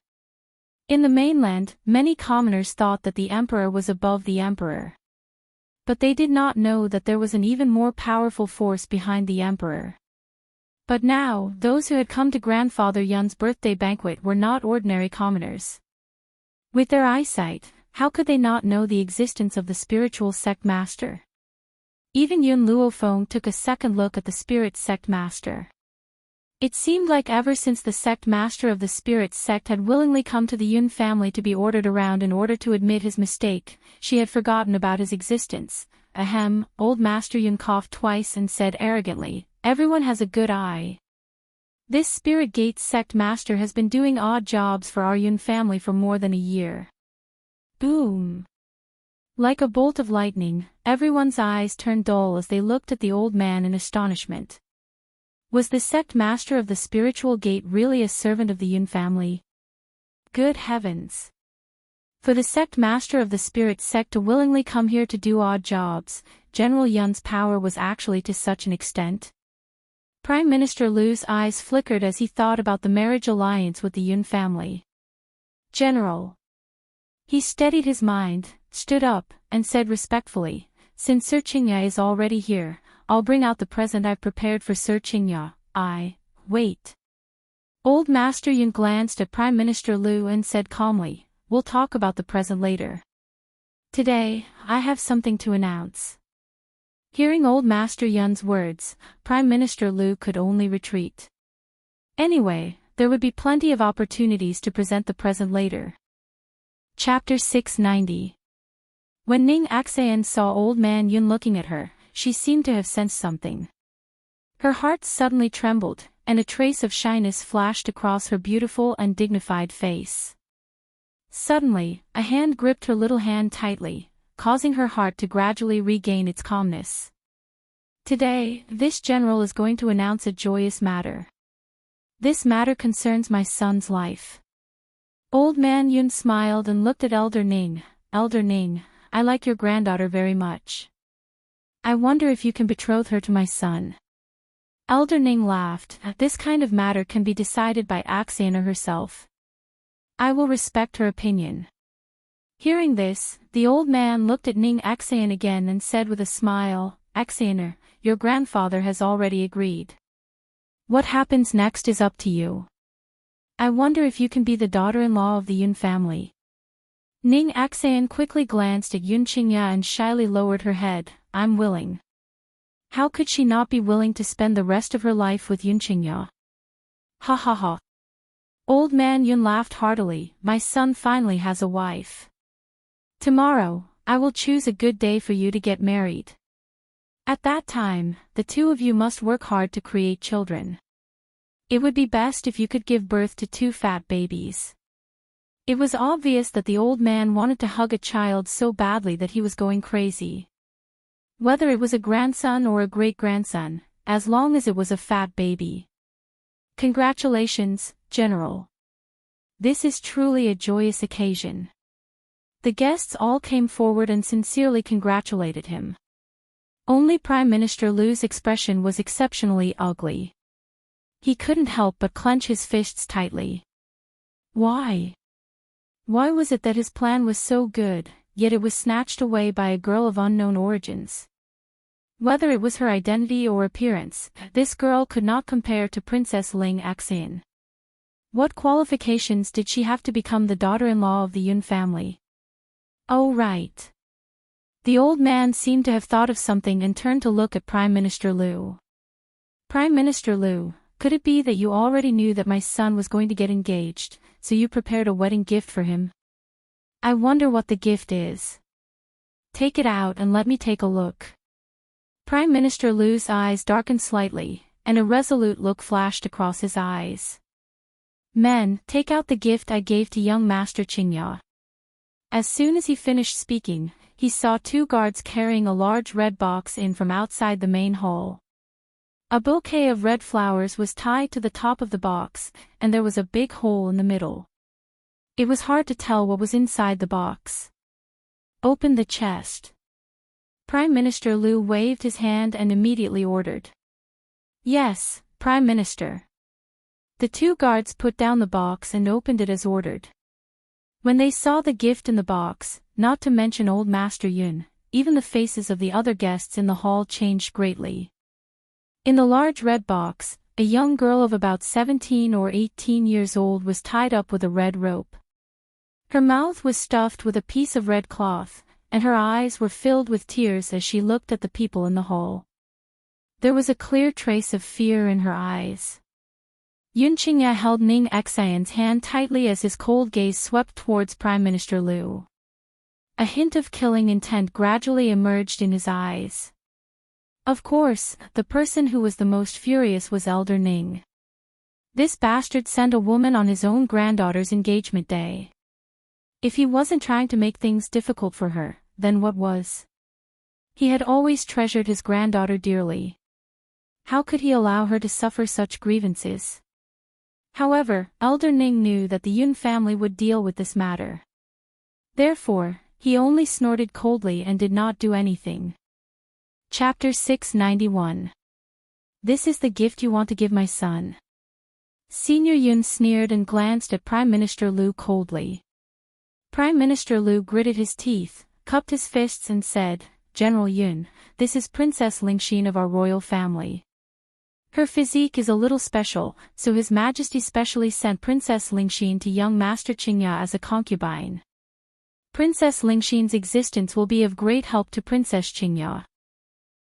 In the mainland, many commoners thought that the emperor was above the emperor. But they did not know that there was an even more powerful force behind the emperor. But now, those who had come to Grandfather Yun's birthday banquet were not ordinary commoners. With their eyesight, how could they not know the existence of the spiritual sect master? Even Yun Luofeng took a second look at the spirit sect master. It seemed like ever since the sect master of the spirit sect had willingly come to the Yun family to be ordered around in order to admit his mistake, she had forgotten about his existence. Ahem, old Master Yun coughed twice and said arrogantly, "Everyone has a good eye. This spirit gate sect master has been doing odd jobs for our Yun family for more than a year." Boom! Like a bolt of lightning, everyone's eyes turned dull as they looked at the old man in astonishment. Was the sect master of the spiritual gate really a servant of the Yun family? Good heavens! For the sect master of the spirit sect to willingly come here to do odd jobs, General Yun's power was actually to such an extent? Prime Minister Lu's eyes flickered as he thought about the marriage alliance with the Yun family. General. He steadied his mind, stood up, and said respectfully, "Since Sir Qingya is already here, I'll bring out the present I've prepared for Sir Qingya. Wait." Old Master Yun glanced at Prime Minister Lu and said calmly, "We'll talk about the present later. Today, I have something to announce." Hearing Old Master Yun's words, Prime Minister Lu could only retreat. Anyway, there would be plenty of opportunities to present the present later. Chapter 690. When Ning Axayan saw Old Man Yun looking at her, she seemed to have sensed something. Her heart suddenly trembled, and a trace of shyness flashed across her beautiful and dignified face. Suddenly, a hand gripped her little hand tightly, causing her heart to gradually regain its calmness. Today, this general is going to announce a joyous matter. This matter concerns my son's life. Old Man Yun smiled and looked at Elder Ning. "Elder Ning, I like your granddaughter very much. I wonder if you can betroth her to my son." Elder Ning laughed. "This kind of matter can be decided by Axayan herself. I will respect her opinion." Hearing this, the old man looked at Ning Axayan again and said with a smile, "Axayan, your grandfather has already agreed. What happens next is up to you. I wonder if you can be the daughter-in-law of the Yun family." Ning Axayan quickly glanced at Yun Qingya and shyly lowered her head. "I'm willing." How could she not be willing to spend the rest of her life with Yun Qingya? Ha ha ha. Old Man Yun laughed heartily. "My son finally has a wife. Tomorrow, I will choose a good day for you to get married. At that time, the two of you must work hard to create children. It would be best if you could give birth to 2 fat babies." It was obvious that the old man wanted to hug a child so badly that he was going crazy. Whether it was a grandson or a great-grandson, as long as it was a fat baby. "Congratulations, General. This is truly a joyous occasion." The guests all came forward and sincerely congratulated him. Only Prime Minister Lu's expression was exceptionally ugly. He couldn't help but clench his fists tightly. Why? Why was it that his plan was so good, yet it was snatched away by a girl of unknown origins? Whether it was her identity or appearance, this girl could not compare to Princess Ling Axin. What qualifications did she have to become the daughter-in-law of the Yun family? Oh right. The old man seemed to have thought of something and turned to look at Prime Minister Lu. "Prime Minister Lu, could it be that you already knew that my son was going to get engaged, so you prepared a wedding gift for him? I wonder what the gift is. Take it out and let me take a look." Prime Minister Lu's eyes darkened slightly, and a resolute look flashed across his eyes. "Men, take out the gift I gave to young Master Qingya." As soon as he finished speaking, he saw 2 guards carrying a large red box in from outside the main hall. A bouquet of red flowers was tied to the top of the box, and there was a big hole in the middle. It was hard to tell what was inside the box. "Open the chest." Prime Minister Lu waved his hand and immediately ordered. "Yes, Prime Minister." The 2 guards put down the box and opened it as ordered. When they saw the gift in the box, not to mention old Master Yun, even the faces of the other guests in the hall changed greatly. In the large red box, a young girl of about 17 or 18 years old was tied up with a red rope. Her mouth was stuffed with a piece of red cloth, and her eyes were filled with tears as she looked at the people in the hall. There was a clear trace of fear in her eyes. Yun Qingya held Ning Xian's hand tightly as his cold gaze swept towards Prime Minister Liu. A hint of killing intent gradually emerged in his eyes. Of course, the person who was the most furious was Elder Ning. This bastard sent a woman on his own granddaughter's engagement day. If he wasn't trying to make things difficult for her, then what was? He had always treasured his granddaughter dearly. How could he allow her to suffer such grievances? However, Elder Ning knew that the Yun family would deal with this matter. Therefore, he only snorted coldly and did not do anything. Chapter 691. This is the gift you want to give my son. Senior Yun sneered and glanced at Prime Minister Liu coldly. Prime Minister Liu gritted his teeth, cupped his fists and said, "General Yun, this is Princess Lingxin of our royal family. Her physique is a little special, so His Majesty specially sent Princess Lingxin to young Master Qingya as a concubine. Princess Lingxin's existence will be of great help to Princess Qingya."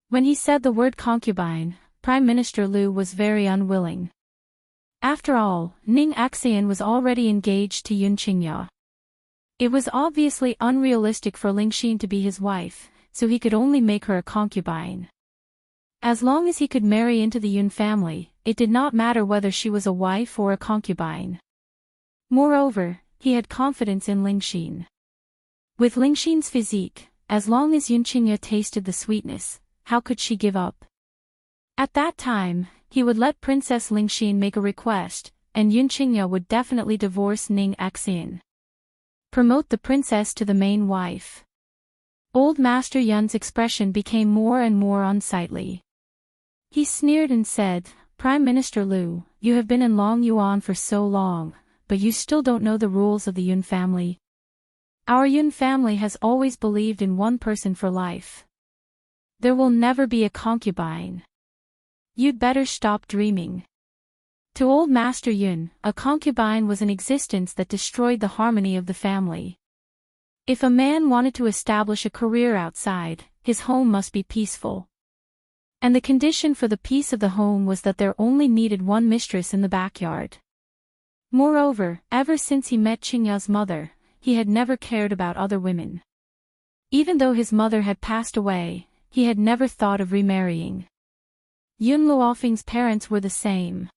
When he said the word concubine, Prime Minister Liu was very unwilling. After all, Ning Xian was already engaged to Yun Qingya. It was obviously unrealistic for Lingxin to be his wife, so he could only make her a concubine. As long as he could marry into the Yun family, it did not matter whether she was a wife or a concubine. Moreover, he had confidence in Lingxin. With Lingxin's physique, as long as Yun Qingya tasted the sweetness, how could she give up? At that time, he would let Princess Lingxin make a request, and Yun Qingya would definitely divorce Ning Xian. Promote the princess to the main wife. Old Master Yun's expression became more and more unsightly. He sneered and said, "Prime Minister Liu, you have been in Long Yuan for so long, but you still don't know the rules of the Yun family. Our Yun family has always believed in one person for life. There will never be a concubine. You'd better stop dreaming." To old Master Yun, a concubine was an existence that destroyed the harmony of the family. If a man wanted to establish a career outside, his home must be peaceful. And the condition for the peace of the home was that there only needed one mistress in the backyard. Moreover, ever since he met Qingya's mother, he had never cared about other women. Even though his mother had passed away, he had never thought of remarrying. Yun Luofeng's parents were the same.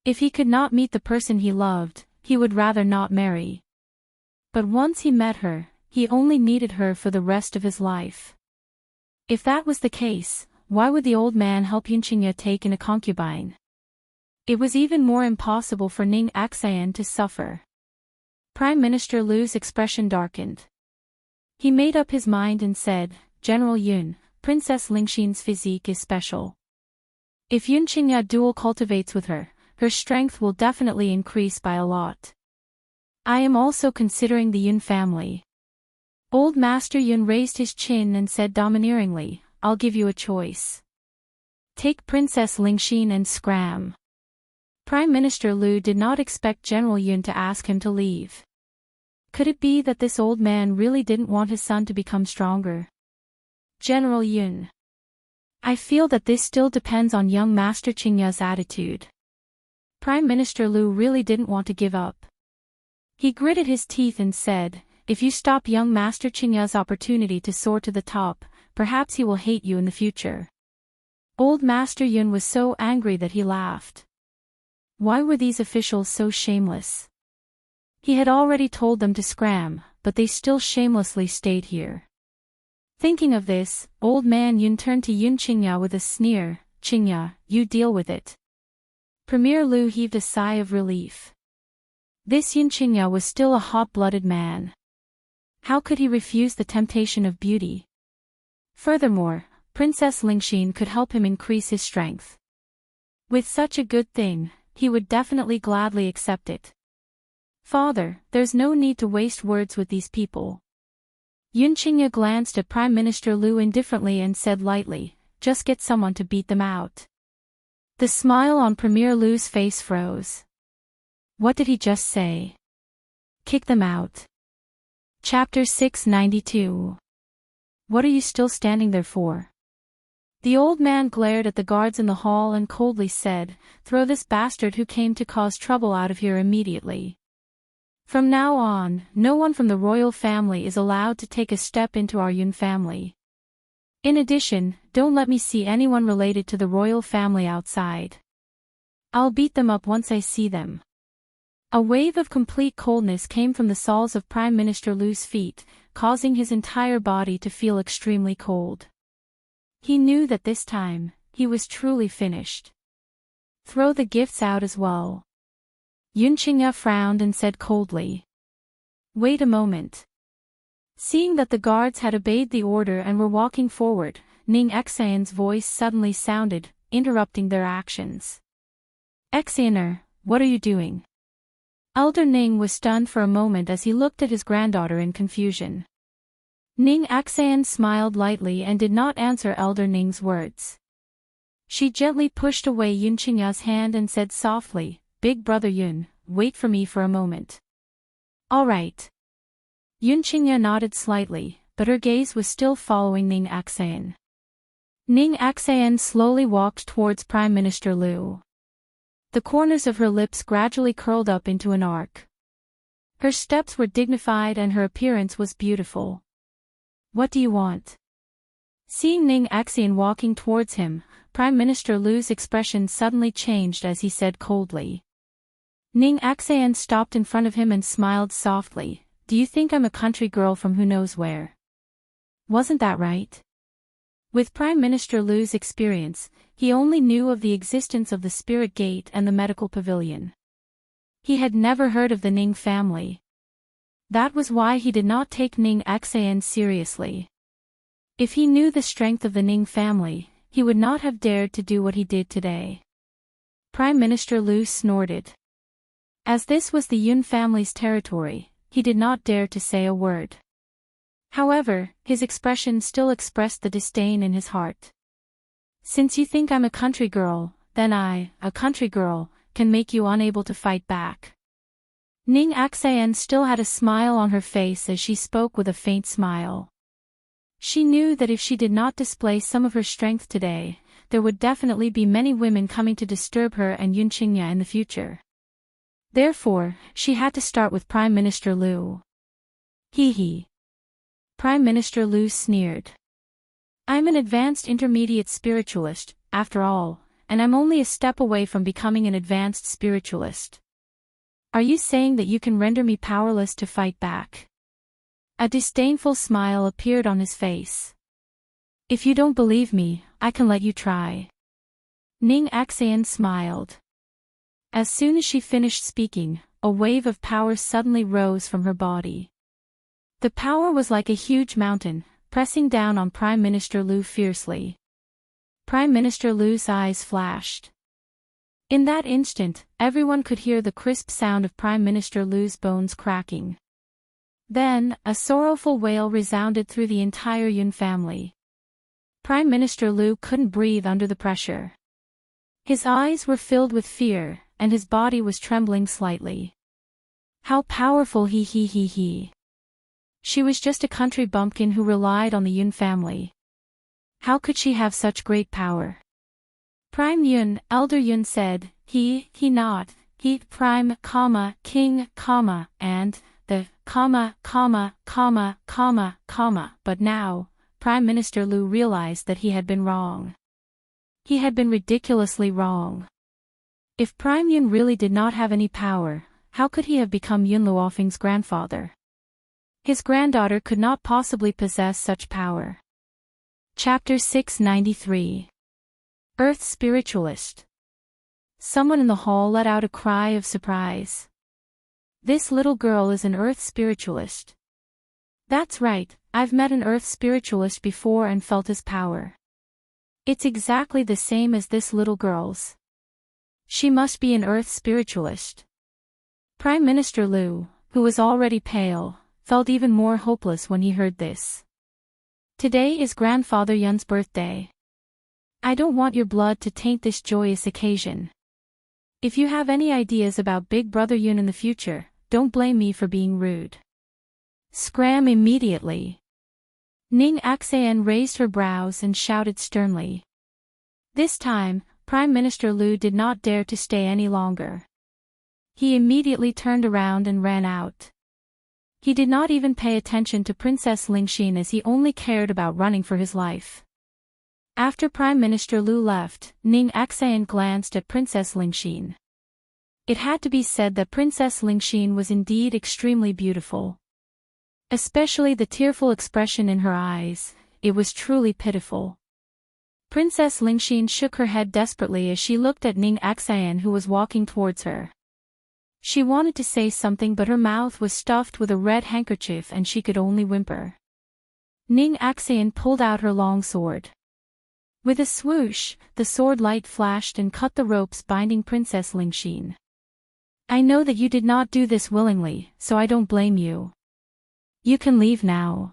If he could not meet the person he loved, he would rather not marry. But once he met her, he only needed her for the rest of his life. If that was the case, why would the old man help Yun Qingya take in a concubine? It was even more impossible for Ning Xian to suffer. Prime Minister Liu's expression darkened. He made up his mind and said, "General Yun, Princess Lingxin's physique is special. If Yun Qingya dual cultivates with her, her strength will definitely increase by a lot. I am also considering the Yun family." Old Master Yun raised his chin and said domineeringly, "I'll give you a choice. Take Princess Lingxin and scram." Prime Minister Liu did not expect General Yun to ask him to leave. Could it be that this old man really didn't want his son to become stronger? "General Yun, I feel that this still depends on young Master Qingya's attitude." Prime Minister Liu really didn't want to give up. He gritted his teeth and said, "If you stop young Master Qingya's opportunity to soar to the top, perhaps he will hate you in the future." Old Master Yun was so angry that he laughed. Why were these officials so shameless? He had already told them to scram, but they still shamelessly stayed here. Thinking of this, old man Yun turned to Yun Qingya with a sneer, "Qingya, you deal with it." Premier Liu heaved a sigh of relief. This Yun Qingya was still a hot-blooded man. How could he refuse the temptation of beauty? Furthermore, Princess Lingxin could help him increase his strength. With such a good thing, he would definitely gladly accept it. Father, there's no need to waste words with these people. Yunqingya glanced at Prime Minister Lu indifferently and said lightly, just get someone to beat them out. The smile on Premier Lu's face froze. What did he just say? Kick them out. Chapter 692. What are you still standing there for? The old man glared at the guards in the hall and coldly said, throw this bastard who came to cause trouble out of here immediately. From now on, no one from the royal family is allowed to take a step into our Yun family. In addition, don't let me see anyone related to the royal family outside. I'll beat them up once I see them. A wave of complete coldness came from the soles of Prime Minister Lu's feet, causing his entire body to feel extremely cold. He knew that this time, he was truly finished. Throw the gifts out as well. Yunqingya frowned and said coldly. Wait a moment. Seeing that the guards had obeyed the order and were walking forward, Ning Xian's voice suddenly sounded, interrupting their actions. Xianer, what are you doing? Elder Ning was stunned for a moment as he looked at his granddaughter in confusion. Ning Xian smiled lightly and did not answer Elder Ning's words. She gently pushed away Yunqingya's hand and said softly, Big brother Yun, wait for me for a moment. All right. Yunqingya nodded slightly, but her gaze was still following Ning Xian. Ning Xian slowly walked towards Prime Minister Lu. The corners of her lips gradually curled up into an arc. Her steps were dignified and her appearance was beautiful. What do you want? Seeing Ning Xian walking towards him, Prime Minister Lu's expression suddenly changed as he said coldly. Ning Xian stopped in front of him and smiled softly, do you think I'm a country girl from who knows where? Wasn't that right? With Prime Minister Lu's experience, he only knew of the existence of the Spirit Gate and the medical pavilion. He had never heard of the Ning family. That was why he did not take Ning Xian seriously. If he knew the strength of the Ning family, he would not have dared to do what he did today. Prime Minister Lu snorted. As this was the Yun family's territory, he did not dare to say a word. However, his expression still expressed the disdain in his heart. Since you think I'm a country girl, then I, a country girl, can make you unable to fight back. Ning Xian still had a smile on her face as she spoke with a faint smile. She knew that if she did not display some of her strength today, there would definitely be many women coming to disturb her and Yunqingya in the future. Therefore, she had to start with Prime Minister Lu. Hee hee. Prime Minister Lu sneered. I'm an advanced intermediate spiritualist, after all, and I'm only a step away from becoming an advanced spiritualist. Are you saying that you can render me powerless to fight back? A disdainful smile appeared on his face. If you don't believe me, I can let you try. Ning Xian smiled. As soon as she finished speaking, a wave of power suddenly rose from her body. The power was like a huge mountain, pressing down on Prime Minister Lu fiercely. Prime Minister Lu's eyes flashed. In that instant, everyone could hear the crisp sound of Prime Minister Lu's bones cracking. Then, a sorrowful wail resounded through the entire Yun family. Prime Minister Lu couldn't breathe under the pressure. His eyes were filled with fear, and his body was trembling slightly. How powerful he. She was just a country bumpkin who relied on the Yun family. How could she have such great power? Prime Yun, Elder Yun said, he not, he, Prime, King, and, the, but now, Prime Minister Lu realized that he had been wrong. He had been ridiculously wrong. If Prime Yun really did not have any power, how could he have become Yun Luofeng's grandfather? His granddaughter could not possibly possess such power. Chapter 693. Earth Spiritualist. Someone in the hall let out a cry of surprise. This little girl is an Earth Spiritualist. That's right, I've met an Earth Spiritualist before and felt his power. It's exactly the same as this little girl's. She must be an Earth Spiritualist. Prime Minister Liu, who was already pale, felt even more hopeless when he heard this. Today is Grandfather Yun's birthday. I don't want your blood to taint this joyous occasion. If you have any ideas about Big Brother Yun in the future, don't blame me for being rude. Scram immediately. Ning Axan raised her brows and shouted sternly. This time, Prime Minister Liu did not dare to stay any longer. He immediately turned around and ran out. He did not even pay attention to Princess Lingxin as he only cared about running for his life. After Prime Minister Liu left, Ning Axan glanced at Princess Lingxin. It had to be said that Princess Lingxin was indeed extremely beautiful. Especially the tearful expression in her eyes, it was truly pitiful. Princess Lingxin shook her head desperately as she looked at Ning Axan who was walking towards her. She wanted to say something but her mouth was stuffed with a red handkerchief and she could only whimper. Ning Axan pulled out her long sword. With a swoosh, the sword light flashed and cut the ropes binding Princess Lingxin. I know that you did not do this willingly, so I don't blame you. You can leave now.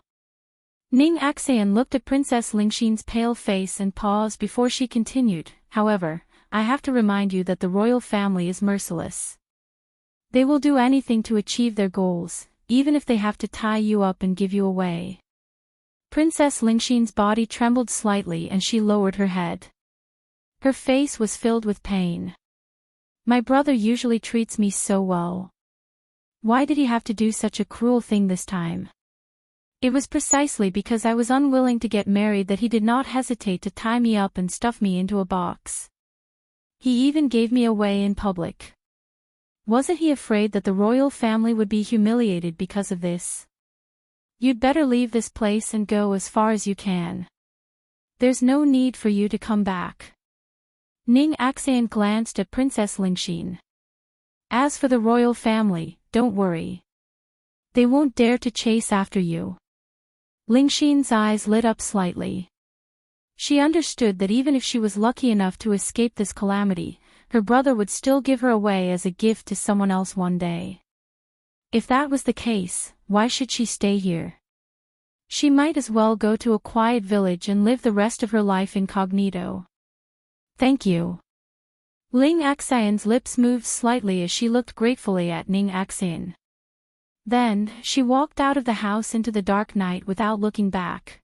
Ning Axan looked at Princess Lingxin's pale face and paused before she continued, however, I have to remind you that the royal family is merciless. They will do anything to achieve their goals, even if they have to tie you up and give you away. Princess Lingxin's body trembled slightly and she lowered her head. Her face was filled with pain. My brother usually treats me so well. Why did he have to do such a cruel thing this time? It was precisely because I was unwilling to get married that he did not hesitate to tie me up and stuff me into a box. He even gave me away in public. Wasn't he afraid that the royal family would be humiliated because of this? You'd better leave this place and go as far as you can. There's no need for you to come back. Ning Axan glanced at Princess Lingxin. As for the royal family, don't worry. They won't dare to chase after you. Lingxin's eyes lit up slightly. She understood that even if she was lucky enough to escape this calamity, her brother would still give her away as a gift to someone else one day. If that was the case, why should she stay here? She might as well go to a quiet village and live the rest of her life incognito. Thank you. Ling Axan's lips moved slightly as she looked gratefully at Ning Axan. Then, she walked out of the house into the dark night without looking back.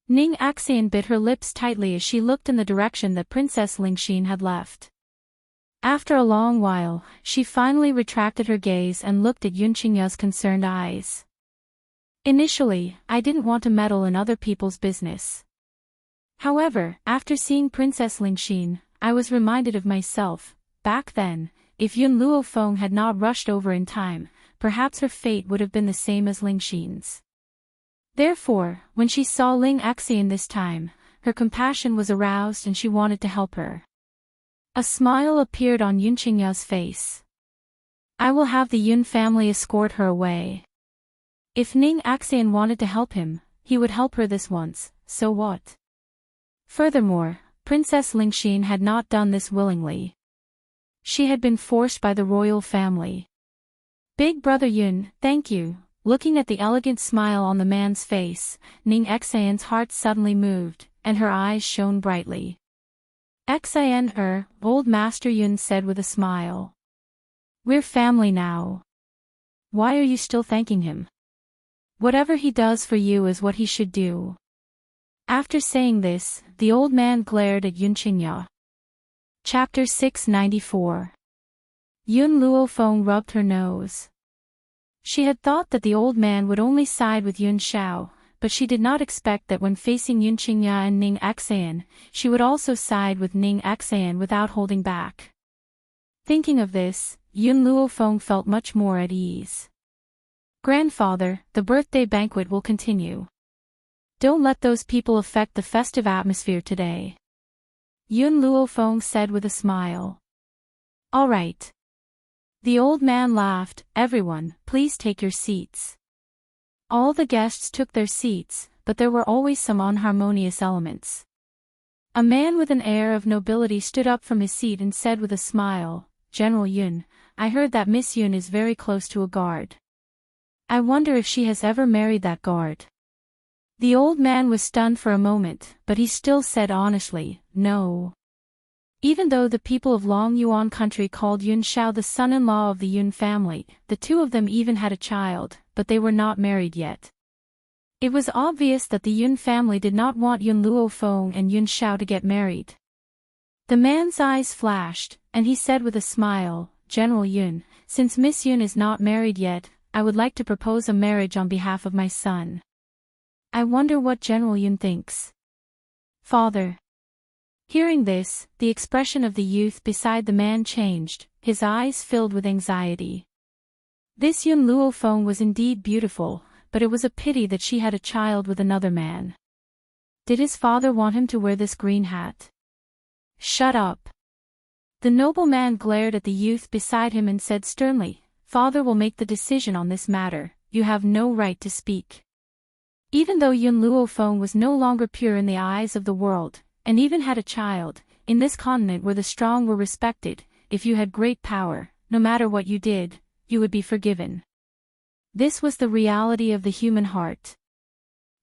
Ning Axan bit her lips tightly as she looked in the direction that Princess Lingxin had left. After a long while, she finally retracted her gaze and looked at Yun Qingya's concerned eyes. Initially, I didn't want to meddle in other people's business. However, after seeing Princess Lingxin, I was reminded of myself. Back then, if Yun Luofeng had not rushed over in time, perhaps her fate would have been the same as Lingxin's. Therefore, when she saw Ling Axan this time, her compassion was aroused and she wanted to help her. A smile appeared on Yun Qingya's face. I will have the Yun family escort her away. If Ning Axan wanted to help him, he would help her this once, so what? Furthermore, Princess Lingxin had not done this willingly. She had been forced by the royal family. Big Brother Yun, thank you. Looking at the elegant smile on the man's face, Ning Axan's heart suddenly moved, and her eyes shone brightly. Xan Old Master Yun said with a smile. We're family now. Why are you still thanking him? Whatever he does for you is what he should do. After saying this, the old man glared at Yun Qingya. Chapter 694. Yun Luofeng rubbed her nose. She had thought that the old man would only side with Yun Xiao, but she did not expect that when facing Yun Qingya and Ning Axan, she would also side with Ning Axan without holding back. Thinking of this, Yun Luofeng felt much more at ease. Grandfather, the birthday banquet will continue. Don't let those people affect the festive atmosphere today. Yun Luofeng said with a smile. All right. The old man laughed. Everyone, please take your seats. All the guests took their seats, but there were always some unharmonious elements. A man with an air of nobility stood up from his seat and said with a smile, General Yun, I heard that Miss Yun is very close to a guard. I wonder if she has ever married that guard. The old man was stunned for a moment, but he still said honestly, no. Even though the people of Long Yuan country called Yun Shao the son-in-law of the Yun family, the two of them even had a child, but they were not married yet. It was obvious that the Yun family did not want Yun Luofeng and Yun Shao to get married. The man's eyes flashed, and he said with a smile, General Yun, since Miss Yun is not married yet, I would like to propose a marriage on behalf of my son. I wonder what General Yun thinks. Father. Hearing this, the expression of the youth beside the man changed, his eyes filled with anxiety. This Yun Luofeng was indeed beautiful, but it was a pity that she had a child with another man. Did his father want him to wear this green hat? Shut up. The nobleman glared at the youth beside him and said sternly, Father will make the decision on this matter, you have no right to speak. Even though Yun Luofeng was no longer pure in the eyes of the world, and even had a child, in this continent where the strong were respected, if you had great power, no matter what you did, you would be forgiven. This was the reality of the human heart.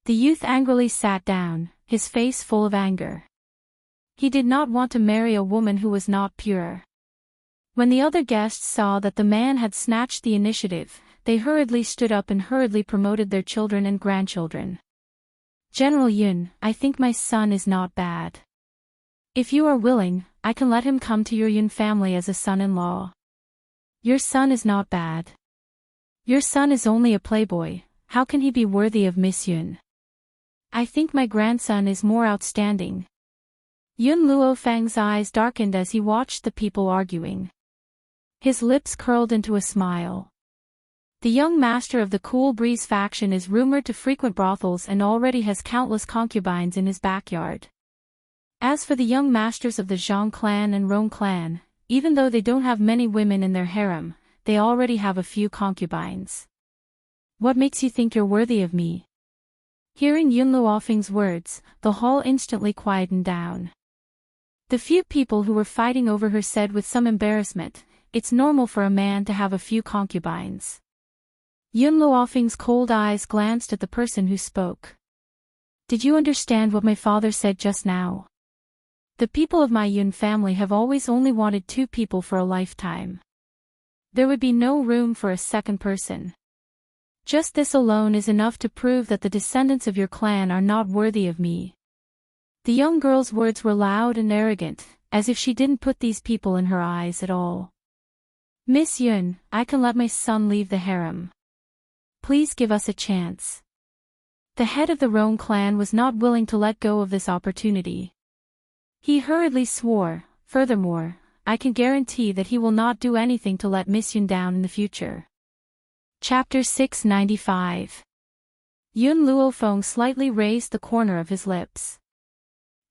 The youth angrily sat down, his face full of anger. He did not want to marry a woman who was not pure. When the other guests saw that the man had snatched the initiative, they hurriedly stood up and hurriedly promoted their children and grandchildren. General Yun, I think my son is not bad. If you are willing, I can let him come to your Yun family as a son-in-law. Your son is not bad. Your son is only a playboy, how can he be worthy of Miss Yun? I think my grandson is more outstanding. Yun Luofeng's eyes darkened as he watched the people arguing. His lips curled into a smile. The young master of the Cool Breeze faction is rumored to frequent brothels and already has countless concubines in his backyard. As for the young masters of the Zhang clan and Rong clan, even though they don't have many women in their harem, they already have a few concubines. What makes you think you're worthy of me? Hearing Yun Luofeng's words, the hall instantly quietened down. The few people who were fighting over her said with some embarrassment, it's normal for a man to have a few concubines. Yun Luofeng's cold eyes glanced at the person who spoke. Did you understand what my father said just now? The people of my Yun family have always only wanted 2 people for a lifetime. There would be no room for a second person. Just this alone is enough to prove that the descendants of your clan are not worthy of me. The young girl's words were loud and arrogant, as if she didn't put these people in her eyes at all. Miss Yun, I can let my son leave the harem. Please give us a chance. The head of the Rong clan was not willing to let go of this opportunity. He hurriedly swore, furthermore, I can guarantee that he will not do anything to let Miss Yun down in the future. Chapter 695. Yun Luofeng slightly raised the corner of his lips.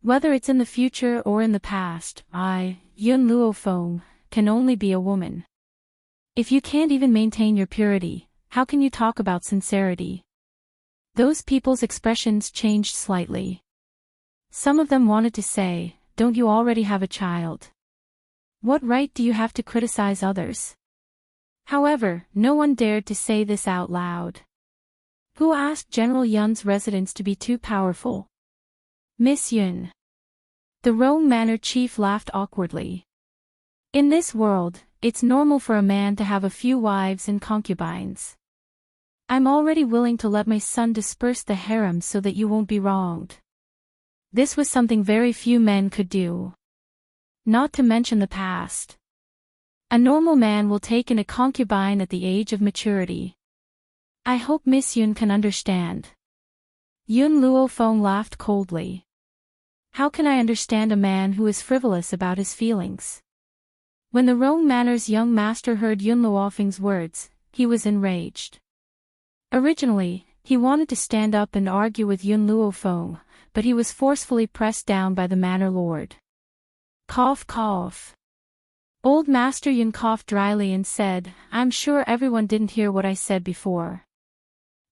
Whether it's in the future or in the past, I, Yun Luofeng, can only be a woman. If you can't even maintain your purity, how can you talk about sincerity? Those people's expressions changed slightly. Some of them wanted to say, don't you already have a child? What right do you have to criticize others? However, no one dared to say this out loud. Who asked General Yun's residence to be too powerful? Miss Yun. The Rong Manor chief laughed awkwardly. In this world, it's normal for a man to have a few wives and concubines. I'm already willing to let my son disperse the harem so that you won't be wronged. This was something very few men could do. Not to mention the past. A normal man will take in a concubine at the age of maturity. I hope Miss Yun can understand. Yun Luofeng laughed coldly. How can I understand a man who is frivolous about his feelings? When the Rong Manor's young master heard Yun Luofeng's words, he was enraged. Originally, he wanted to stand up and argue with Yun Luofeng, but he was forcefully pressed down by the manor lord. Cough cough. Old Master Yun coughed dryly and said, I'm sure everyone didn't hear what I said before.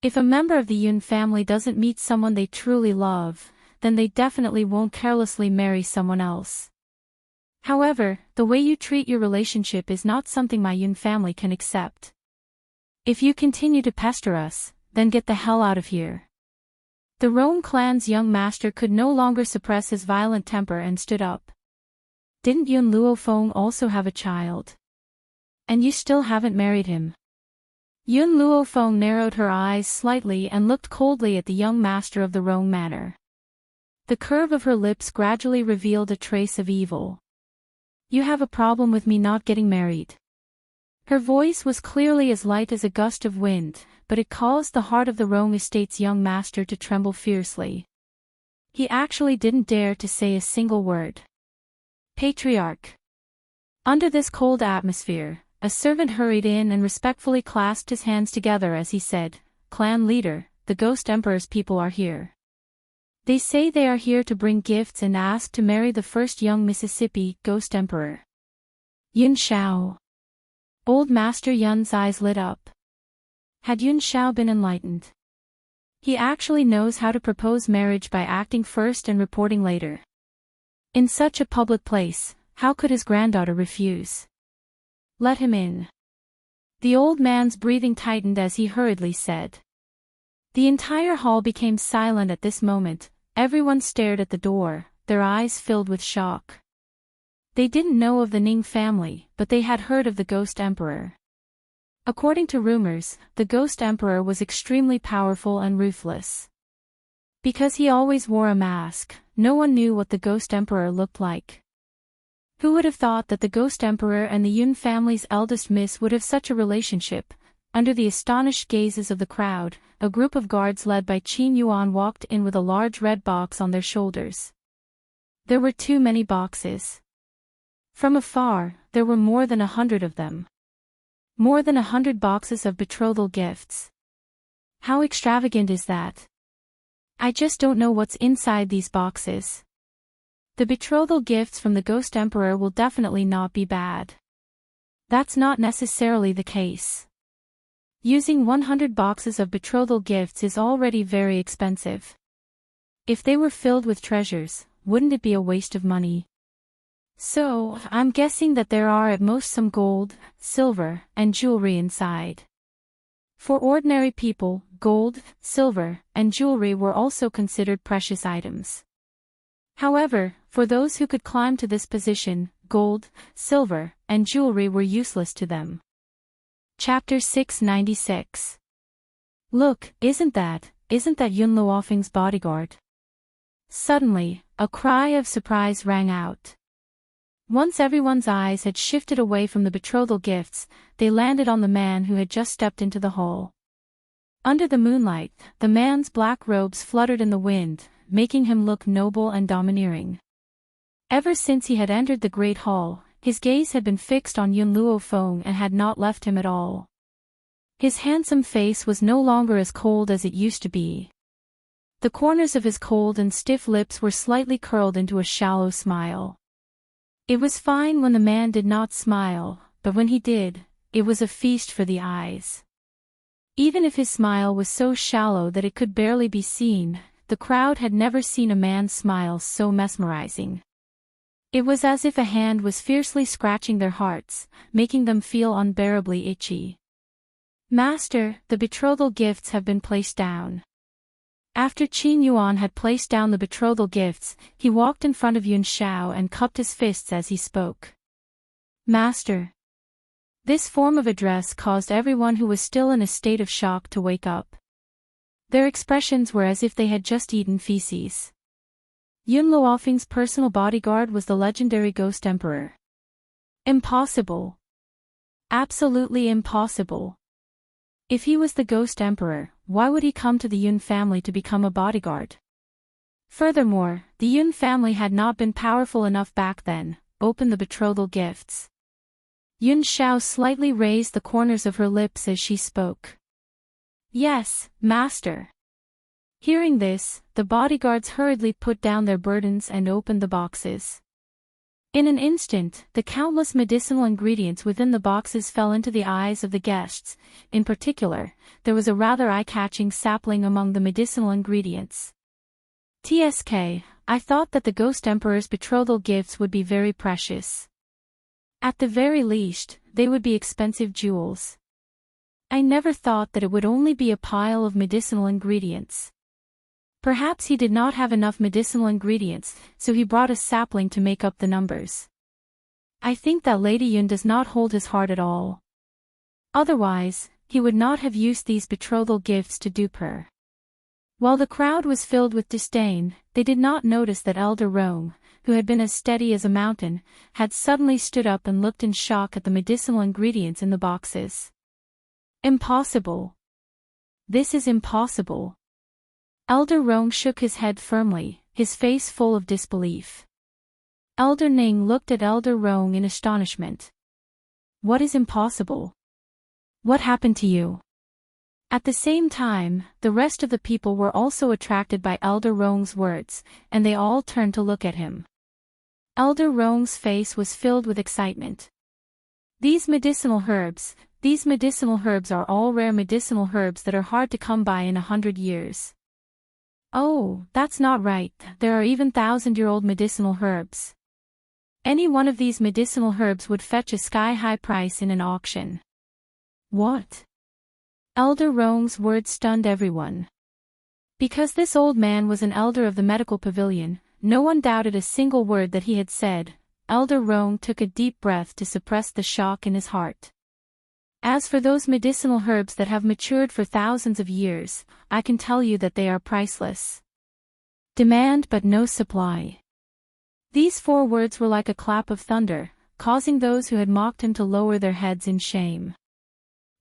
If a member of the Yun family doesn't meet someone they truly love, then they definitely won't carelessly marry someone else. However, the way you treat your relationship is not something my Yun family can accept. If you continue to pester us, then get the hell out of here. The Rome clan's young master could no longer suppress his violent temper and stood up. Didn't Yun Luofeng also have a child? And you still haven't married him? Yun Luofeng narrowed her eyes slightly and looked coldly at the young master of the Rome manor. The curve of her lips gradually revealed a trace of evil. You have a problem with me not getting married. Her voice was clearly as light as a gust of wind, but it caused the heart of the Rome estate's young master to tremble fiercely. He actually didn't dare to say a single word. Patriarch. Under this cold atmosphere, a servant hurried in and respectfully clasped his hands together as he said, "Clan leader, the Ghost Emperor's people are here. They say they are here to bring gifts and ask to marry the first young Mississippi Ghost Emperor." Yun Shao. Old Master Yun's eyes lit up. Had Yun Shao been enlightened? He actually knows how to propose marriage by acting first and reporting later. In such a public place, how could his granddaughter refuse? Let him in. The old man's breathing tightened as he hurriedly said. The entire hall became silent at this moment. Everyone stared at the door, their eyes filled with shock. They didn't know of the Ning family, but they had heard of the Ghost Emperor. According to rumors, the Ghost Emperor was extremely powerful and ruthless. Because he always wore a mask, no one knew what the Ghost Emperor looked like. Who would have thought that the Ghost Emperor and the Yun family's eldest miss would have such a relationship? Under the astonished gazes of the crowd, a group of guards led by Qin Yuan walked in with a large red box on their shoulders. There were too many boxes. From afar, there were more than 100 of them. More than 100 boxes of betrothal gifts. How extravagant is that? I just don't know what's inside these boxes. The betrothal gifts from the Ghost Emperor will definitely not be bad. That's not necessarily the case. Using 100 boxes of betrothal gifts is already very expensive. If they were filled with treasures, wouldn't it be a waste of money? So, I'm guessing that there are at most some gold, silver, and jewelry inside. For ordinary people, gold, silver, and jewelry were also considered precious items. However, for those who could climb to this position, gold, silver, and jewelry were useless to them. Chapter 696. Look, isn't that Yun Luofeng's bodyguard? Suddenly, a cry of surprise rang out. Once everyone's eyes had shifted away from the betrothal gifts, they landed on the man who had just stepped into the hall. Under the moonlight, the man's black robes fluttered in the wind, making him look noble and domineering. Ever since he had entered the great hall, his gaze had been fixed on Yun Luofeng and had not left him at all. His handsome face was no longer as cold as it used to be. The corners of his cold and stiff lips were slightly curled into a shallow smile. It was fine when the man did not smile, but when he did, it was a feast for the eyes. Even if his smile was so shallow that it could barely be seen, the crowd had never seen a man smile so mesmerizing. It was as if a hand was fiercely scratching their hearts, making them feel unbearably itchy. "Master, the betrothal gifts have been placed down." After Qin Yuan had placed down the betrothal gifts, he walked in front of Yun Shao and cupped his fists as he spoke. "Master." This form of address caused everyone who was still in a state of shock to wake up. Their expressions were as if they had just eaten feces. Yun Luofeng's personal bodyguard was the legendary Ghost Emperor. Impossible. Absolutely impossible. If he was the Ghost Emperor, why would he come to the Yun family to become a bodyguard? Furthermore, the Yun family had not been powerful enough back then. Open the betrothal gifts. Yun Shao slightly raised the corners of her lips as she spoke. "Yes, master." Hearing this, the bodyguards hurriedly put down their burdens and opened the boxes. In an instant, the countless medicinal ingredients within the boxes fell into the eyes of the guests. In particular, there was a rather eye-catching sapling among the medicinal ingredients. TSK, I thought that the Ghost Emperor's betrothal gifts would be very precious. At the very least, they would be expensive jewels. I never thought that it would only be a pile of medicinal ingredients. Perhaps he did not have enough medicinal ingredients, so he brought a sapling to make up the numbers. I think that Lady Yun does not hold his heart at all. Otherwise, he would not have used these betrothal gifts to dupe her. While the crowd was filled with disdain, they did not notice that Elder Rome, who had been as steady as a mountain, had suddenly stood up and looked in shock at the medicinal ingredients in the boxes. Impossible. This is impossible. Elder Rome shook his head firmly, his face full of disbelief. Elder Ning looked at Elder Rome in astonishment. What is impossible? What happened to you? At the same time, the rest of the people were also attracted by Elder Rome's words, and they all turned to look at him. Elder Rome's face was filled with excitement. These medicinal herbs are all rare medicinal herbs that are hard to come by in 100 years. Oh, that's not right, there are even 1,000-year-old medicinal herbs. Any one of these medicinal herbs would fetch a sky-high price in an auction. What? Elder Rome's words stunned everyone. Because this old man was an elder of the medical pavilion, no one doubted a single word that he had said. Elder Rome took a deep breath to suppress the shock in his heart. As for those medicinal herbs that have matured for thousands of years, I can tell you that they are priceless. Demand but no supply. These 4 words were like a clap of thunder, causing those who had mocked him to lower their heads in shame.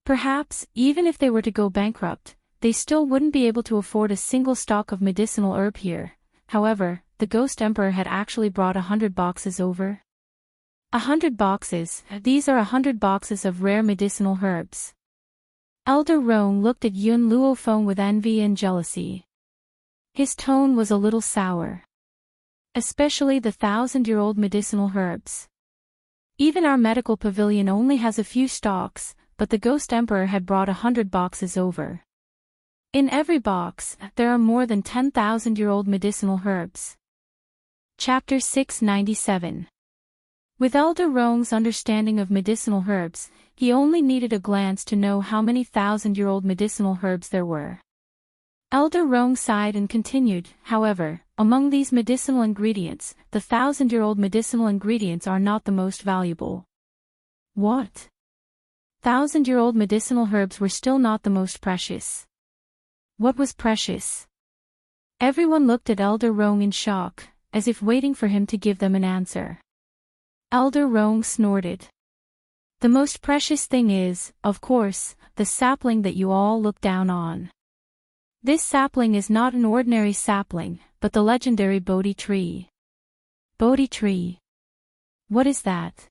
Perhaps, even if they were to go bankrupt, they still wouldn't be able to afford a single stalk of medicinal herb here. However, the Ghost Emperor had actually brought 100 boxes over. 100 boxes, these are 100 boxes of rare medicinal herbs. Elder Rome looked at Yun Luofeng with envy and jealousy. His tone was a little sour. Especially the 1,000-year-old medicinal herbs. Even our medical pavilion only has a few stocks, but the Ghost Emperor had brought 100 boxes over. In every box, there are more than 10,000-year-old medicinal herbs. Chapter 697. With Elder Rome's understanding of medicinal herbs, he only needed a glance to know how many 1,000-year-old medicinal herbs there were. Elder Rome sighed and continued, however, among these medicinal ingredients, the 1,000-year-old medicinal ingredients are not the most valuable. What? 1,000-year-old medicinal herbs were still not the most precious. What was precious? Everyone looked at Elder Rome in shock, as if waiting for him to give them an answer. Elder Rome snorted. The most precious thing is, of course, the sapling that you all look down on. This sapling is not an ordinary sapling, but the legendary Bodhi tree. Bodhi tree. What is that?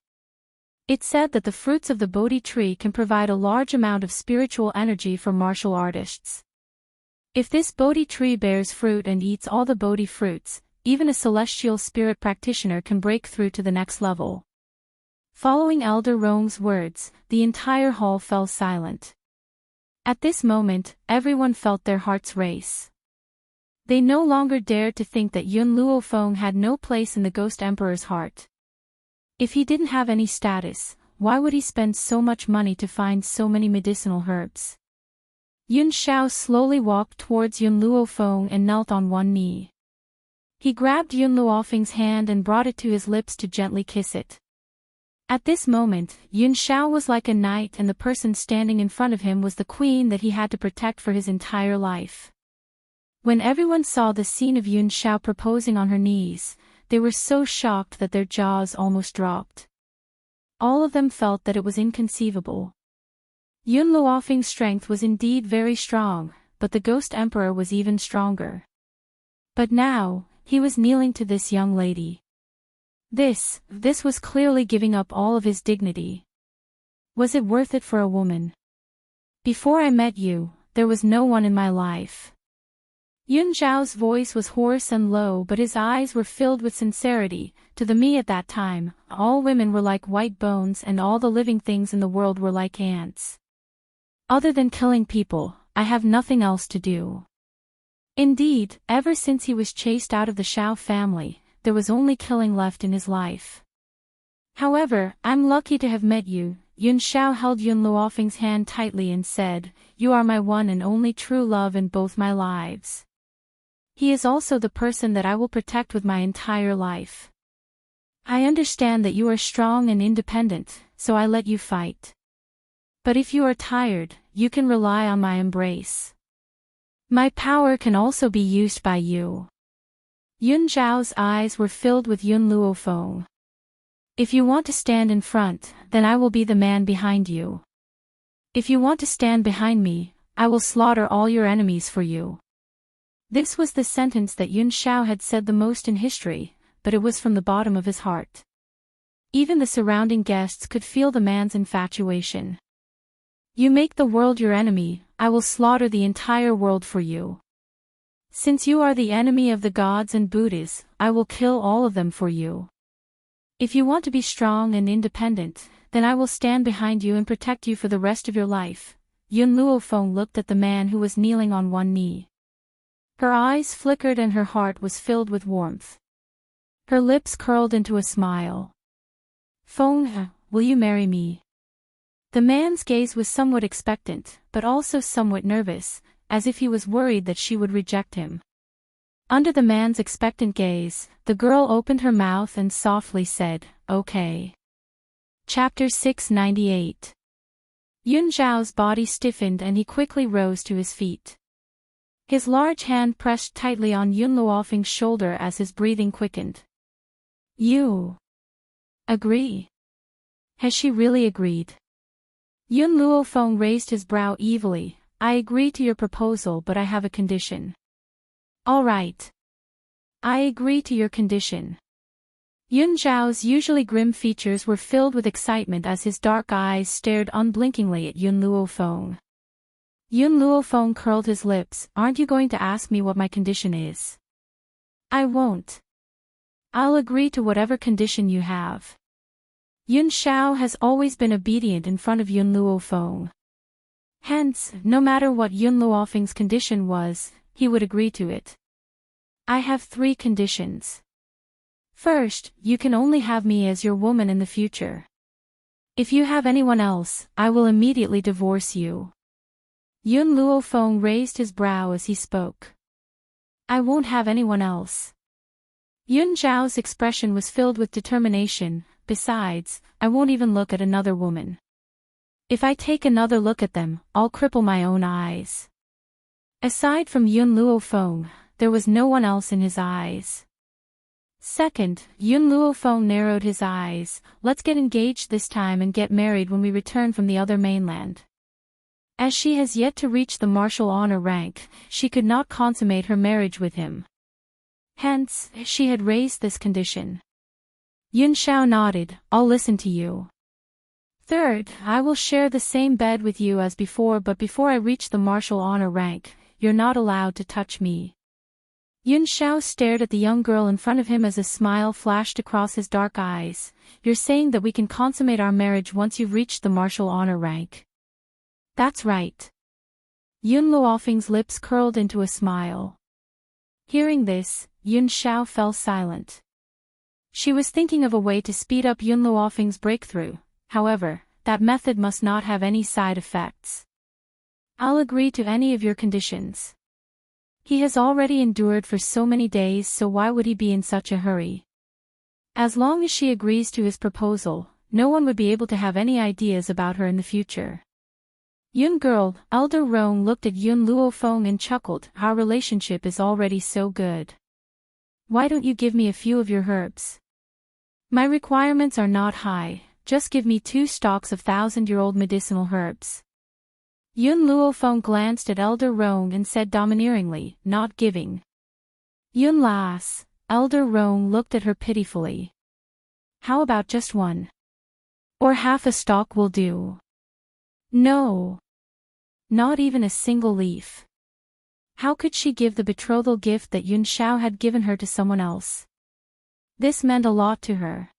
It's said that the fruits of the Bodhi tree can provide a large amount of spiritual energy for martial artists. If this Bodhi tree bears fruit and eats all the Bodhi fruits, even a celestial spirit practitioner can break through to the next level. Following Elder Rome's words, the entire hall fell silent. At this moment, everyone felt their hearts race. They no longer dared to think that Yun Luofeng had no place in the Ghost Emperor's heart. If he didn't have any status, why would he spend so much money to find so many medicinal herbs? Yun Xiao slowly walked towards Yun Luofeng and knelt on one knee. He grabbed Yun Luofeng's hand and brought it to his lips to gently kiss it. At this moment, Yun Xiao was like a knight and the person standing in front of him was the queen that he had to protect for his entire life. When everyone saw the scene of Yun Xiao proposing on her knees, they were so shocked that their jaws almost dropped. All of them felt that it was inconceivable. Yun Luofeng's strength was indeed very strong, but the Ghost Emperor was even stronger. But now, he was kneeling to this young lady. This was clearly giving up all of his dignity. Was it worth it for a woman? Before I met you, there was no one in my life. Yun Zhao's voice was hoarse and low but his eyes were filled with sincerity. To the me at that time, all women were like white bones and all the living things in the world were like ants. Other than killing people, I have nothing else to do. Indeed, ever since he was chased out of the Shao family, there was only killing left in his life. However, I'm lucky to have met you. Yun Shao held Yun Luofeng's hand tightly and said, "You are my one and only true love in both my lives. He is also the person that I will protect with my entire life. I understand that you are strong and independent, so I let you fight. But if you are tired, you can rely on my embrace. My power can also be used by you." Yun Zhao's eyes were filled with Yun Luofeng. "If you want to stand in front, then I will be the man behind you. If you want to stand behind me, I will slaughter all your enemies for you." This was the sentence that Yun Shao had said the most in history, but it was from the bottom of his heart. Even the surrounding guests could feel the man's infatuation. "You make the world your enemy, I will slaughter the entire world for you. Since you are the enemy of the gods and Buddhas, I will kill all of them for you. If you want to be strong and independent, then I will stand behind you and protect you for the rest of your life." Yun Luofeng looked at the man who was kneeling on one knee. Her eyes flickered and her heart was filled with warmth. Her lips curled into a smile. "Feng, will you marry me?" The man's gaze was somewhat expectant, but also somewhat nervous, as if he was worried that she would reject him. Under the man's expectant gaze, the girl opened her mouth and softly said, "Okay." Chapter 698. Yun Zhao's body stiffened and he quickly rose to his feet. His large hand pressed tightly on Yun Luofeng's shoulder as his breathing quickened. "You agree?" Has she really agreed? Yun Luofeng raised his brow evilly. "I agree to your proposal, but I have a condition." "All right. I agree to your condition." Yun Zhao's usually grim features were filled with excitement as his dark eyes stared unblinkingly at Yun Luofeng. Yun Luofeng curled his lips. "Aren't you going to ask me what my condition is?" "I won't. I'll agree to whatever condition you have." Yun Shao has always been obedient in front of Yun Luofeng. Hence, no matter what Yun Luofeng's condition was, he would agree to it. "I have 3 conditions. First, you can only have me as your woman in the future. If you have anyone else, I will immediately divorce you." Yun Luofeng raised his brow as he spoke. "I won't have anyone else." Yun Zhao's expression was filled with determination. "Besides, I won't even look at another woman. If I take another look at them, I'll cripple my own eyes." Aside from Yun Luofeng, there was no one else in his eyes. Second, Yun Luofeng narrowed his eyes. "Let's get engaged this time and get married when we return from the other mainland." As she has yet to reach the martial honor rank, she could not consummate her marriage with him. Hence, she had raised this condition. Yun Shao nodded. "I'll listen to you." Third, I will share the same bed with you as before, but before I reach the martial honor rank, you're not allowed to touch me. Yun Shao stared at the young girl in front of him as a smile flashed across his dark eyes. "You're saying that we can consummate our marriage once you've reached the martial honor rank?" "That's right." Yun Luofeng's lips curled into a smile. Hearing this, Yun Shao fell silent. She was thinking of a way to speed up Yun Luofeng's breakthrough. However, that method must not have any side effects. "I'll agree to any of your conditions." He has already endured for so many days, so why would he be in such a hurry? As long as she agrees to his proposal, no one would be able to have any ideas about her in the future. Yun girl, Elder Rong looked at Yun Luofeng and chuckled. "Our relationship is already so good. Why don't you give me a few of your herbs? My requirements are not high, just give me 2 stalks of 1,000-year-old medicinal herbs." Yun Luofeng glanced at Elder Rong and said domineeringly, "Not giving." "Yun Lass," Elder Rong looked at her pitifully. "How about just 1? Or half a stalk will do." "No. Not even a single leaf." How could she give the betrothal gift that Yun Shao had given her to someone else? This meant a lot to her.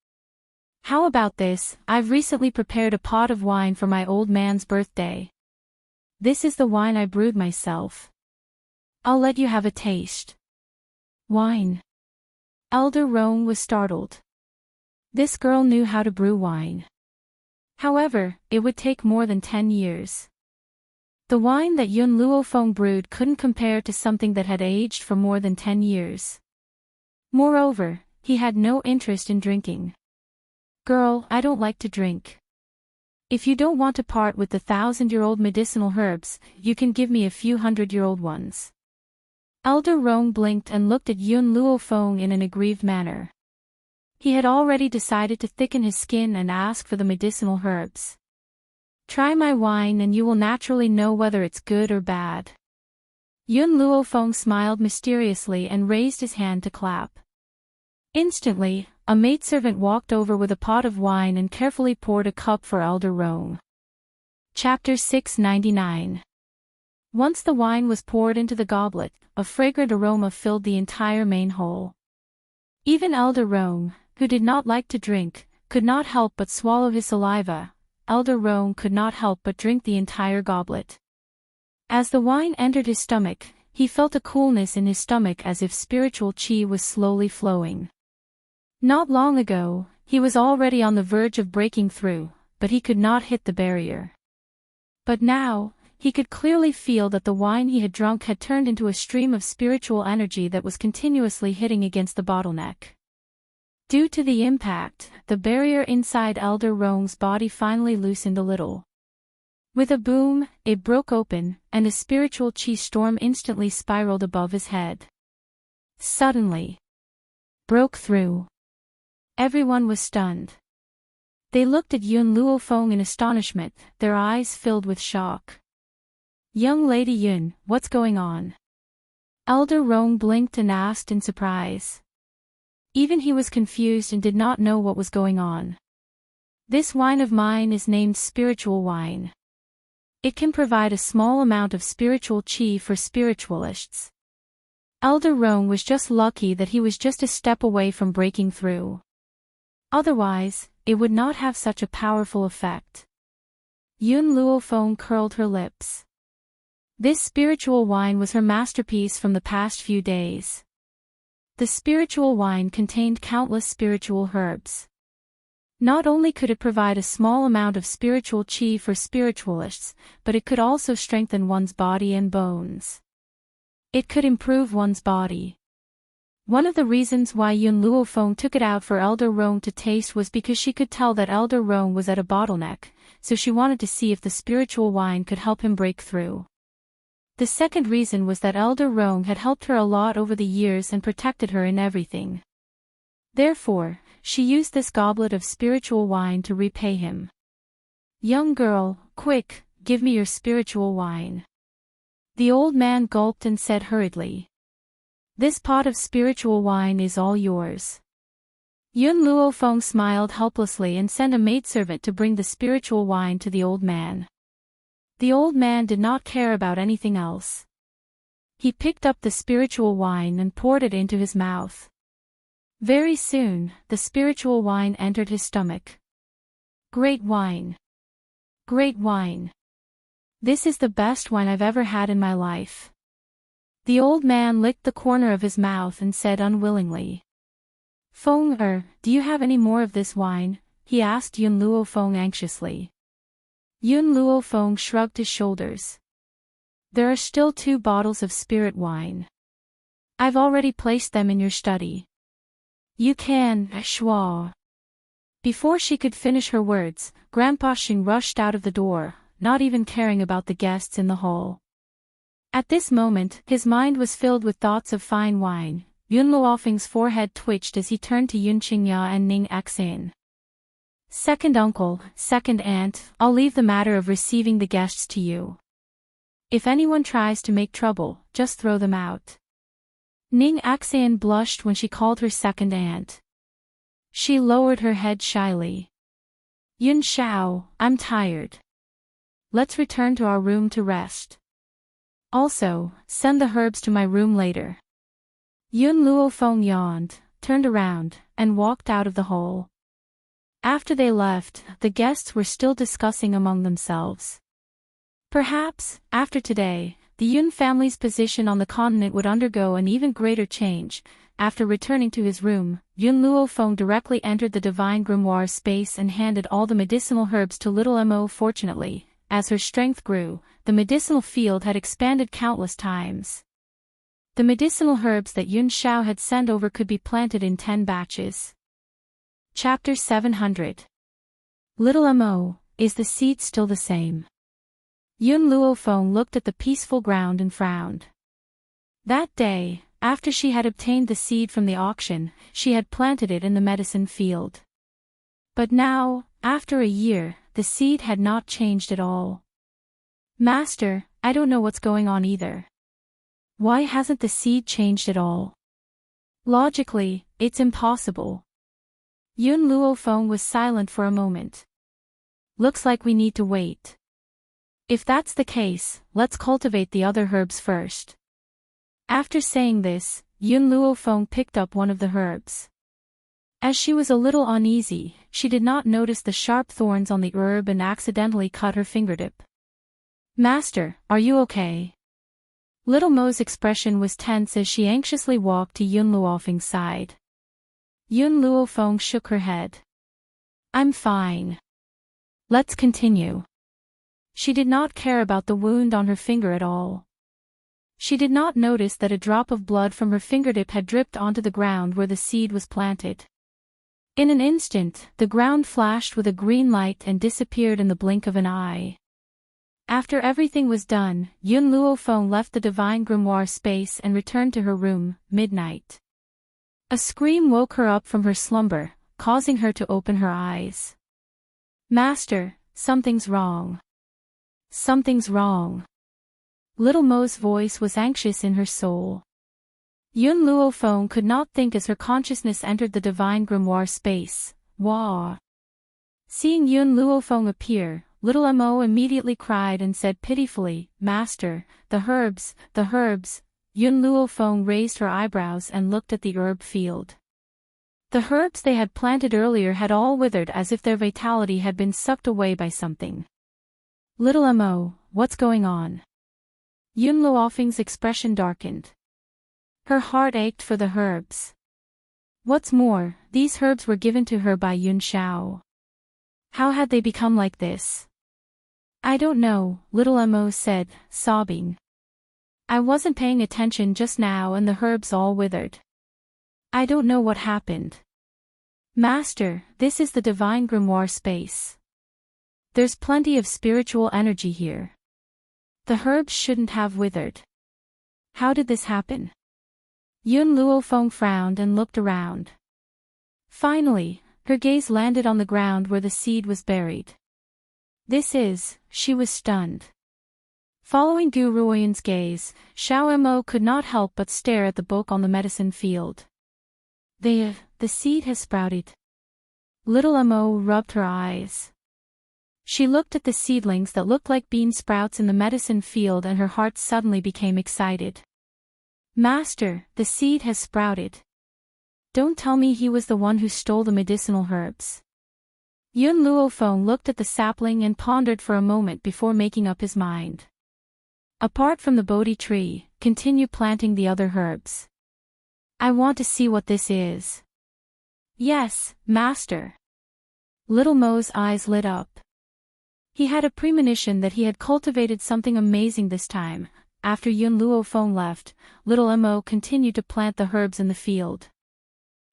"How about this? I've recently prepared a pot of wine for my old man's birthday. This is the wine I brewed myself. I'll let you have a taste. Wine. Elder Roan was startled. This girl knew how to brew wine. However, it would take more than 10 years. The wine that Yun Luofeng brewed couldn't compare to something that had aged for more than 10 years. Moreover, he had no interest in drinking. Girl, I don't like to drink. If you don't want to part with the 1,000-year-old medicinal herbs, you can give me a few 100-year-old ones. Elder Roan blinked and looked at Yun Luofeng in an aggrieved manner. He had already decided to thicken his skin and ask for the medicinal herbs. Try my wine and you will naturally know whether it's good or bad. Yun Luofeng smiled mysteriously and raised his hand to clap. Instantly, a maidservant walked over with a pot of wine and carefully poured a cup for Elder Roan. Chapter 699. Once the wine was poured into the goblet, a fragrant aroma filled the entire main hole. Even Elder Roan, who did not like to drink, could not help but swallow his saliva. Elder Roan could not help but drink the entire goblet. As the wine entered his stomach, he felt a coolness in his stomach as if spiritual qi was slowly flowing. Not long ago, he was already on the verge of breaking through, but he could not hit the barrier. But now, he could clearly feel that the wine he had drunk had turned into a stream of spiritual energy that was continuously hitting against the bottleneck. Due to the impact, the barrier inside Elder Roan's body finally loosened a little. With a boom, it broke open, and a spiritual qi storm instantly spiraled above his head. Suddenly, broke through. Everyone was stunned. They looked at Yun Luofeng in astonishment, their eyes filled with shock. Young Lady Yun, what's going on? Elder Roan blinked and asked in surprise. Even he was confused and did not know what was going on. This wine of mine is named spiritual wine. It can provide a small amount of spiritual qi for spiritualists. Elder Roan was just lucky that he was just a step away from breaking through. Otherwise, it would not have such a powerful effect. Yun Luofeng curled her lips. This spiritual wine was her masterpiece from the past few days. The spiritual wine contained countless spiritual herbs. Not only could it provide a small amount of spiritual qi for spiritualists, but it could also strengthen one's body and bones. It could improve one's body. One of the reasons why Yun Luofeng took it out for Elder Roan to taste was because she could tell that Elder Roan was at a bottleneck, so she wanted to see if the spiritual wine could help him break through. The second reason was that Elder Roan had helped her a lot over the years and protected her in everything. Therefore, she used this goblet of spiritual wine to repay him. Young girl, quick, give me your spiritual wine. The old man gulped and said hurriedly. This pot of spiritual wine is all yours. Yun Luofeng smiled helplessly and sent a maidservant to bring the spiritual wine to the old man. The old man did not care about anything else. He picked up the spiritual wine and poured it into his mouth. Very soon, the spiritual wine entered his stomach. Great wine. Great wine. This is the best wine I've ever had in my life. The old man licked the corner of his mouth and said unwillingly. Feng do you have any more of this wine? He asked Yun Luofeng anxiously. Yun Luofeng shrugged his shoulders. There are still 2 bottles of spirit wine. I've already placed them in your study. You can, schwa. Before she could finish her words, Grandpa Xing rushed out of the door, not even caring about the guests in the hall. At this moment, his mind was filled with thoughts of fine wine. Yun Luofeng's forehead twitched as he turned to Yun Qingya and Ning Axin. Second uncle, second aunt, I'll leave the matter of receiving the guests to you. If anyone tries to make trouble, just throw them out. Ning Axin blushed when she called her second aunt. She lowered her head shyly. Yun Shao, I'm tired. Let's return to our room to rest. Also, send the herbs to my room later. Yun Luofeng yawned, turned around, and walked out of the hall. After they left, the guests were still discussing among themselves. Perhaps, after today, the Yun family's position on the continent would undergo an even greater change. After returning to his room, Yun Luofeng directly entered the divine grimoire space and handed all the medicinal herbs to little Mo. Fortunately, as her strength grew, the medicinal field had expanded countless times. The medicinal herbs that Yun Xiao had sent over could be planted in 10 batches. Chapter 700. Little Mo, is the seed still the same? Yun Luofeng looked at the peaceful ground and frowned. That day, after she had obtained the seed from the auction, she had planted it in the medicine field. But now, after a year, the seed had not changed at all. Master, I don't know what's going on either. Why hasn't the seed changed at all? Logically, it's impossible. Yun Luofeng was silent for a moment. Looks like we need to wait. If that's the case, let's cultivate the other herbs first. After saying this, Yun Luofeng picked up one of the herbs. As she was a little uneasy, she did not notice the sharp thorns on the herb and accidentally cut her fingertip. Master, are you okay? Little Mo's expression was tense as she anxiously walked to Yun Luofeng's side. Yun Luofeng shook her head. I'm fine. Let's continue. She did not care about the wound on her finger at all. She did not notice that a drop of blood from her fingertip had dripped onto the ground where the seed was planted. In an instant, the ground flashed with a green light and disappeared in the blink of an eye. After everything was done, Yun Luofeng left the divine grimoire space and returned to her room, midnight. A scream woke her up from her slumber, causing her to open her eyes. Master, something's wrong. Something's wrong. Little Mo's voice was anxious in her soul. Yun Luofeng could not think as her consciousness entered the divine grimoire space. Wah! Seeing Yun Luofeng appear, little Mo immediately cried and said pitifully, Master, the herbs, the herbs. Yun Luofeng raised her eyebrows and looked at the herb field. The herbs they had planted earlier had all withered as if their vitality had been sucked away by something. Little Mo, what's going on? Yun Luofeng's expression darkened. Her heart ached for the herbs. What's more, these herbs were given to her by Yun Xiao. How had they become like this? I don't know, little Mo said, sobbing. I wasn't paying attention just now and the herbs all withered. I don't know what happened. Master, this is the divine grimoire space. There's plenty of spiritual energy here. The herbs shouldn't have withered. How did this happen? Yun Luofeng frowned and looked around. Finally, her gaze landed on the ground where the seed was buried. She was stunned. Following Gu Ruoyan's gaze, Xiao Mo could not help but stare at the book on the medicine field. The seed has sprouted. Little Mo rubbed her eyes. She looked at the seedlings that looked like bean sprouts in the medicine field and her heart suddenly became excited. Master, the seed has sprouted. Don't tell me he was the one who stole the medicinal herbs. Yun Luofeng looked at the sapling and pondered for a moment before making up his mind. Apart from the Bodhi tree, continue planting the other herbs. I want to see what this is. Yes, Master. Little Mo's eyes lit up. He had a premonition that he had cultivated something amazing this time. After Yun Luofeng left, little Mo continued to plant the herbs in the field.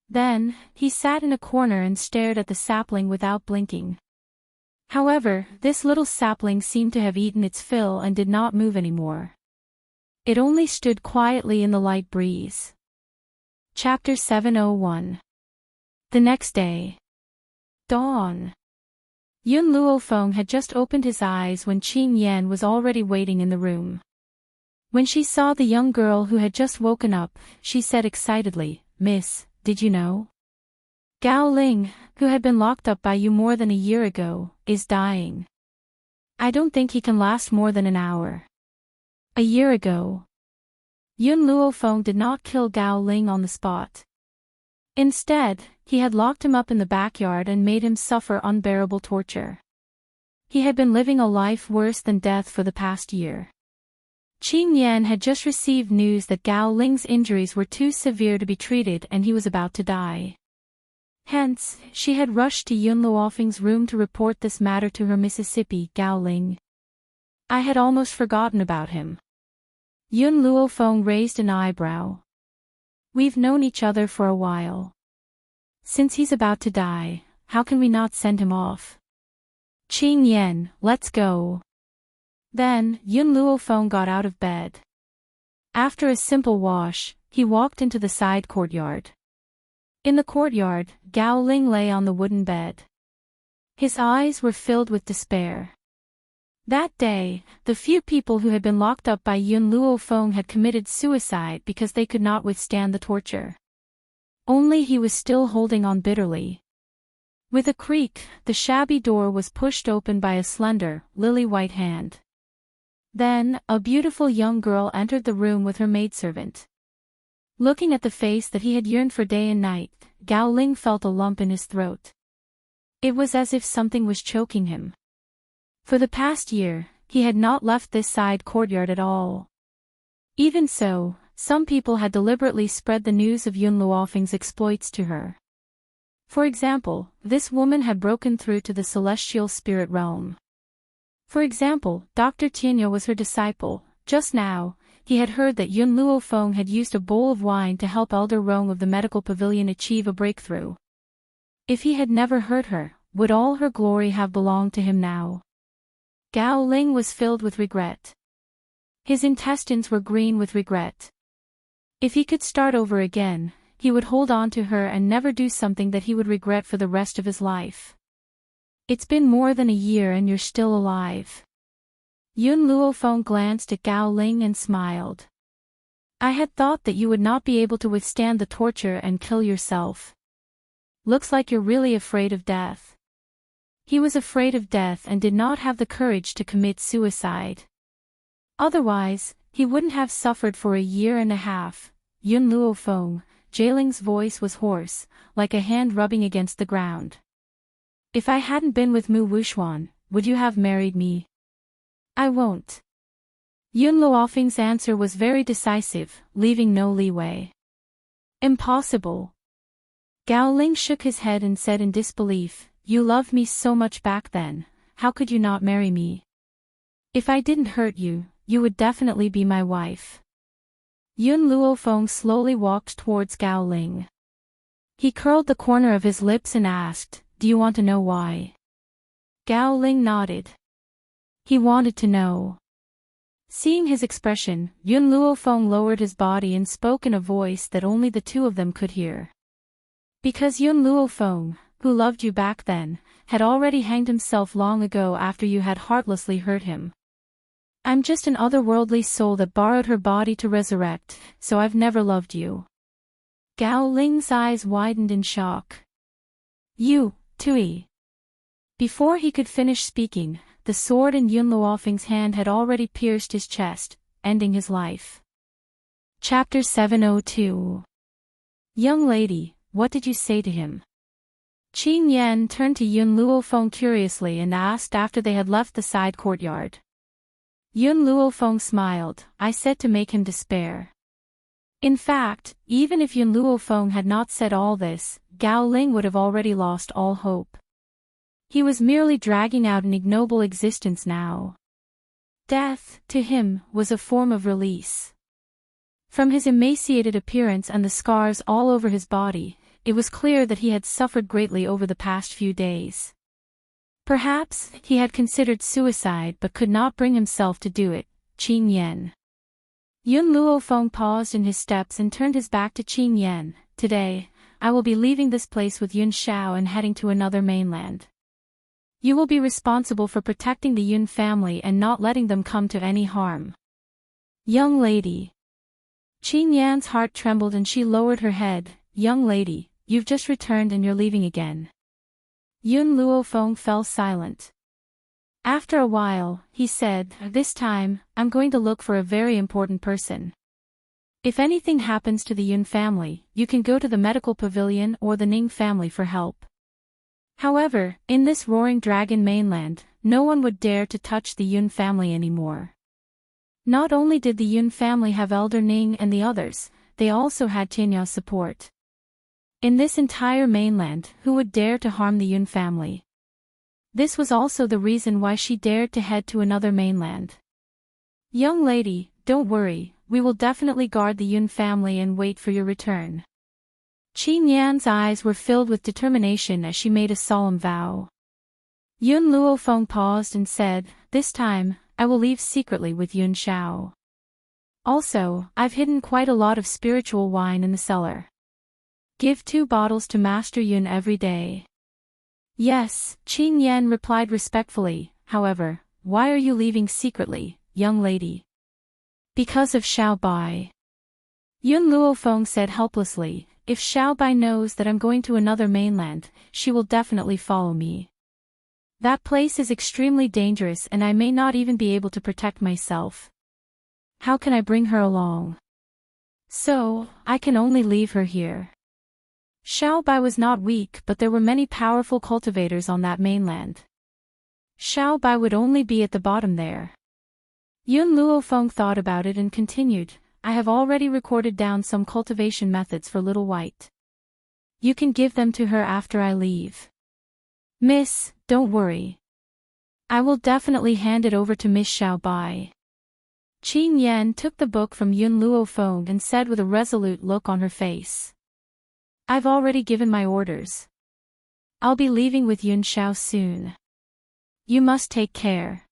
Then, he sat in a corner and stared at the sapling without blinking. However, this little sapling seemed to have eaten its fill and did not move anymore. It only stood quietly in the light breeze. Chapter 701. The next day. Dawn. Yun Luofeng had just opened his eyes when Qing Yan was already waiting in the room. When she saw the young girl who had just woken up, she said excitedly, Miss, did you know? Gao Ling, who had been locked up by you more than a year ago, is dying. I don't think he can last more than an hour. A year ago. Yun Luofeng did not kill Gao Ling on the spot. Instead, he had locked him up in the backyard and made him suffer unbearable torture. He had been living a life worse than death for the past year. Qing Yan had just received news that Gao Ling's injuries were too severe to be treated and he was about to die. Hence, she had rushed to Yun Luofeng's room to report this matter to her Mississippi Gao Ling. I had almost forgotten about him. Yun Luofeng raised an eyebrow. We've known each other for a while. Since he's about to die, how can we not send him off? Qing Yan, let's go. Then, Yun Luofeng got out of bed. After a simple wash, he walked into the side courtyard. In the courtyard, Gao Ling lay on the wooden bed. His eyes were filled with despair. That day, the few people who had been locked up by Yun Luofeng had committed suicide because they could not withstand the torture. Only he was still holding on bitterly. With a creak, the shabby door was pushed open by a slender, lily-white hand. Then, a beautiful young girl entered the room with her maidservant. Looking at the face that he had yearned for day and night, Gao Ling felt a lump in his throat. It was as if something was choking him. For the past year, he had not left this side courtyard at all. Even so, some people had deliberately spread the news of Yun Luofeng's exploits to her. For example, this woman had broken through to the celestial spirit realm. For example, Dr. Tianyo was her disciple. Just now, he had heard that Yun Luofeng had used a bowl of wine to help Elder Rong of the medical pavilion achieve a breakthrough. If he had never heard her, would all her glory have belonged to him now? Gao Ling was filled with regret. His intestines were green with regret. If he could start over again, he would hold on to her and never do something that he would regret for the rest of his life. It's been more than a year and you're still alive. Yun Luofeng glanced at Gao Ling and smiled. I had thought that you would not be able to withstand the torture and kill yourself. Looks like you're really afraid of death. He was afraid of death and did not have the courage to commit suicide. Otherwise, he wouldn't have suffered for a year and a half. Yun Luofeng, Jailing's voice was hoarse, like a hand rubbing against the ground. If I hadn't been with Mu Wuxuan, would you have married me? I won't. Yun Luofeng's answer was very decisive, leaving no leeway. Impossible. Gao Ling shook his head and said in disbelief, You loved me so much back then, how could you not marry me? If I didn't hurt you, you would definitely be my wife. Yun Luofeng slowly walked towards Gao Ling. He curled the corner of his lips and asked, Do you want to know why? Gao Ling nodded. He wanted to know. Seeing his expression, Yun Luofeng lowered his body and spoke in a voice that only the two of them could hear. Because Yun Luofeng, who loved you back then, had already hanged himself long ago after you had heartlessly hurt him. I'm just an otherworldly soul that borrowed her body to resurrect, so I've never loved you. Gao Ling's eyes widened in shock. You, Tui. Before he could finish speaking, the sword in Yun Luofeng's hand had already pierced his chest, ending his life. Chapter 702. Young lady, what did you say to him? Qing Yan turned to Yun Luofeng curiously and asked after they had left the side courtyard. Yun Luofeng smiled. I said to make him despair. In fact, even if Yun Luofeng had not said all this, Gao Ling would have already lost all hope. He was merely dragging out an ignoble existence now. Death, to him, was a form of release. From his emaciated appearance and the scars all over his body, it was clear that he had suffered greatly over the past few days. Perhaps, he had considered suicide but could not bring himself to do it. Qing Yan. Yun Luofeng paused in his steps and turned his back to Qing Yan. Today, I will be leaving this place with Yun Shao and heading to another mainland. You will be responsible for protecting the Yun family and not letting them come to any harm. Young lady. Qing Yan's heart trembled and she lowered her head. Young lady, you've just returned and you're leaving again. Yun Luofeng fell silent. After a while, he said, This time, I'm going to look for a very important person. If anything happens to the Yun family, you can go to the medical pavilion or the Ning family for help. However, in this roaring dragon mainland, no one would dare to touch the Yun family anymore. Not only did the Yun family have Elder Ning and the others, they also had Tianya's support. In this entire mainland, who would dare to harm the Yun family? This was also the reason why she dared to head to another mainland. Young lady, don't worry, we will definitely guard the Yun family and wait for your return. Qin Yan's eyes were filled with determination as she made a solemn vow. Yun Luofeng paused and said, "This time, I will leave secretly with Yun Shao. Also, I've hidden quite a lot of spiritual wine in the cellar. Give 2 bottles to Master Yun every day." "Yes," Qin Yan replied respectfully. "However, why are you leaving secretly, young lady?" "Because of Xiao Bai." Yun Luofeng said helplessly, "If Xiao Bai knows that I'm going to another mainland, she will definitely follow me. That place is extremely dangerous and I may not even be able to protect myself. How can I bring her along? So, I can only leave her here." Xiao Bai was not weak, but there were many powerful cultivators on that mainland. Xiao Bai would only be at the bottom there. Yun Luofeng thought about it and continued, "I have already recorded down some cultivation methods for Little White. You can give them to her after I leave. Miss, don't worry. I will definitely hand it over to Miss Xiao Bai." Qin Yan took the book from Yun Luofeng and said with a resolute look on her face, "I've already given my orders. I'll be leaving with Yun Shao soon. You must take care."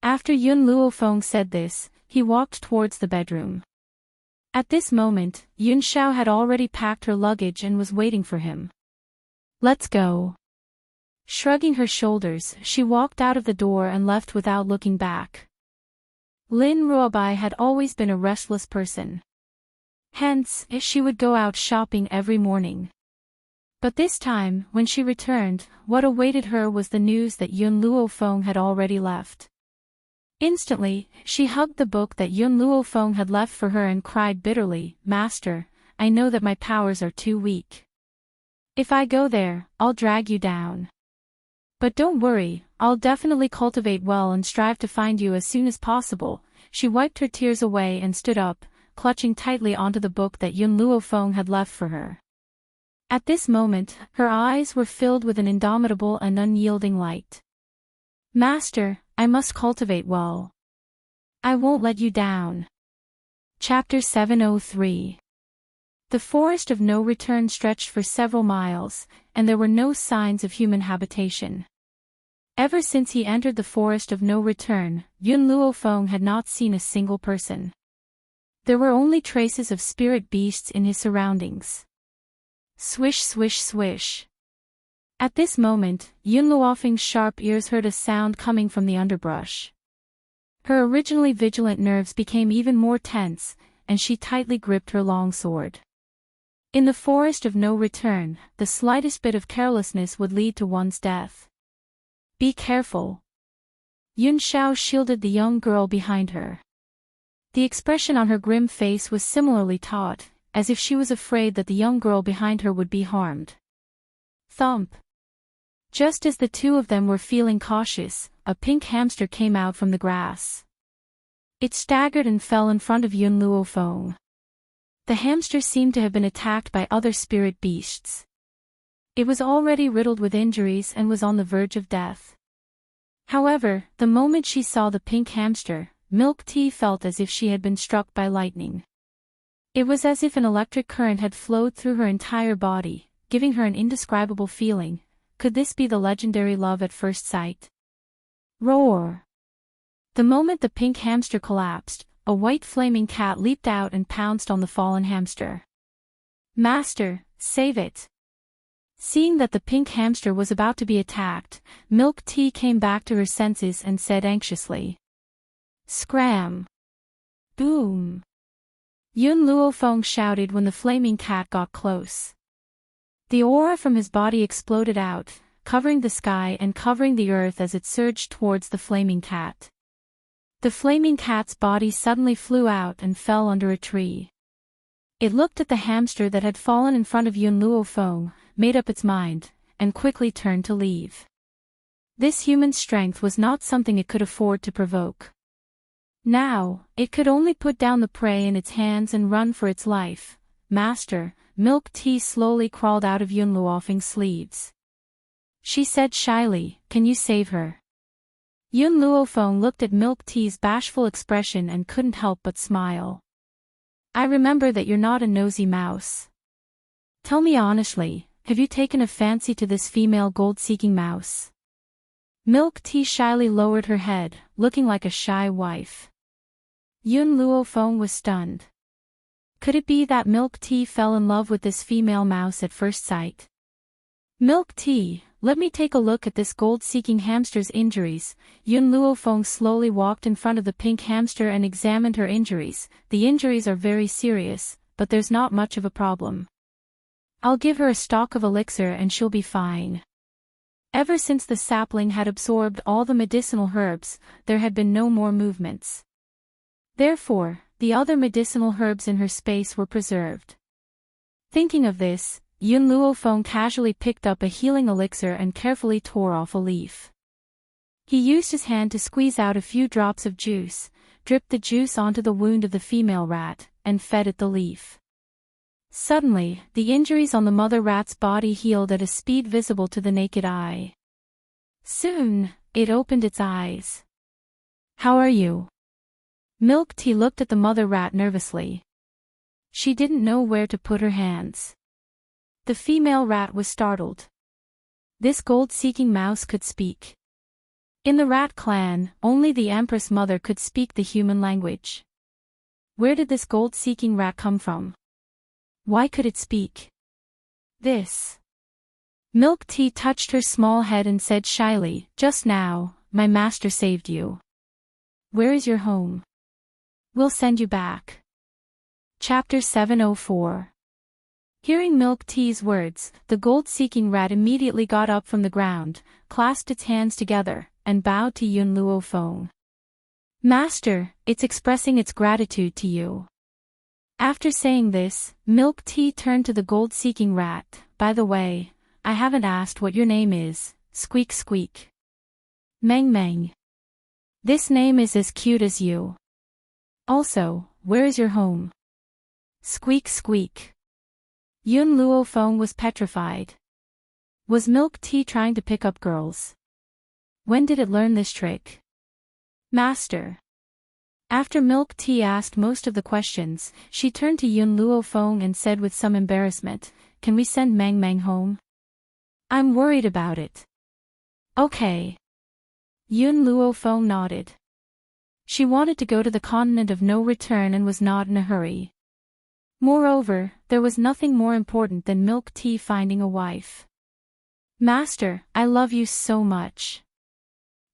After Yun Luofeng said this, he walked towards the bedroom. At this moment, Yun Shao had already packed her luggage and was waiting for him. "Let's go." Shrugging her shoulders, she walked out of the door and left without looking back. Lin Ruobai had always been a restless person. Hence, she would go out shopping every morning. But this time, when she returned, what awaited her was the news that Yun Luofeng had already left. Instantly, she hugged the book that Yun Luofeng had left for her and cried bitterly, "Master, I know that my powers are too weak. If I go there, I'll drag you down. But don't worry, I'll definitely cultivate well and strive to find you as soon as possible." She wiped her tears away and stood up, clutching tightly onto the book that Yun Luofeng had left for her. At this moment, her eyes were filled with an indomitable and unyielding light. "Master, I must cultivate well. I won't let you down." Chapter 703. The forest of no return stretched for several miles, and there were no signs of human habitation. Ever since he entered the forest of no return, Yun Luofeng had not seen a single person. There were only traces of spirit beasts in his surroundings. Swish swish swish. At this moment, Yun Luofeng's sharp ears heard a sound coming from the underbrush. Her originally vigilant nerves became even more tense, and she tightly gripped her long sword. In the forest of no return, the slightest bit of carelessness would lead to one's death. "Be careful." Yun Shao shielded the young girl behind her. The expression on her grim face was similarly taut, as if she was afraid that the young girl behind her would be harmed. Thump. Just as the two of them were feeling cautious, a pink hamster came out from the grass. It staggered and fell in front of Yun Luofeng. The hamster seemed to have been attacked by other spirit beasts. It was already riddled with injuries and was on the verge of death. However, the moment she saw the pink hamster, Milk Tea felt as if she had been struck by lightning. It was as if an electric current had flowed through her entire body, giving her an indescribable feeling. Could this be the legendary love at first sight? Roar! The moment the pink hamster collapsed, a white flaming cat leaped out and pounced on the fallen hamster. "Master, save it!" Seeing that the pink hamster was about to be attacked, Milk Tea came back to her senses and said anxiously. "Scram!" Boom! Yun Luofeng shouted when the flaming cat got close. The aura from his body exploded out, covering the sky and covering the earth as it surged towards the flaming cat. The flaming cat's body suddenly flew out and fell under a tree. It looked at the hamster that had fallen in front of Yun Luofeng, made up its mind, and quickly turned to leave. This human strength was not something it could afford to provoke. Now, it could only put down the prey in its hands and run for its life. Master, Milk Tea slowly crawled out of Yun Luofeng's sleeves. She said shyly, "Can you save her?" Yun Luofeng looked at Milk Tea's bashful expression and couldn't help but smile. "I remember that you're not a nosy mouse. Tell me honestly, have you taken a fancy to this female gold-seeking mouse?" Milk Tea shyly lowered her head, looking like a shy wife. Yun Luofeng was stunned. Could it be that Milk Tea fell in love with this female mouse at first sight? "Milk Tea, let me take a look at this gold-seeking hamster's injuries." Yun Luofeng slowly walked in front of the pink hamster and examined her injuries. "The injuries are very serious, but there's not much of a problem. I'll give her a stock of elixir and she'll be fine." Ever since the sapling had absorbed all the medicinal herbs, there had been no more movements. Therefore, the other medicinal herbs in her space were preserved. Thinking of this, Yun Luofeng casually picked up a healing elixir and carefully tore off a leaf. He used his hand to squeeze out a few drops of juice, dripped the juice onto the wound of the female rat, and fed it the leaf. Suddenly, the injuries on the mother rat's body healed at a speed visible to the naked eye. Soon, it opened its eyes. "How are you?" Milk Tea looked at the mother rat nervously. She didn't know where to put her hands. The female rat was startled. This gold-seeking mouse could speak. In the rat clan, only the Empress Mother could speak the human language. Where did this gold-seeking rat come from? Why could it speak? This. Milk Tea touched her small head and said shyly, "Just now, my master saved you. Where is your home? We'll send you back." Chapter 704. Hearing Milk Tea's words, the gold-seeking rat immediately got up from the ground, clasped its hands together, and bowed to Yun Luofeng. "Master, it's expressing its gratitude to you." After saying this, Milk Tea turned to the gold-seeking rat. "By the way, I haven't asked what your name is." Squeak squeak. "Meng Meng. This name is as cute as you. Also, where is your home?" Squeak squeak. Yun Luofeng was petrified. Was Milk Tea trying to pick up girls? When did it learn this trick? "Master." After Milk Tea asked most of the questions, she turned to Yun Luofeng and said with some embarrassment, "Can we send Meng Meng home? I'm worried about it." "Okay." Yun Luofeng nodded. She wanted to go to the continent of no return and was not in a hurry. Moreover, there was nothing more important than Milk Tea finding a wife. "Master, I love you so much."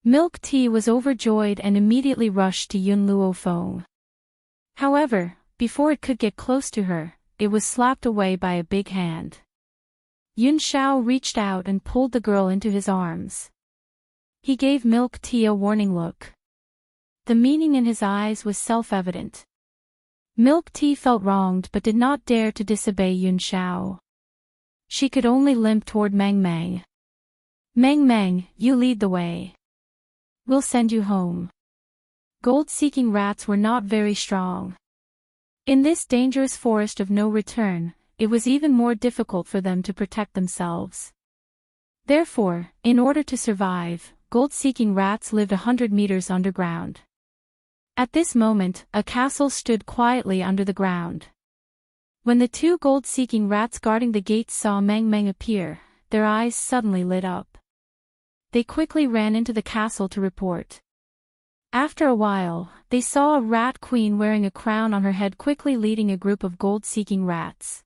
Milk Tea was overjoyed and immediately rushed to Yun Luofeng. However, before it could get close to her, it was slapped away by a big hand. Yun Shao reached out and pulled the girl into his arms. He gave Milk Tea a warning look. The meaning in his eyes was self-evident. Milk Tea felt wronged but did not dare to disobey Yun Shao. She could only limp toward Meng Meng. "Meng Meng, you lead the way. We'll send you home." Gold-seeking rats were not very strong. In this dangerous forest of no return, it was even more difficult for them to protect themselves. Therefore, in order to survive, gold-seeking rats lived 100 meters underground. At this moment, a castle stood quietly under the ground. When the two gold-seeking rats guarding the gates saw Meng Meng appear, their eyes suddenly lit up. They quickly ran into the castle to report. After a while, they saw a rat queen wearing a crown on her head quickly leading a group of gold-seeking rats.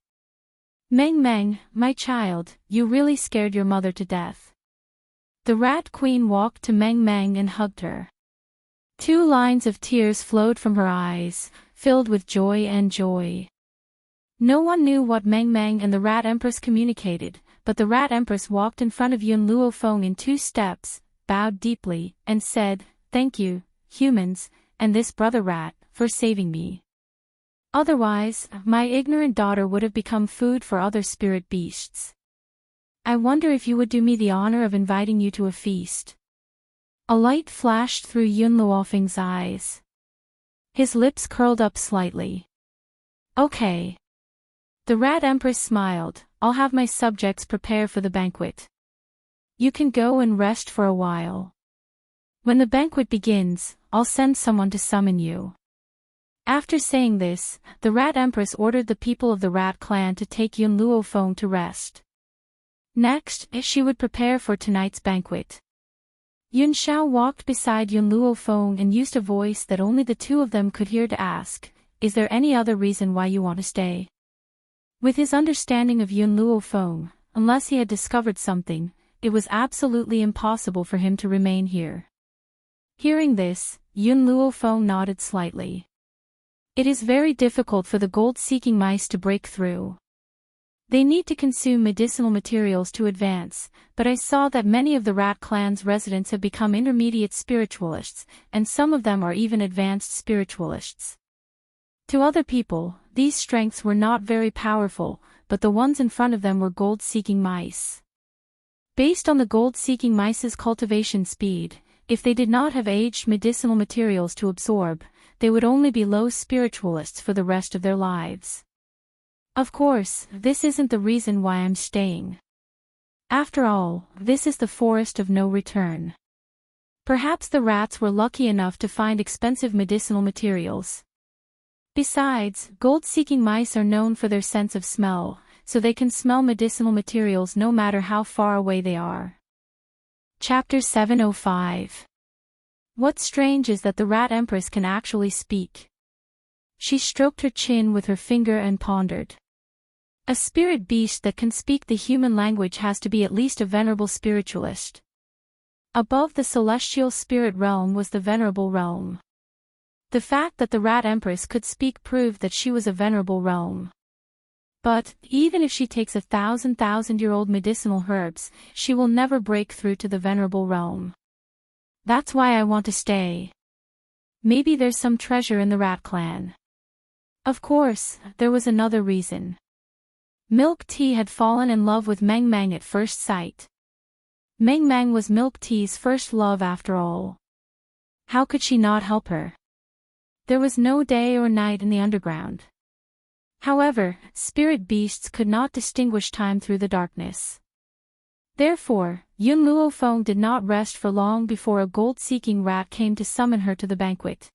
"Meng Meng, my child, you really scared your mother to death." The rat queen walked to Meng Meng and hugged her. 2 lines of tears flowed from her eyes, filled with joy and joy. No one knew what Meng Meng and the Rat Empress communicated, but the Rat Empress walked in front of Yun Luofeng in 2 steps, bowed deeply, and said, "Thank you, humans, and this brother rat, for saving me. Otherwise, my ignorant daughter would have become food for other spirit beasts. I wonder if you would do me the honor of inviting you to a feast." A light flashed through Yun Luofeng's eyes. His lips curled up slightly. Okay. The Rat Empress smiled. I'll have my subjects prepare for the banquet. You can go and rest for a while. When the banquet begins, I'll send someone to summon you. After saying this, the Rat Empress ordered the people of the Rat clan to take Yun Luofeng to rest. Next, she would prepare for tonight's banquet. Yun Shao walked beside Yun Luofeng and used a voice that only the two of them could hear to ask, "Is there any other reason why you want to stay?" With his understanding of Yun Luofeng, unless he had discovered something, it was absolutely impossible for him to remain here. Hearing this, Yun Luofeng nodded slightly. It is very difficult for the gold-seeking mice to break through. They need to consume medicinal materials to advance, but I saw that many of the Rat clan's residents have become intermediate spiritualists, and some of them are even advanced spiritualists. To other people, these strengths were not very powerful, but the ones in front of them were gold-seeking mice. Based on the gold-seeking mice's cultivation speed, if they did not have aged medicinal materials to absorb, they would only be low spiritualists for the rest of their lives. Of course, this isn't the reason why I'm staying. After all, this is the forest of no return. Perhaps the rats were lucky enough to find expensive medicinal materials. Besides, gold-seeking mice are known for their sense of smell, so they can smell medicinal materials no matter how far away they are. Chapter 705. What's strange is that the Rat Empress can actually speak. She stroked her chin with her finger and pondered. A spirit beast that can speak the human language has to be at least a venerable spiritualist. Above the celestial spirit realm was the venerable realm. The fact that the Rat Empress could speak proved that she was a venerable realm. But, even if she takes 1,000-year-old medicinal herbs, she will never break through to the venerable realm. That's why I want to stay. Maybe there's some treasure in the Rat clan. Of course, there was another reason. Milk Tea had fallen in love with Meng Meng at first sight. Meng Meng was Milk Tea's first love after all. How could she not help her? There was no day or night in the underground. However, spirit beasts could not distinguish time through the darkness. Therefore, Yun Luofeng did not rest for long before a gold-seeking rat came to summon her to the banquet.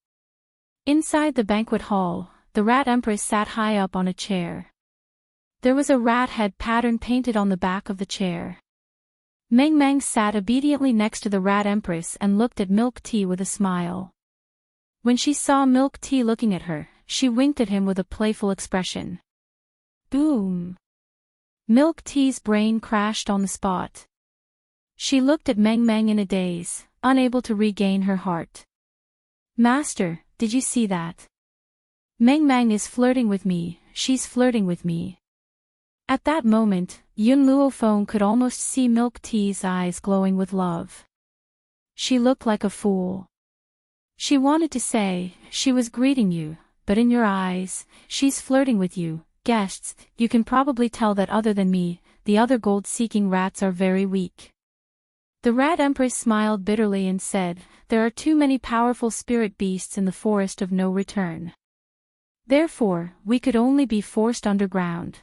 Inside the banquet hall, the Rat Empress sat high up on a chair. There was a rat head pattern painted on the back of the chair. Meng Meng sat obediently next to the Rat Empress and looked at Milk Tea with a smile. When she saw Milk Tea looking at her, she winked at him with a playful expression. Boom! Milk Tea's brain crashed on the spot. She looked at Meng Meng in a daze, unable to regain her heart. Master, did you see that? Meng Meng is flirting with me, she's flirting with me. At that moment, Yun Luofeng could almost see Milk Tea's eyes glowing with love. She looked like a fool. She wanted to say, she was greeting you, but in your eyes, she's flirting with you. Guests, you can probably tell that other than me, the other gold-seeking rats are very weak. The Rat Empress smiled bitterly and said, there are too many powerful spirit beasts in the forest of no return. Therefore, we could only be forced underground.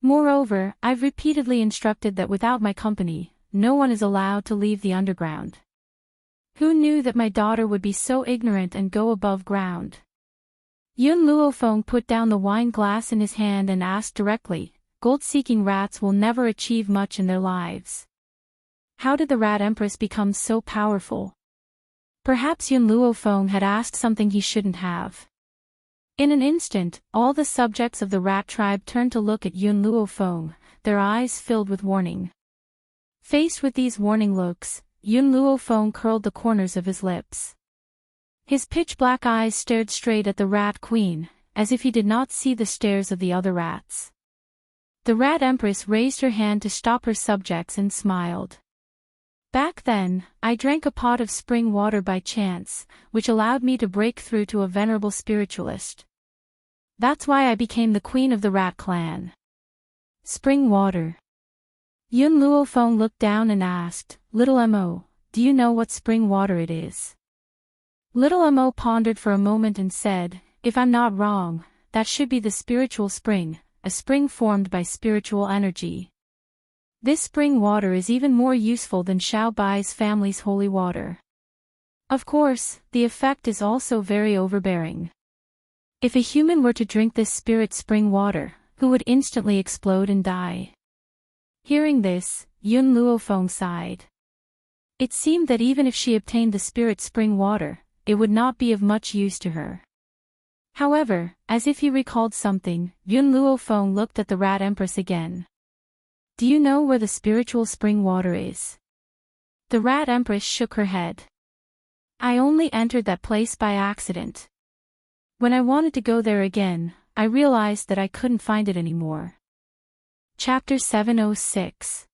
Moreover, I've repeatedly instructed that without my company, no one is allowed to leave the underground. Who knew that my daughter would be so ignorant and go above ground? Yun Luofeng put down the wine glass in his hand and asked directly, gold-seeking rats will never achieve much in their lives. How did the Rat Empress become so powerful? Perhaps Yun Luofeng had asked something he shouldn't have. In an instant, all the subjects of the rat tribe turned to look at Yun Luofeng, their eyes filled with warning. Faced with these warning looks, Yun Luofeng curled the corners of his lips. His pitch-black eyes stared straight at the Rat Queen, as if he did not see the stares of the other rats. The Rat Empress raised her hand to stop her subjects and smiled. Back then, I drank a pot of spring water by chance, which allowed me to break through to a venerable spiritualist. That's why I became the queen of the Rat clan. Spring water. Yun Luofeng looked down and asked, Little Mo, do you know what spring water it is? Little Mo pondered for a moment and said, "If I'm not wrong, that should be the spiritual spring, a spring formed by spiritual energy. This spring water is even more useful than Xiao Bai's family's holy water. Of course, the effect is also very overbearing. If a human were to drink this spirit spring water, who would instantly explode and die?" Hearing this, Yun Luofeng sighed. It seemed that even if she obtained the spirit spring water, it would not be of much use to her. However, as if he recalled something, Yun Luofeng looked at the Rat Empress again. "Do you know where the spiritual spring water is?" The Rat Empress shook her head. "I only entered that place by accident. When I wanted to go there again, I realized that I couldn't find it anymore." Chapter 706.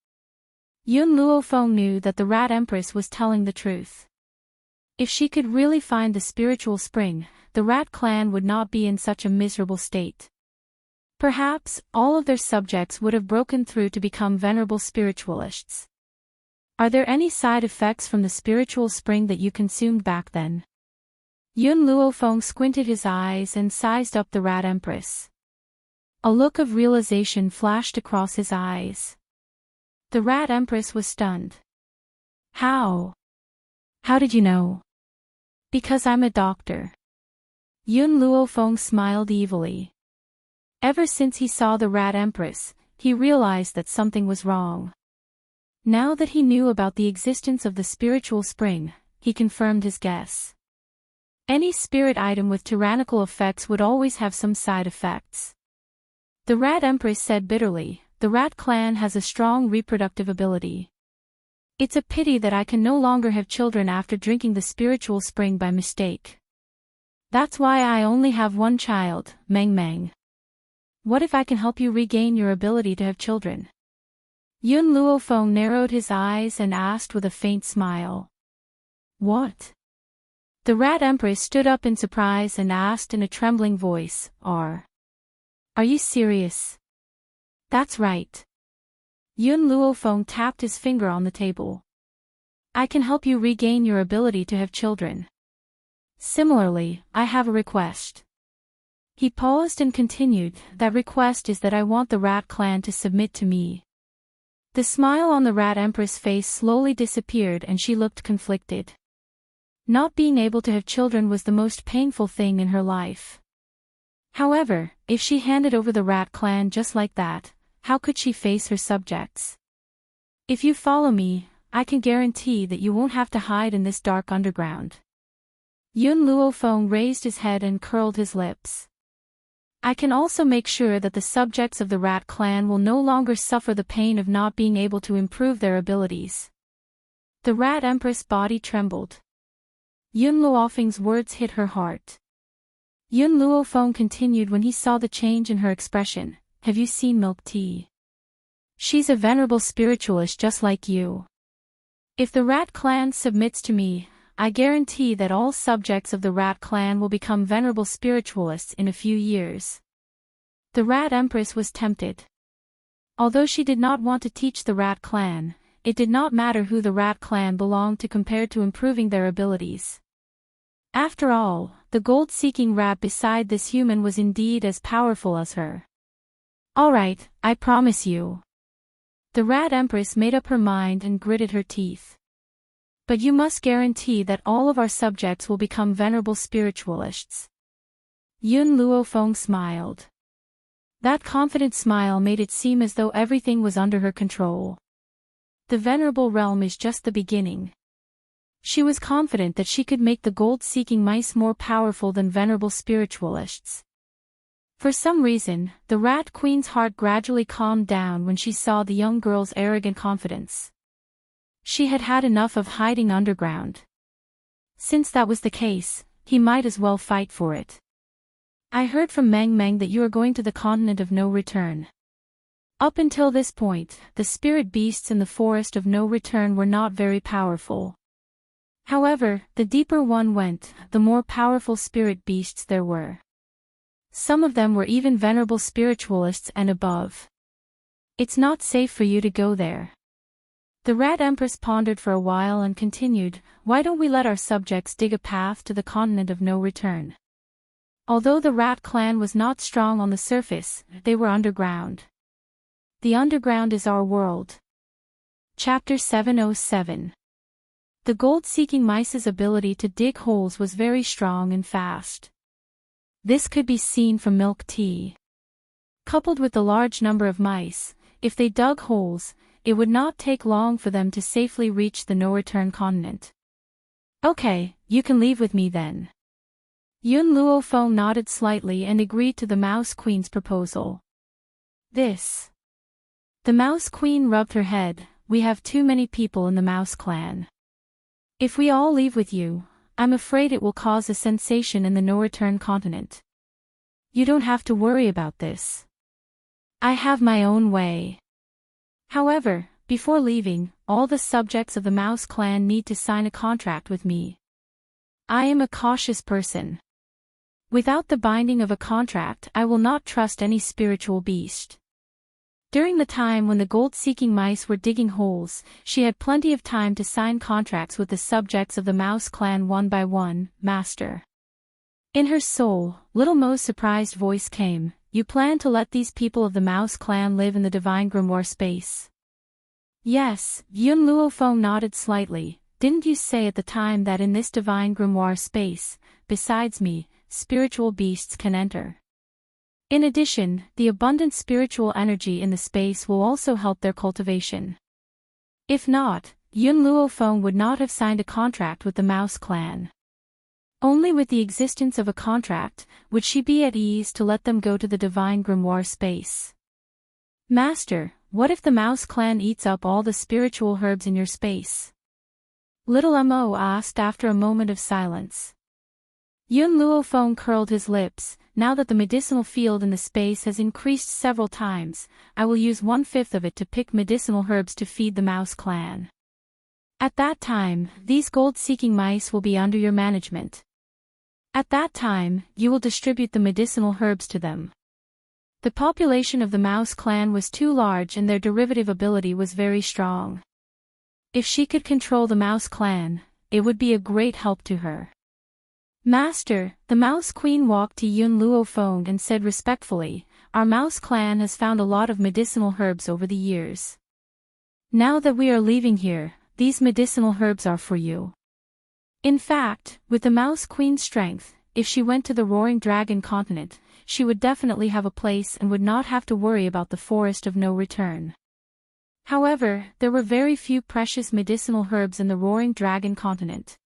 Yun Luofeng knew that the Rat Empress was telling the truth. If she could really find the spiritual spring, the Rat clan would not be in such a miserable state. Perhaps, all of their subjects would have broken through to become venerable spiritualists. "Are there any side effects from the spiritual spring that you consumed back then?" Yun Luofeng squinted his eyes and sized up the Rat Empress. A look of realization flashed across his eyes. The Rat Empress was stunned. How did you know?" "Because I'm a doctor." Yun Luofeng smiled evilly. Ever since he saw the Rat Empress, he realized that something was wrong. Now that he knew about the existence of the spiritual spring, he confirmed his guess. Any spirit item with tyrannical effects would always have some side effects. The Rat Empress said bitterly, "The Rat clan has a strong reproductive ability. It's a pity that I can no longer have children after drinking the spiritual spring by mistake. That's why I only have one child, Meng Meng. What if I can help you regain your ability to have children?" Yun Luofeng narrowed his eyes and asked with a faint smile. "What?" The Rat Empress stood up in surprise and asked in a trembling voice, Are you serious?" "That's right." Yun Luofeng tapped his finger on the table. "I can help you regain your ability to have children. Similarly, I have a request." He paused and continued, "That request is that I want the Rat clan to submit to me." The smile on the Rat Empress' face slowly disappeared and she looked conflicted. Not being able to have children was the most painful thing in her life. However, if she handed over the Rat clan just like that, how could she face her subjects? "If you follow me, I can guarantee that you won't have to hide in this dark underground." Yun Luofeng raised his head and curled his lips. "I can also make sure that the subjects of the Rat clan will no longer suffer the pain of not being able to improve their abilities." The Rat Empress' body trembled. Yun Luofeng's words hit her heart. Yun Luofeng continued when he saw the change in her expression, "Have you seen Milk Tea? She's a venerable spiritualist just like you. If the Rat clan submits to me, I guarantee that all subjects of the Rat clan will become venerable spiritualists in a few years." The Rat Empress was tempted. Although she did not want to teach the Rat clan, it did not matter who the Rat clan belonged to compared to improving their abilities. After all, the gold-seeking rat beside this human was indeed as powerful as her. "All right, I promise you." The Rat Empress made up her mind and gritted her teeth. "But you must guarantee that all of our subjects will become venerable spiritualists." Yun Luofeng smiled. That confident smile made it seem as though everything was under her control. The venerable realm is just the beginning. She was confident that she could make the gold-seeking mice more powerful than venerable spiritualists. For some reason, the Rat Queen's heart gradually calmed down when she saw the young girl's arrogant confidence. She had had enough of hiding underground. Since that was the case, he might as well fight for it. "I heard from Meng Meng that you are going to the continent of no return." Up until this point, the spirit beasts in the forest of no return were not very powerful. However, the deeper one went, the more powerful spirit beasts there were. Some of them were even venerable spiritualists and above. "It's not safe for you to go there." The Rat Empress pondered for a while and continued, "Why don't we let our subjects dig a path to the continent of no return?" Although the Rat clan was not strong on the surface, they were underground. The underground is our world. Chapter 707. The gold-seeking mice's ability to dig holes was very strong and fast. This could be seen from milk tea. Coupled with the large number of mice, if they dug holes, it would not take long for them to safely reach the no-return continent. "Okay, you can leave with me then." Yun Luofeng nodded slightly and agreed to the Mouse Queen's proposal. The Mouse Queen rubbed her head. "We have too many people in the Mouse clan. If we all leave with you, I'm afraid it will cause a sensation in the no-return continent. You don't have to worry about this. I have my own way. However, before leaving, all the subjects of the Mouse clan need to sign a contract with me. I am a cautious person. Without the binding of a contract, I will not trust any spiritual beast." During the time when the gold-seeking mice were digging holes, she had plenty of time to sign contracts with the subjects of the Mouse clan one by one. "Master." In her soul, Little Mo's surprised voice came, "You plan to let these people of the Mouse clan live in the Divine Grimoire space?" "Yes," Yun Luofeng nodded slightly. "Didn't you say at the time that in this Divine Grimoire space, besides me, spiritual beasts can enter? In addition, the abundant spiritual energy in the space will also help their cultivation." If not, Yun Luofeng would not have signed a contract with the Mouse clan. Only with the existence of a contract would she be at ease to let them go to the Divine Grimoire space. "Master, what if the Mouse clan eats up all the spiritual herbs in your space?" Little Mo asked after a moment of silence. Yun Luofeng curled his lips. "Now that the medicinal field in the space has increased several times, I will use 1/5 of it to pick medicinal herbs to feed the Mouse clan. At that time, these gold-seeking mice will be under your management. At that time, you will distribute the medicinal herbs to them." The population of the Mouse clan was too large and their derivative ability was very strong. If she could control the Mouse clan, it would be a great help to her. "Master," the Mouse Queen walked to Yun Luofeng and said respectfully, "Our Mouse clan has found a lot of medicinal herbs over the years. Now that we are leaving here, these medicinal herbs are for you." In fact, with the Mouse Queen's strength, if she went to the Roaring Dragon continent, she would definitely have a place and would not have to worry about the Forest of No Return. However, there were very few precious medicinal herbs in the Roaring Dragon continent.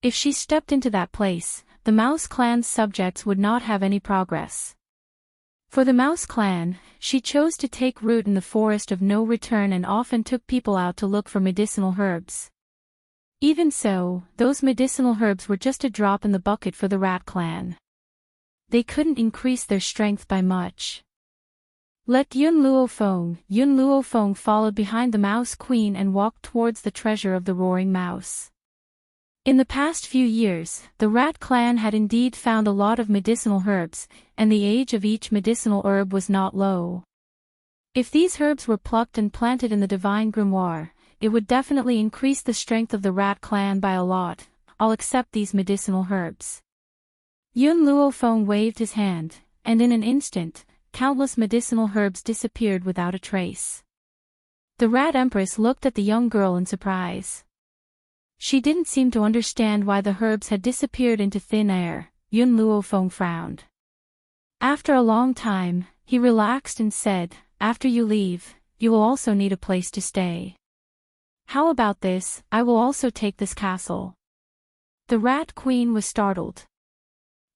If she stepped into that place, the Mouse clan's subjects would not have any progress. For the Mouse clan, she chose to take root in the Forest of No Return and often took people out to look for medicinal herbs. Even so, those medicinal herbs were just a drop in the bucket for the Rat clan. They couldn't increase their strength by much. Let Yun Luofeng followed behind the Mouse Queen and walked towards the treasure of the Roaring Mouse. In the past few years, the Rat clan had indeed found a lot of medicinal herbs, and the age of each medicinal herb was not low. If these herbs were plucked and planted in the Divine Grimoire, it would definitely increase the strength of the Rat clan by a lot. "I'll accept these medicinal herbs." Yun Luofeng waved his hand, and in an instant, countless medicinal herbs disappeared without a trace. The Rat Empress looked at the young girl in surprise. She didn't seem to understand why the herbs had disappeared into thin air. Yun Luofeng frowned. After a long time, he relaxed and said, "After you leave, you will also need a place to stay. How about this? I will also take this castle." The Rat Queen was startled.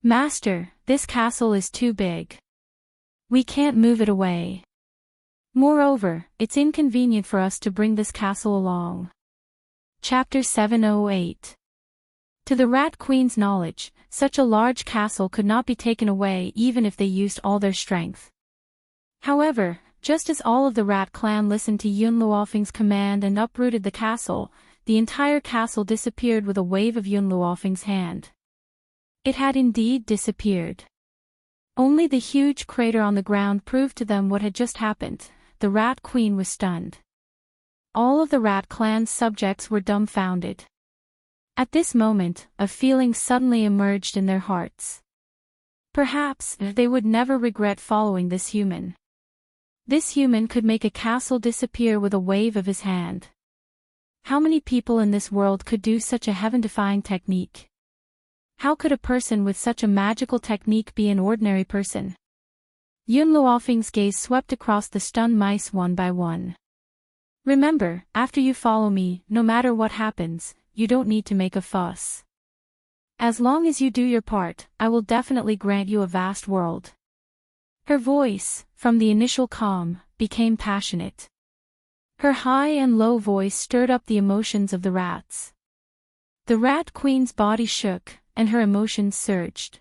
"Master, this castle is too big. We can't move it away. Moreover, it's inconvenient for us to bring this castle along." Chapter 708. To the Rat Queen's knowledge, such a large castle could not be taken away even if they used all their strength. However, just as all of the Rat clan listened to Yun Luofeng's command and uprooted the castle, the entire castle disappeared with a wave of Yun Luofeng's hand. It had indeed disappeared. Only the huge crater on the ground proved to them what had just happened. The Rat Queen was stunned. All of the Rat Clan's subjects were dumbfounded. At this moment, a feeling suddenly emerged in their hearts. Perhaps they would never regret following this human. This human could make a castle disappear with a wave of his hand. How many people in this world could do such a heaven-defying technique? How could a person with such a magical technique be an ordinary person? Yun Luofeng's gaze swept across the stunned mice one by one. Remember, after you follow me, no matter what happens, you don't need to make a fuss. As long as you do your part, I will definitely grant you a vast world. Her voice, from the initial calm, became passionate. Her high and low voice stirred up the emotions of the rats. The Rat Queen's body shook, and her emotions surged.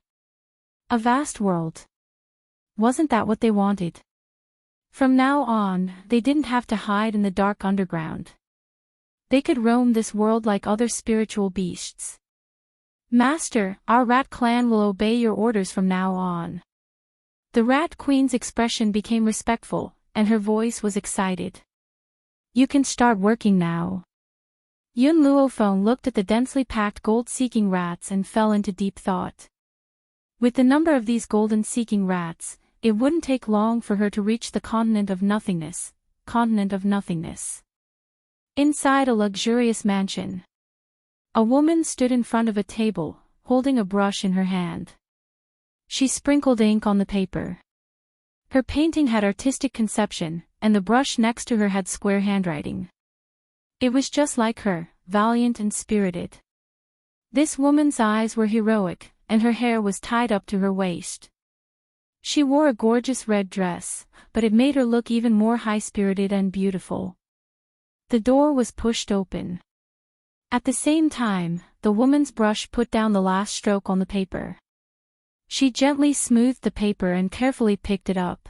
A vast world. Wasn't that what they wanted? From now on, they didn't have to hide in the dark underground. They could roam this world like other spiritual beasts. Master, our Rat Clan will obey your orders from now on. The Rat Queen's expression became respectful, and her voice was excited. You can start working now. Yun Luofeng looked at the densely packed gold-seeking rats and fell into deep thought. With the number of these golden-seeking rats, it wouldn't take long for her to reach the continent of nothingness. Inside a luxurious mansion, a woman stood in front of a table, holding a brush in her hand. She sprinkled ink on the paper. Her painting had artistic conception, and the brush next to her had square handwriting. It was just like her, valiant and spirited. This woman's eyes were heroic, and her hair was tied up to her waist. She wore a gorgeous red dress, but it made her look even more high-spirited and beautiful. The door was pushed open. At the same time, the woman's brush put down the last stroke on the paper. She gently smoothed the paper and carefully picked it up.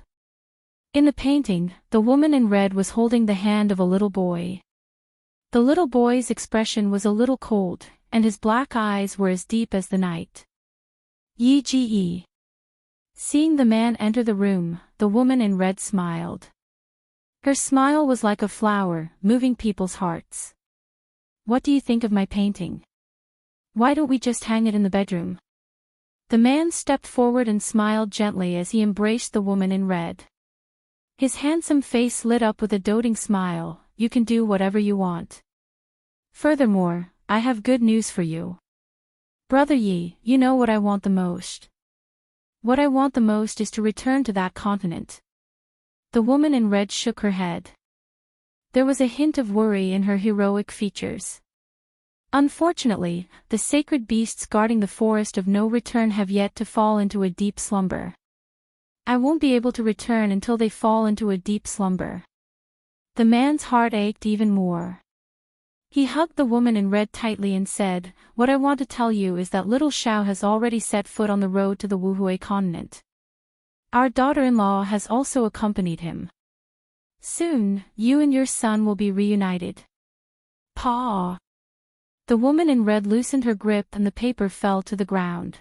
In the painting, the woman in red was holding the hand of a little boy. The little boy's expression was a little cold, and his black eyes were as deep as the night. Yi. Seeing the man enter the room, the woman in red smiled. Her smile was like a flower, moving people's hearts. What do you think of my painting? Why don't we just hang it in the bedroom? The man stepped forward and smiled gently as he embraced the woman in red. His handsome face lit up with a doting smile. You can do whatever you want. Furthermore, I have good news for you. Brother Yi, you know what I want the most. What I want the most is to return to that continent. The woman in red shook her head. There was a hint of worry in her heroic features. Unfortunately, the sacred beasts guarding the forest of no return have yet to fall into a deep slumber. I won't be able to return until they fall into a deep slumber. The man's heart ached even more. He hugged the woman in red tightly and said, What I want to tell you is that little Xiao has already set foot on the road to the Wuhui continent. Our daughter-in-law has also accompanied him. Soon, you and your son will be reunited. Pa! The woman in red loosened her grip and the paper fell to the ground.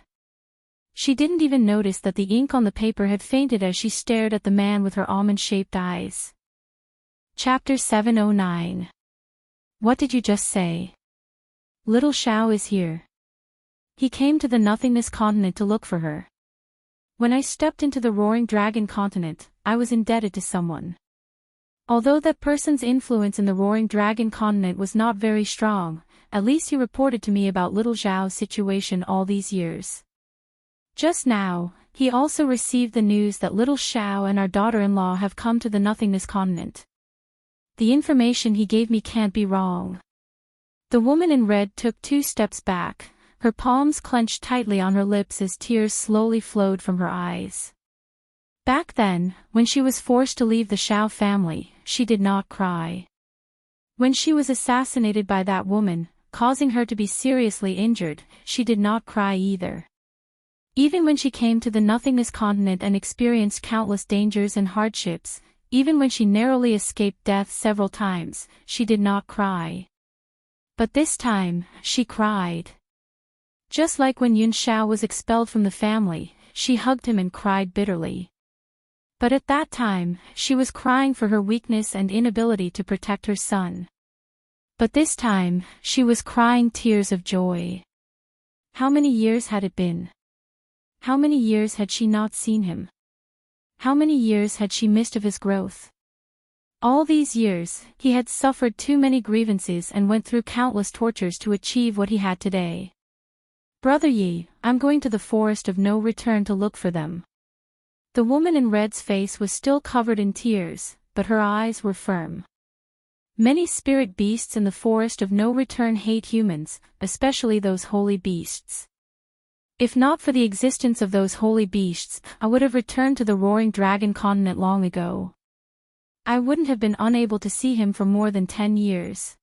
She didn't even notice that the ink on the paper had fainted as she stared at the man with her almond-shaped eyes. Chapter 709. What did you just say? Little Xiao is here. He came to the nothingness continent to look for her. When I stepped into the roaring dragon continent, I was indebted to someone. Although that person's influence in the roaring dragon continent was not very strong, at least he reported to me about little Xiao's situation all these years. Just now, he also received the news that little Xiao and our daughter-in-law have come to the nothingness continent. The information he gave me can't be wrong. The woman in red took 2 steps back, her palms clenched tightly on her lips as tears slowly flowed from her eyes. Back then, when she was forced to leave the Xiao family, she did not cry. When she was assassinated by that woman, causing her to be seriously injured, she did not cry either. Even when she came to the nothingness continent and experienced countless dangers and hardships, even when she narrowly escaped death several times, she did not cry. But this time, she cried. Just like when Yun Xiao was expelled from the family, she hugged him and cried bitterly. But at that time, she was crying for her weakness and inability to protect her son. But this time, she was crying tears of joy. How many years had it been? How many years had she not seen him? How many years had she missed of his growth? All these years, he had suffered too many grievances and went through countless tortures to achieve what he had today. Brother Yi, I'm going to the forest of no return to look for them. The woman in red's face was still covered in tears, but her eyes were firm. Many spirit beasts in the forest of no return hate humans, especially those holy beasts. If not for the existence of those holy beasts, I would have returned to the roaring dragon continent long ago. I wouldn't have been unable to see him for more than 10 years.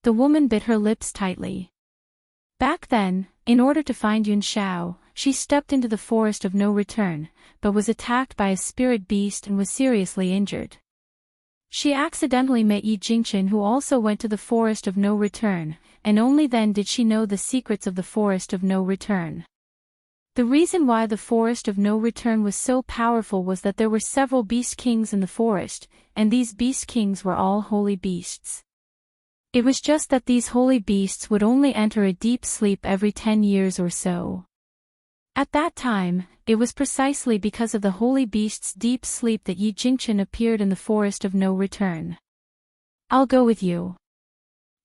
The woman bit her lips tightly. Back then, in order to find Yun Shao, she stepped into the forest of no return, but was attacked by a spirit beast and was seriously injured. She accidentally met Yi Jingchen, who also went to the forest of no return, and only then did she know the secrets of the forest of no return. The reason why the forest of no return was so powerful was that there were several beast kings in the forest, and these beast kings were all holy beasts. It was just that these holy beasts would only enter a deep sleep every 10 years or so. At that time, it was precisely because of the holy beast's deep sleep that Yi Jingchen appeared in the forest of no return. I'll go with you.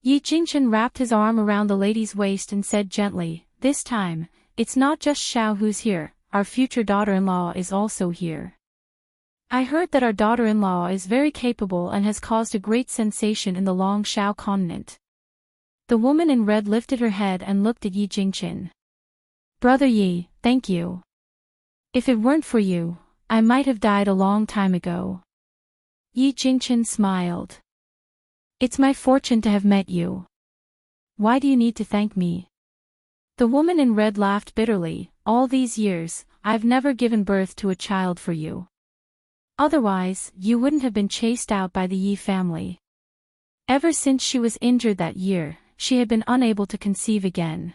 Yi Jingchen wrapped his arm around the lady's waist and said gently, this time, it's not just Shao who's here, our future daughter-in-law is also here. I heard that our daughter-in-law is very capable and has caused a great sensation in the Long Shao continent. The woman in red lifted her head and looked at Yi Jingchen. Brother Yi, thank you. If it weren't for you, I might have died a long time ago. Yi Jingchen smiled. It's my fortune to have met you. Why do you need to thank me? The woman in red laughed bitterly. All these years, I've never given birth to a child for you. Otherwise, you wouldn't have been chased out by the Yi family. Ever since she was injured that year, she had been unable to conceive again.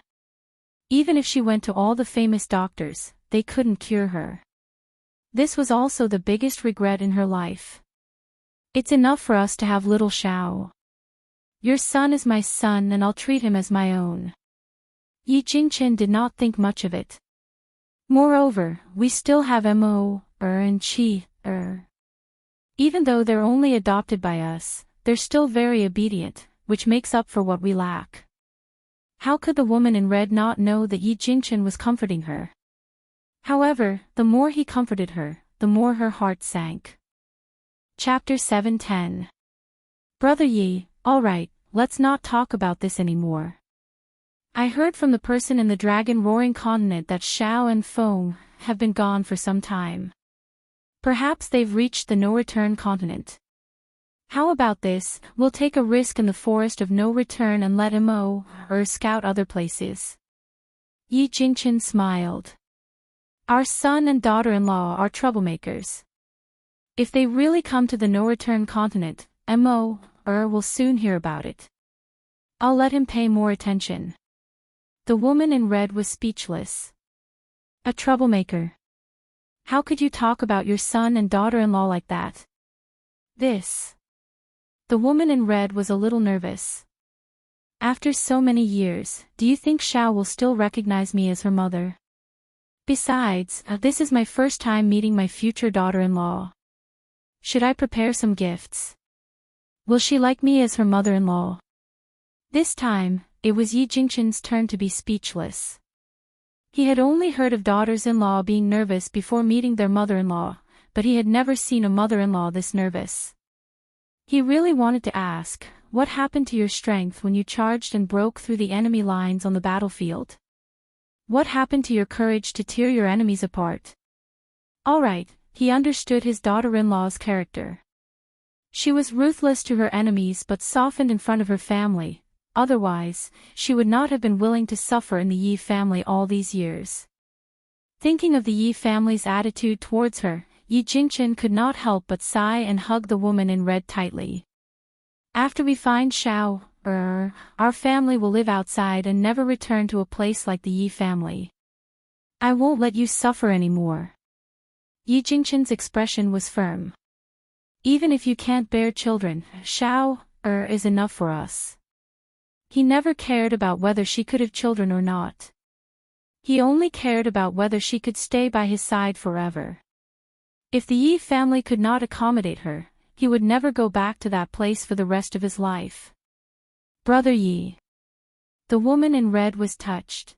Even if she went to all the famous doctors, they couldn't cure her. This was also the biggest regret in her life. It's enough for us to have little Shao. Your son is my son and I'll treat him as my own. Yi Jingchen did not think much of it. Moreover, we still have Mo, and Chi, Even though they're only adopted by us, they're still very obedient, which makes up for what we lack. How could the woman in red not know that Yi Jingchen was comforting her? However, the more he comforted her, the more her heart sank. Chapter 7:10. Brother Yi, all right, let's not talk about this anymore. I heard from the person in the dragon roaring continent that Shao and Feng have been gone for some time. Perhaps they've reached the no-return continent. How about this, we'll take a risk in the forest of no return and let Mo, scout other places. Yi Jingchen smiled. Our son and daughter-in-law are troublemakers. If they really come to the no-return continent, Mo, will soon hear about it. I'll let him pay more attention. The woman in red was speechless. A troublemaker. How could you talk about your son and daughter-in-law like that? The woman in red was a little nervous. After so many years, do you think Shao will still recognize me as her mother? Besides, this is my first time meeting my future daughter-in-law. Should I prepare some gifts? Will she like me as her mother-in-law? This time, it was Yi Jingchen's turn to be speechless. He had only heard of daughters-in-law being nervous before meeting their mother-in-law, but he had never seen a mother-in-law this nervous. He really wanted to ask, what happened to your strength when you charged and broke through the enemy lines on the battlefield? What happened to your courage to tear your enemies apart? All right, he understood his daughter-in-law's character. She was ruthless to her enemies but softened in front of her family, otherwise, she would not have been willing to suffer in the Yi family all these years. Thinking of the Yi family's attitude towards her, Yi Jingchen could not help but sigh and hug the woman in red tightly. After we find Shao, our family will live outside and never return to a place like the Yi family. I won't let you suffer anymore. Yi Jingchen's expression was firm. Even if you can't bear children, Shao, is enough for us. He never cared about whether she could have children or not. He only cared about whether she could stay by his side forever. If the Yi family could not accommodate her, he would never go back to that place for the rest of his life. Brother Yi. The woman in red was touched.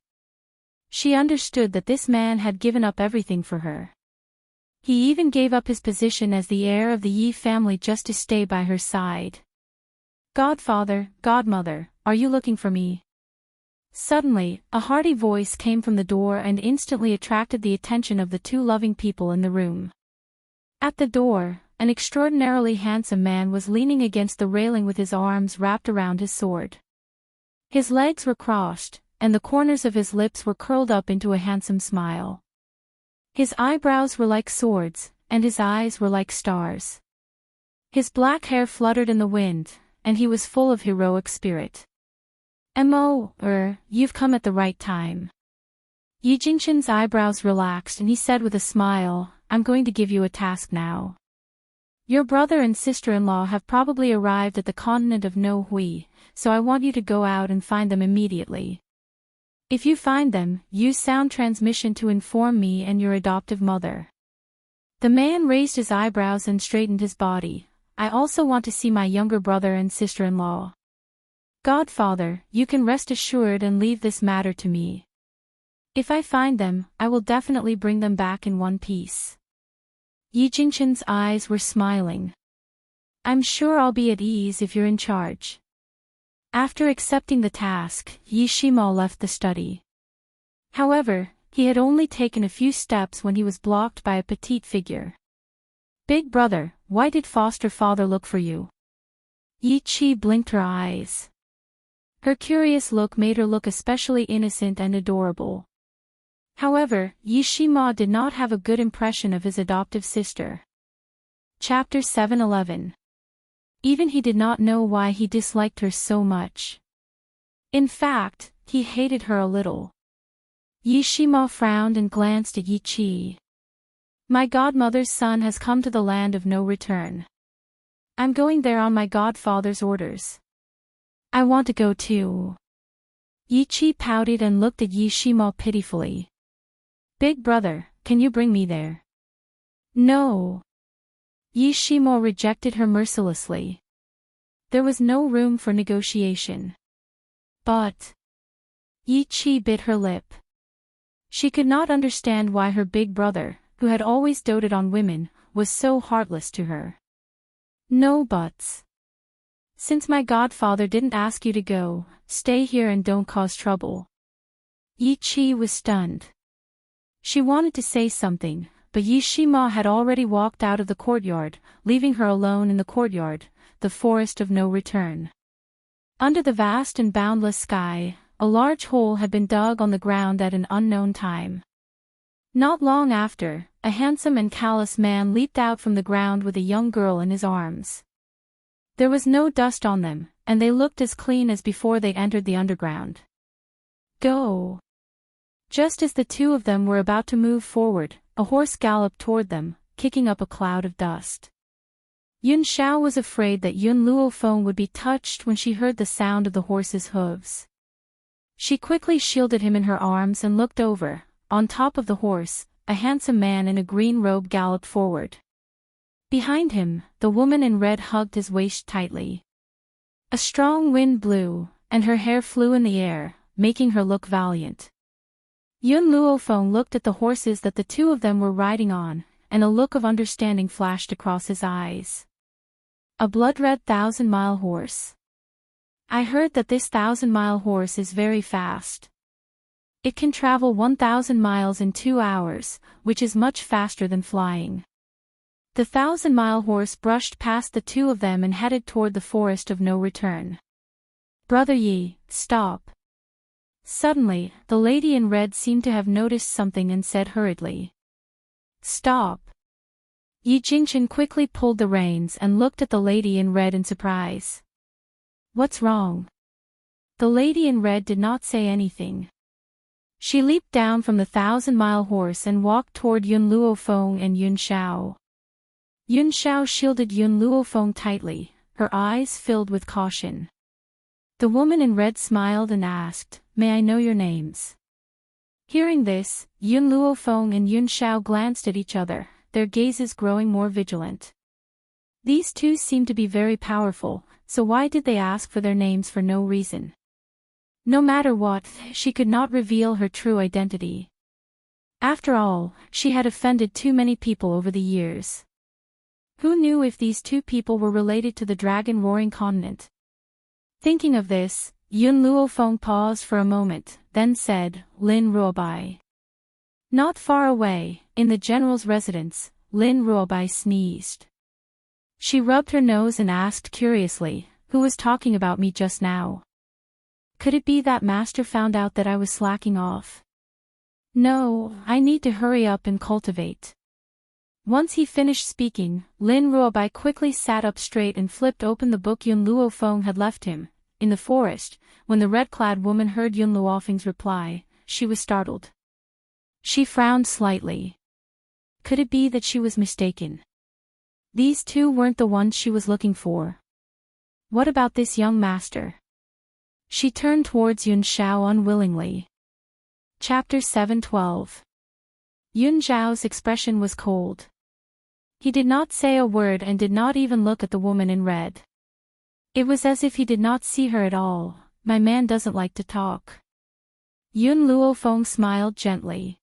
She understood that this man had given up everything for her. He even gave up his position as the heir of the Yi family just to stay by her side. Godfather, godmother, are you looking for me? Suddenly, a hearty voice came from the door and instantly attracted the attention of the two loving people in the room. At the door, an extraordinarily handsome man was leaning against the railing with his arms wrapped around his sword. His legs were crossed, and the corners of his lips were curled up into a handsome smile. His eyebrows were like swords, and his eyes were like stars. His black hair fluttered in the wind, and he was full of heroic spirit. You've come at the right time. Yi Jingqian's eyebrows relaxed and he said with a smile, I'm going to give you a task now. Your brother and sister-in-law have probably arrived at the continent of No Hui, so I want you to go out and find them immediately. If you find them, use sound transmission to inform me and your adoptive mother. The man raised his eyebrows and straightened his body. I also want to see my younger brother and sister-in-law. Godfather, you can rest assured and leave this matter to me. If I find them, I will definitely bring them back in one piece. Yi Jingqian's eyes were smiling. I'm sure I'll be at ease if you're in charge. After accepting the task, Yi Shimo left the study. However, he had only taken a few steps when he was blocked by a petite figure. Big brother, why did foster father look for you? Yi Qi blinked her eyes. Her curious look made her look especially innocent and adorable. However, Yi Shima did not have a good impression of his adoptive sister. Chapter 7:11. Even he did not know why he disliked her so much. In fact, he hated her a little. Yi Shima frowned and glanced at Yi Qi. My godmother's son has come to the land of no return. I'm going there on my godfather's orders. I want to go too. Yi Qi pouted and looked at Yi Shimo pitifully. Big brother, can you bring me there? No. Yi Shimo rejected her mercilessly. There was no room for negotiation. But Yi Qi bit her lip. She could not understand why her big brother, who had always doted on women, was so heartless to her. No buts. Since my godfather didn't ask you to go, stay here and don't cause trouble. Yi Qi was stunned. She wanted to say something, but Yi Shima had already walked out of the courtyard, leaving her alone in the courtyard, the forest of no return. Under the vast and boundless sky, a large hole had been dug on the ground at an unknown time. Not long after, a handsome and callous man leaped out from the ground with a young girl in his arms. There was no dust on them, and they looked as clean as before they entered the underground. Go! Just as the two of them were about to move forward, a horse galloped toward them, kicking up a cloud of dust. Yun Xiao was afraid that Yun Luofeng would be touched when she heard the sound of the horse's hooves. She quickly shielded him in her arms and looked over. On top of the horse, a handsome man in a green robe galloped forward. Behind him, the woman in red hugged his waist tightly. A strong wind blew, and her hair flew in the air, making her look valiant. Yun Luofeng looked at the horses that the two of them were riding on, and a look of understanding flashed across his eyes. A blood-red 1,000-mile horse. I heard that this 1,000-mile horse is very fast. It can travel 1,000 miles in 2 hours, which is much faster than flying. The 1,000-mile horse brushed past the two of them and headed toward the forest of no return. Brother Yi, stop. Suddenly, the lady in red seemed to have noticed something and said hurriedly. Stop. Yi Jingqian quickly pulled the reins and looked at the lady in red in surprise. What's wrong? The lady in red did not say anything. She leaped down from the 1,000-mile horse and walked toward Yun Luofeng and Yun Xiao. Yun Xiao shielded Yun Luofeng tightly, her eyes filled with caution. The woman in red smiled and asked, "May I know your names?" Hearing this, Yun Luofeng and Yun Xiao glanced at each other, their gazes growing more vigilant. These two seemed to be very powerful, so why did they ask for their names for no reason? No matter what, she could not reveal her true identity. After all, she had offended too many people over the years. Who knew if these two people were related to the dragon-roaring continent? Thinking of this, Yun Luofeng paused for a moment, then said, "Lin Ruobai." Not far away, in the general's residence, Lin Ruobai sneezed. She rubbed her nose and asked curiously, "Who was talking about me just now? Could it be that master found out that I was slacking off? No, I need to hurry up and cultivate." Once he finished speaking, Lin Ruobai quickly sat up straight and flipped open the book Yun Luofeng had left him. In the forest, when the red-clad woman heard Yun Luofeng's reply, she was startled. She frowned slightly. Could it be that she was mistaken? These two weren't the ones she was looking for. What about this young master? She turned towards Yun Xiao unwillingly. Chapter 7:12. Yun Xiao's expression was cold. He did not say a word and did not even look at the woman in red. It was as if he did not see her at all. "My man doesn't like to talk." Yun Luofeng smiled gently.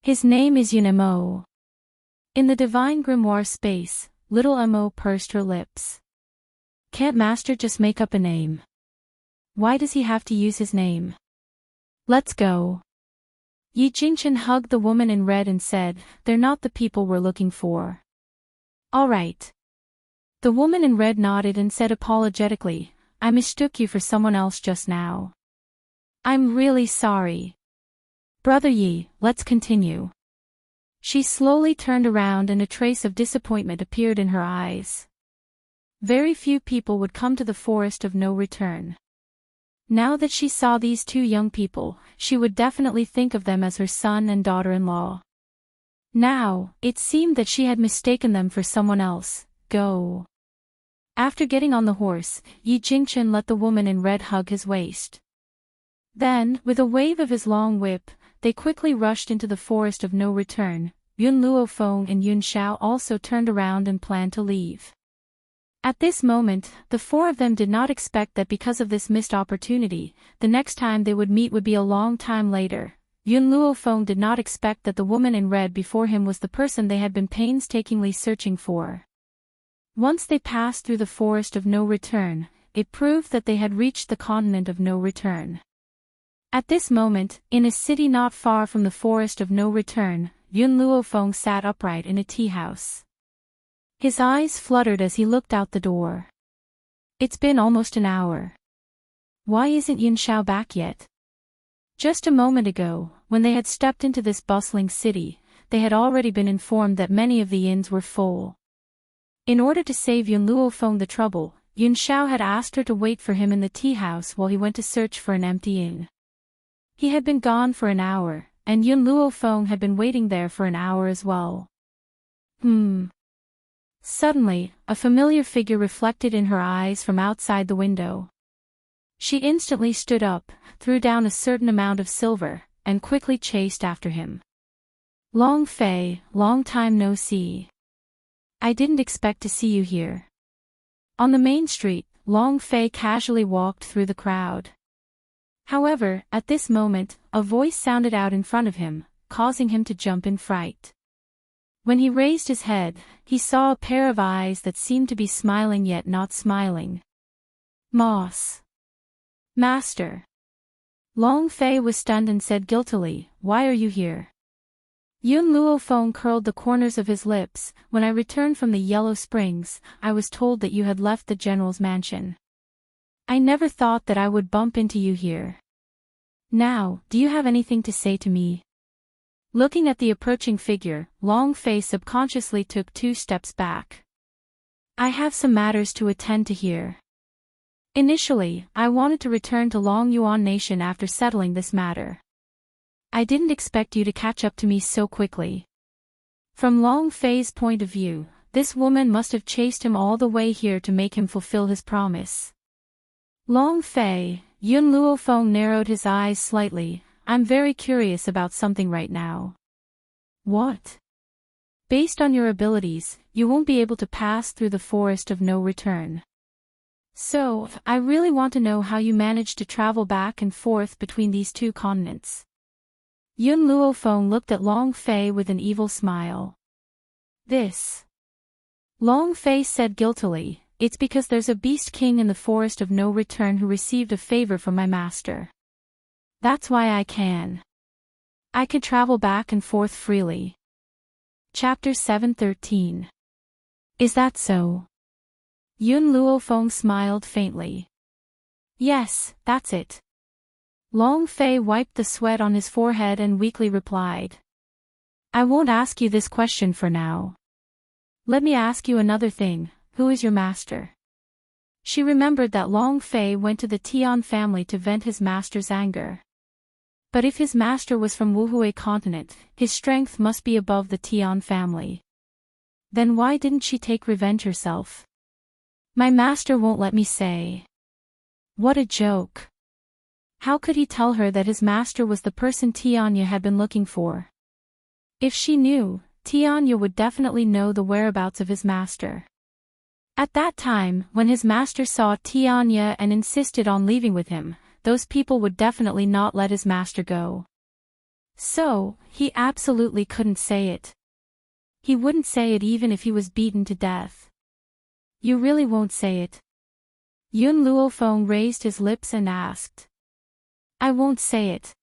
"His name is Yun Mo." In the divine grimoire space, little Mo pursed her lips. "Can't master just make up a name? Why does he have to use his name? Let's go." Yi Jingchen hugged the woman in red and said, "They're not the people we're looking for." "All right." The woman in red nodded and said apologetically, "I mistook you for someone else just now. I'm really sorry. Brother Yi, let's continue." She slowly turned around and a trace of disappointment appeared in her eyes. Very few people would come to the forest of no return. Now that she saw these two young people, she would definitely think of them as her son and daughter-in-law. Now, it seemed that she had mistaken them for someone else. Go. After getting on the horse, Yi Jingchen let the woman in red hug his waist. Then, with a wave of his long whip, they quickly rushed into the forest of no return. Yun Luofeng and Yun Xiao also turned around and planned to leave. At this moment, the four of them did not expect that because of this missed opportunity, the next time they would meet would be a long time later. Yun Luofeng did not expect that the woman in red before him was the person they had been painstakingly searching for. Once they passed through the forest of no return, it proved that they had reached the continent of no return. At this moment, in a city not far from the forest of no return, Yun Luofeng sat upright in a tea house. His eyes fluttered as he looked out the door. It's been almost an hour. Why isn't Yun Xiao back yet? Just a moment ago, when they had stepped into this bustling city, they had already been informed that many of the inns were full. In order to save Yun Luofeng the trouble, Yun Xiao had asked her to wait for him in the tea house while he went to search for an empty inn. He had been gone for an hour, and Yun Luofeng had been waiting there for an hour as well. Suddenly, a familiar figure reflected in her eyes from outside the window. She instantly stood up, threw down a certain amount of silver, and quickly chased after him. Long Fei, long time no see. I didn't expect to see you here. On the main street, Long Fei casually walked through the crowd. However, at this moment, a voice sounded out in front of him, causing him to jump in fright. When he raised his head, he saw a pair of eyes that seemed to be smiling yet not smiling. Moss. Master. Long Fei was stunned and said guiltily, "Why are you here?" Yun Luofeng curled the corners of his lips. "When I returned from the Yellow Springs, I was told that you had left the general's mansion. I never thought that I would bump into you here. Now, do you have anything to say to me?" Looking at the approaching figure, Long Fei subconsciously took 2 steps back. "I have some matters to attend to here. Initially, I wanted to return to Long Yuan Nation after settling this matter. I didn't expect you to catch up to me so quickly." From Long Fei's point of view, this woman must have chased him all the way here to make him fulfill his promise. Long Fei, Yun Luofeng narrowed his eyes slightly. I'm very curious about something right now. What? Based on your abilities, you won't be able to pass through the forest of no return. So, I really want to know how you managed to travel back and forth between these two continents. Yun Luofeng looked at Long Fei with an evil smile. This. Long Fei said guiltily, it's because there's a beast king in the forest of no return who received a favor from my master. That's why I can travel back and forth freely. Chapter 7:13. Is that so? Yun Luofeng smiled faintly. Yes, that's it. Long Fei wiped the sweat on his forehead and weakly replied. I won't ask you this question for now. Let me ask you another thing, who is your master? She remembered that Long Fei went to the Tian family to vent his master's anger. But if his master was from Wuhui continent, his strength must be above the Tian family. Then why didn't she take revenge herself? My master won't let me say. What a joke. How could he tell her that his master was the person Tianya had been looking for? If she knew, Tianya would definitely know the whereabouts of his master. At that time, when his master saw Tianya and insisted on leaving with him, those people would definitely not let his master go. So, he absolutely couldn't say it. He wouldn't say it even if he was beaten to death. You really won't say it? Yun Luofeng raised his lips and asked. I won't say it.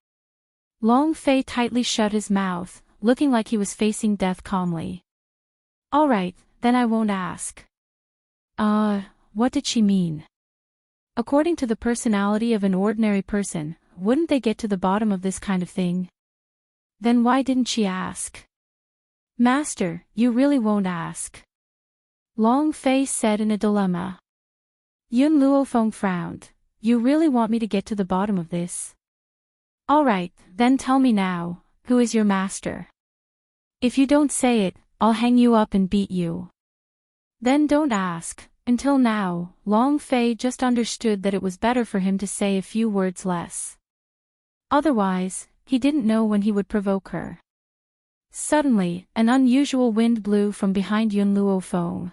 Long Fei tightly shut his mouth, looking like he was facing death calmly. All right, then I won't ask. What did she mean? According to the personality of an ordinary person, wouldn't they get to the bottom of this kind of thing? Then why didn't she ask? Master, you really won't ask? Long Fei said in a dilemma. Yun Luofeng frowned. You really want me to get to the bottom of this? All right, then tell me now, who is your master? If you don't say it, I'll hang you up and beat you. Then don't ask. Until now, Long Fei just understood that it was better for him to say a few words less. Otherwise, he didn't know when he would provoke her. Suddenly, an unusual wind blew from behind Yun Luofeng.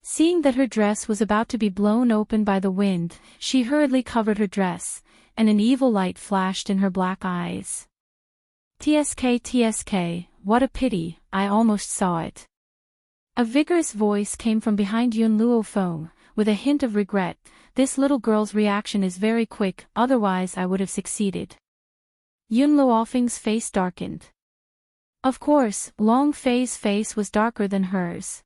Seeing that her dress was about to be blown open by the wind, she hurriedly covered her dress, and an evil light flashed in her black eyes. TSK, what a pity, I almost saw it. A vigorous voice came from behind Yun Luofeng, with a hint of regret. This little girl's reaction is very quick, otherwise I would have succeeded. Yun Luofeng's face darkened. Of course, Long Fei's face was darker than hers.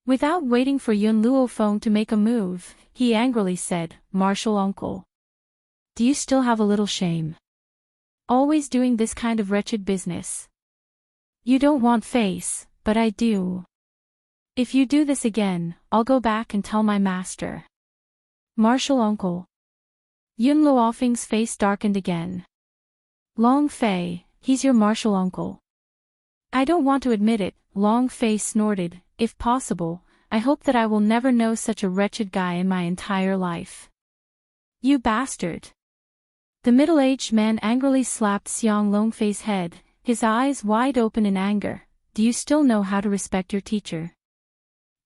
Without waiting for Yun Luofeng to make a move, he angrily said, Martial uncle. Do you still have a little shame? Always doing this kind of wretched business. You don't want face, but I do. If you do this again, I'll go back and tell my master. Martial uncle. Yun Luofeng's face darkened again. Long Fei, he's your martial uncle. I don't want to admit it, Long Fei snorted. If possible, I hope that I will never know such a wretched guy in my entire life. You bastard. The middle-aged man angrily slapped Xiang Longfei's head, his eyes wide open in anger. Do you still know how to respect your teacher?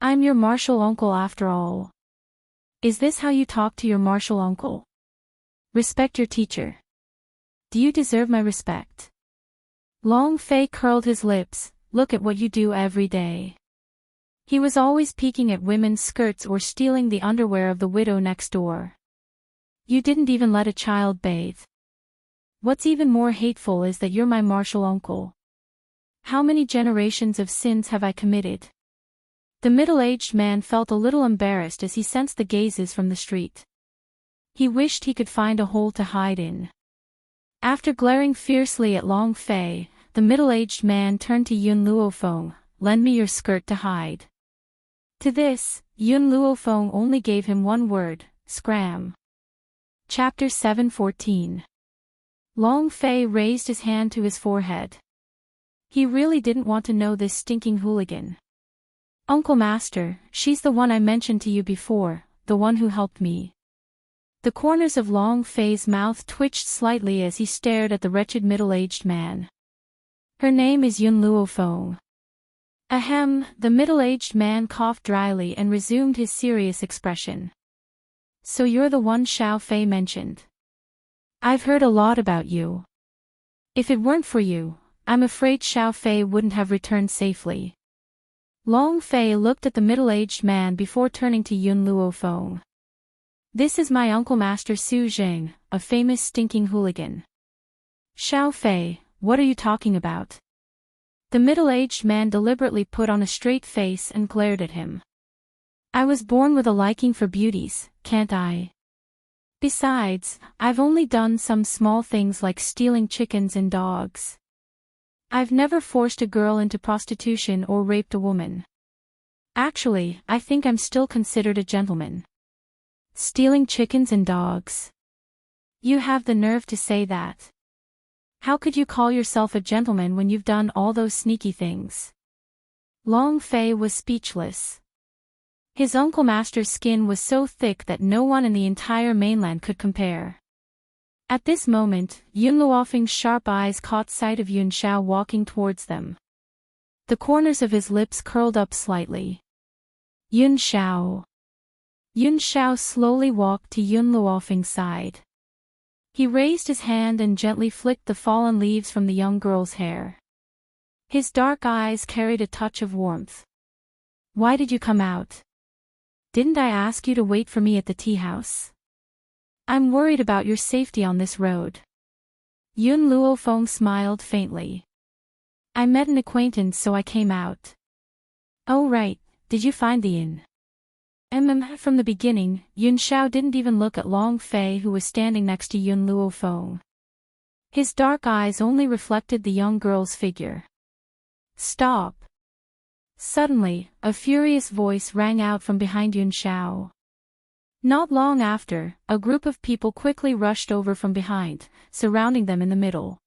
I'm your martial uncle after all. Is this how you talk to your martial uncle? Respect your teacher. Do you deserve my respect? Long Fei curled his lips. Look at what you do every day. He was always peeking at women's skirts or stealing the underwear of the widow next door. You didn't even let a child bathe. What's even more hateful is that you're my martial uncle. How many generations of sins have I committed? The middle-aged man felt a little embarrassed as he sensed the gazes from the street. He wished he could find a hole to hide in. After glaring fiercely at Long Fei, the middle-aged man turned to Yun Luofeng. Lend me your skirt to hide. To this, Yun Luofeng only gave him one word, scram. Chapter 7:14. Long Fei raised his hand to his forehead. He really didn't want to know this stinking hooligan. Uncle Master, she's the one I mentioned to you before, the one who helped me. The corners of Long Fei's mouth twitched slightly as he stared at the wretched middle-aged man. Her name is Yun Luofeng. Ahem, the middle-aged man coughed dryly and resumed his serious expression. So you're the one Xiao Fei mentioned. I've heard a lot about you. If it weren't for you, I'm afraid Xiao Fei wouldn't have returned safely. Long Fei looked at the middle-aged man before turning to Yun Luofeng. This is my uncle Master Su Zheng, a famous stinking hooligan. Xiao Fei, what are you talking about? The middle-aged man deliberately put on a straight face and glared at him. I was born with a liking for beauties, can't I? Besides, I've only done some small things like stealing chickens and dogs. I've never forced a girl into prostitution or raped a woman. Actually, I think I'm still considered a gentleman. Stealing chickens and dogs. You have the nerve to say that. How could you call yourself a gentleman when you've done all those sneaky things? Long Fei was speechless. His Uncle Master's skin was so thick that no one in the entire mainland could compare. At this moment, Yun Luofeng's sharp eyes caught sight of Yun Xiao walking towards them. The corners of his lips curled up slightly. Yun Xiao. Yun Xiao slowly walked to Yun Luofeng's side. He raised his hand and gently flicked the fallen leaves from the young girl's hair. His dark eyes carried a touch of warmth. Why did you come out? Didn't I ask you to wait for me at the tea house? I'm worried about your safety on this road. Yun Luofeng smiled faintly. I met an acquaintance so I came out. Oh right, did you find the inn? From the beginning, Yun Xiao didn't even look at Long Fei who was standing next to Yun Luofeng. His dark eyes only reflected the young girl's figure. Stop! Suddenly, a furious voice rang out from behind Yun Xiao. Not long after, a group of people quickly rushed over from behind, surrounding them in the middle.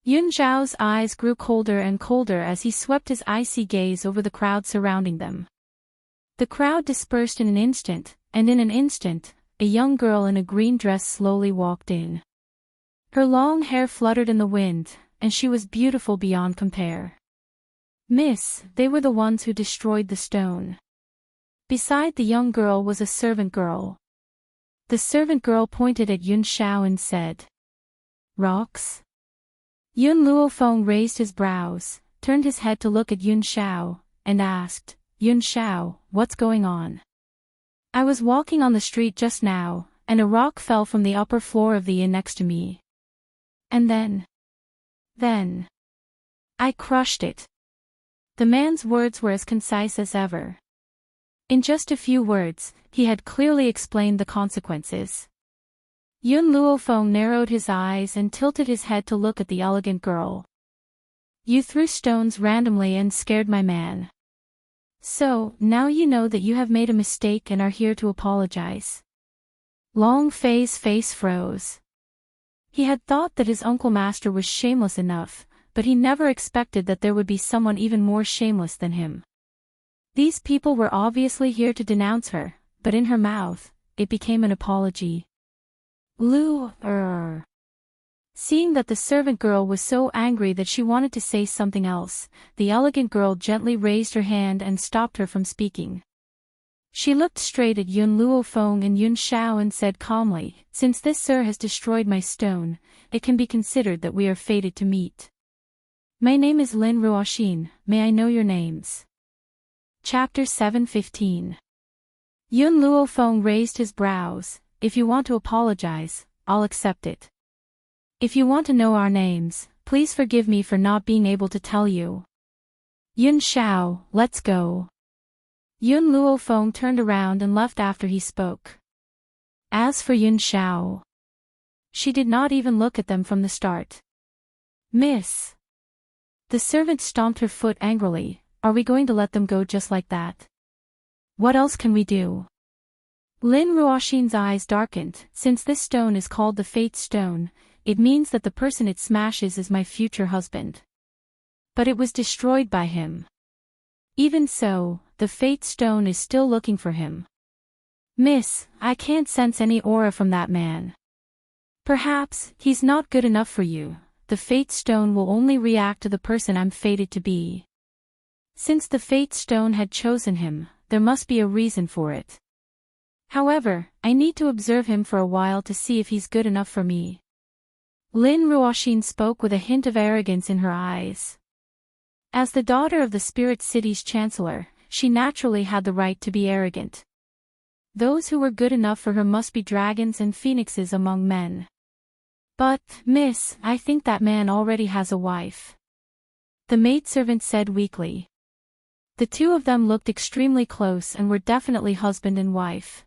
Yun Xiao's eyes grew colder and colder as he swept his icy gaze over the crowd surrounding them. The crowd dispersed in an instant, and in an instant, a young girl in a green dress slowly walked in. Her long hair fluttered in the wind, and she was beautiful beyond compare. Miss, they were the ones who destroyed the stone. Beside the young girl was a servant girl. The servant girl pointed at Yun Xiao and said, Rocks? Yun Luofeng raised his brows, turned his head to look at Yun Xiao, and asked, Yun Xiao, what's going on? I was walking on the street just now, and a rock fell from the upper floor of the inn next to me. And then, I crushed it. The man's words were as concise as ever. In just a few words, he had clearly explained the consequences. Yun Luofeng narrowed his eyes and tilted his head to look at the elegant girl. You threw stones randomly and scared my man. So, now you know that you have made a mistake and are here to apologize. Long Fei's face froze. He had thought that his Uncle Master was shameless enough, but he never expected that there would be someone even more shameless than him. These people were obviously here to denounce her, but in her mouth, it became an apology. Seeing that the servant girl was so angry that she wanted to say something else, the elegant girl gently raised her hand and stopped her from speaking. She looked straight at Yun Luofeng and Yun Xiao and said calmly, Since this sir has destroyed my stone, it can be considered that we are fated to meet. My name is Lin Ruoxin, may I know your names? Chapter 7:15. Yun Luofeng raised his brows. If you want to apologize, I'll accept it. If you want to know our names, please forgive me for not being able to tell you. Yun Xiao, let's go. Yun Luofeng turned around and left after he spoke. As for Yun Xiao, she did not even look at them from the start. Miss. The servant stomped her foot angrily. Are we going to let them go just like that? What else can we do? Lin Ruoxin's eyes darkened. Since this stone is called the Fate Stone, it means that the person it smashes is my future husband. But it was destroyed by him. Even so, the Fate Stone is still looking for him. Miss, I can't sense any aura from that man. Perhaps, he's not good enough for you. The fate stone will only react to the person I'm fated to be. Since the fate stone had chosen him, there must be a reason for it. However, I need to observe him for a while to see if he's good enough for me. Lin Ruoxin spoke with a hint of arrogance in her eyes. As the daughter of the Spirit City's chancellor, she naturally had the right to be arrogant. Those who were good enough for her must be dragons and phoenixes among men. But, miss, I think that man already has a wife. The maidservant said weakly. The two of them looked extremely close and were definitely husband and wife.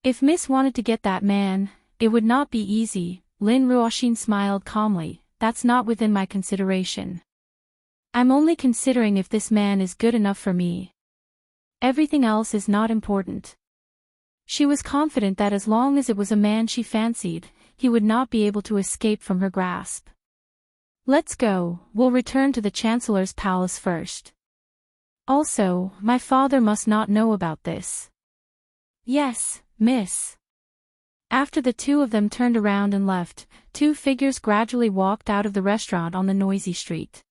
If Miss wanted to get that man, it would not be easy. Lin Ruoxin smiled calmly. That's not within my consideration. I'm only considering if this man is good enough for me. Everything else is not important. She was confident that as long as it was a man she fancied, he would not be able to escape from her grasp. Let's go, we'll return to the Chancellor's palace first. Also, my father must not know about this. Yes, miss. After the two of them turned around and left, two figures gradually walked out of the restaurant on the noisy street.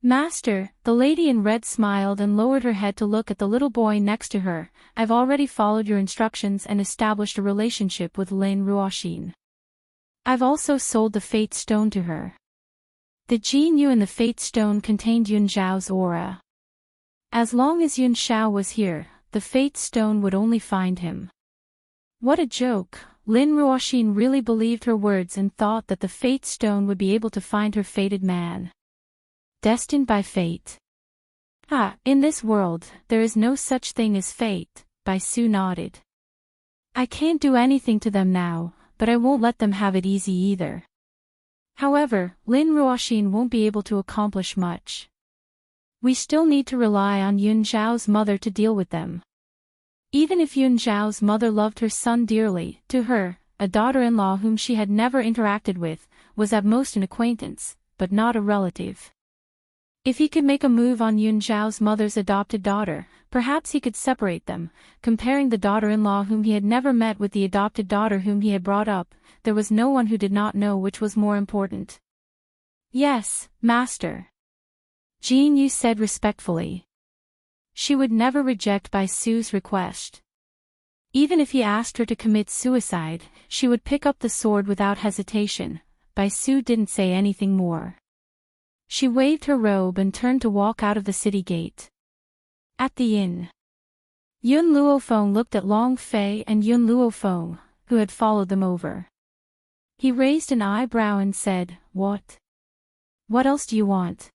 Master, the lady in red smiled and lowered her head to look at the little boy next to her. I've already followed your instructions and established a relationship with Lin Ruoxin. I've also sold the Fate Stone to her. The Jin Yu in the Fate Stone contained Yun Zhao's aura. As long as Yun Zhao was here, the Fate Stone would only find him. What a joke! Lin Ruoxin really believed her words and thought that the Fate Stone would be able to find her fated man. Destined by fate. In this world, there is no such thing as fate, Bai Su nodded. I can't do anything to them now, but I won't let them have it easy either. However, Lin Ruoxin won't be able to accomplish much. We still need to rely on Yun Zhao's mother to deal with them. Even if Yun Zhao's mother loved her son dearly, to her, a daughter-in-law whom she had never interacted with, was at most an acquaintance, but not a relative. If he could make a move on Yun Zhao's mother's adopted daughter, perhaps he could separate them. Comparing the daughter-in-law whom he had never met with the adopted daughter whom he had brought up, there was no one who did not know which was more important. Yes, master. Jin Yu said respectfully. She would never reject Bai Su's request. Even if he asked her to commit suicide, she would pick up the sword without hesitation. Bai Su didn't say anything more. She waved her robe and turned to walk out of the city gate. At the inn, Yun Luofeng looked at Long Fei and Yun Luofeng, who had followed them over. He raised an eyebrow and said, "What? What else do you want?"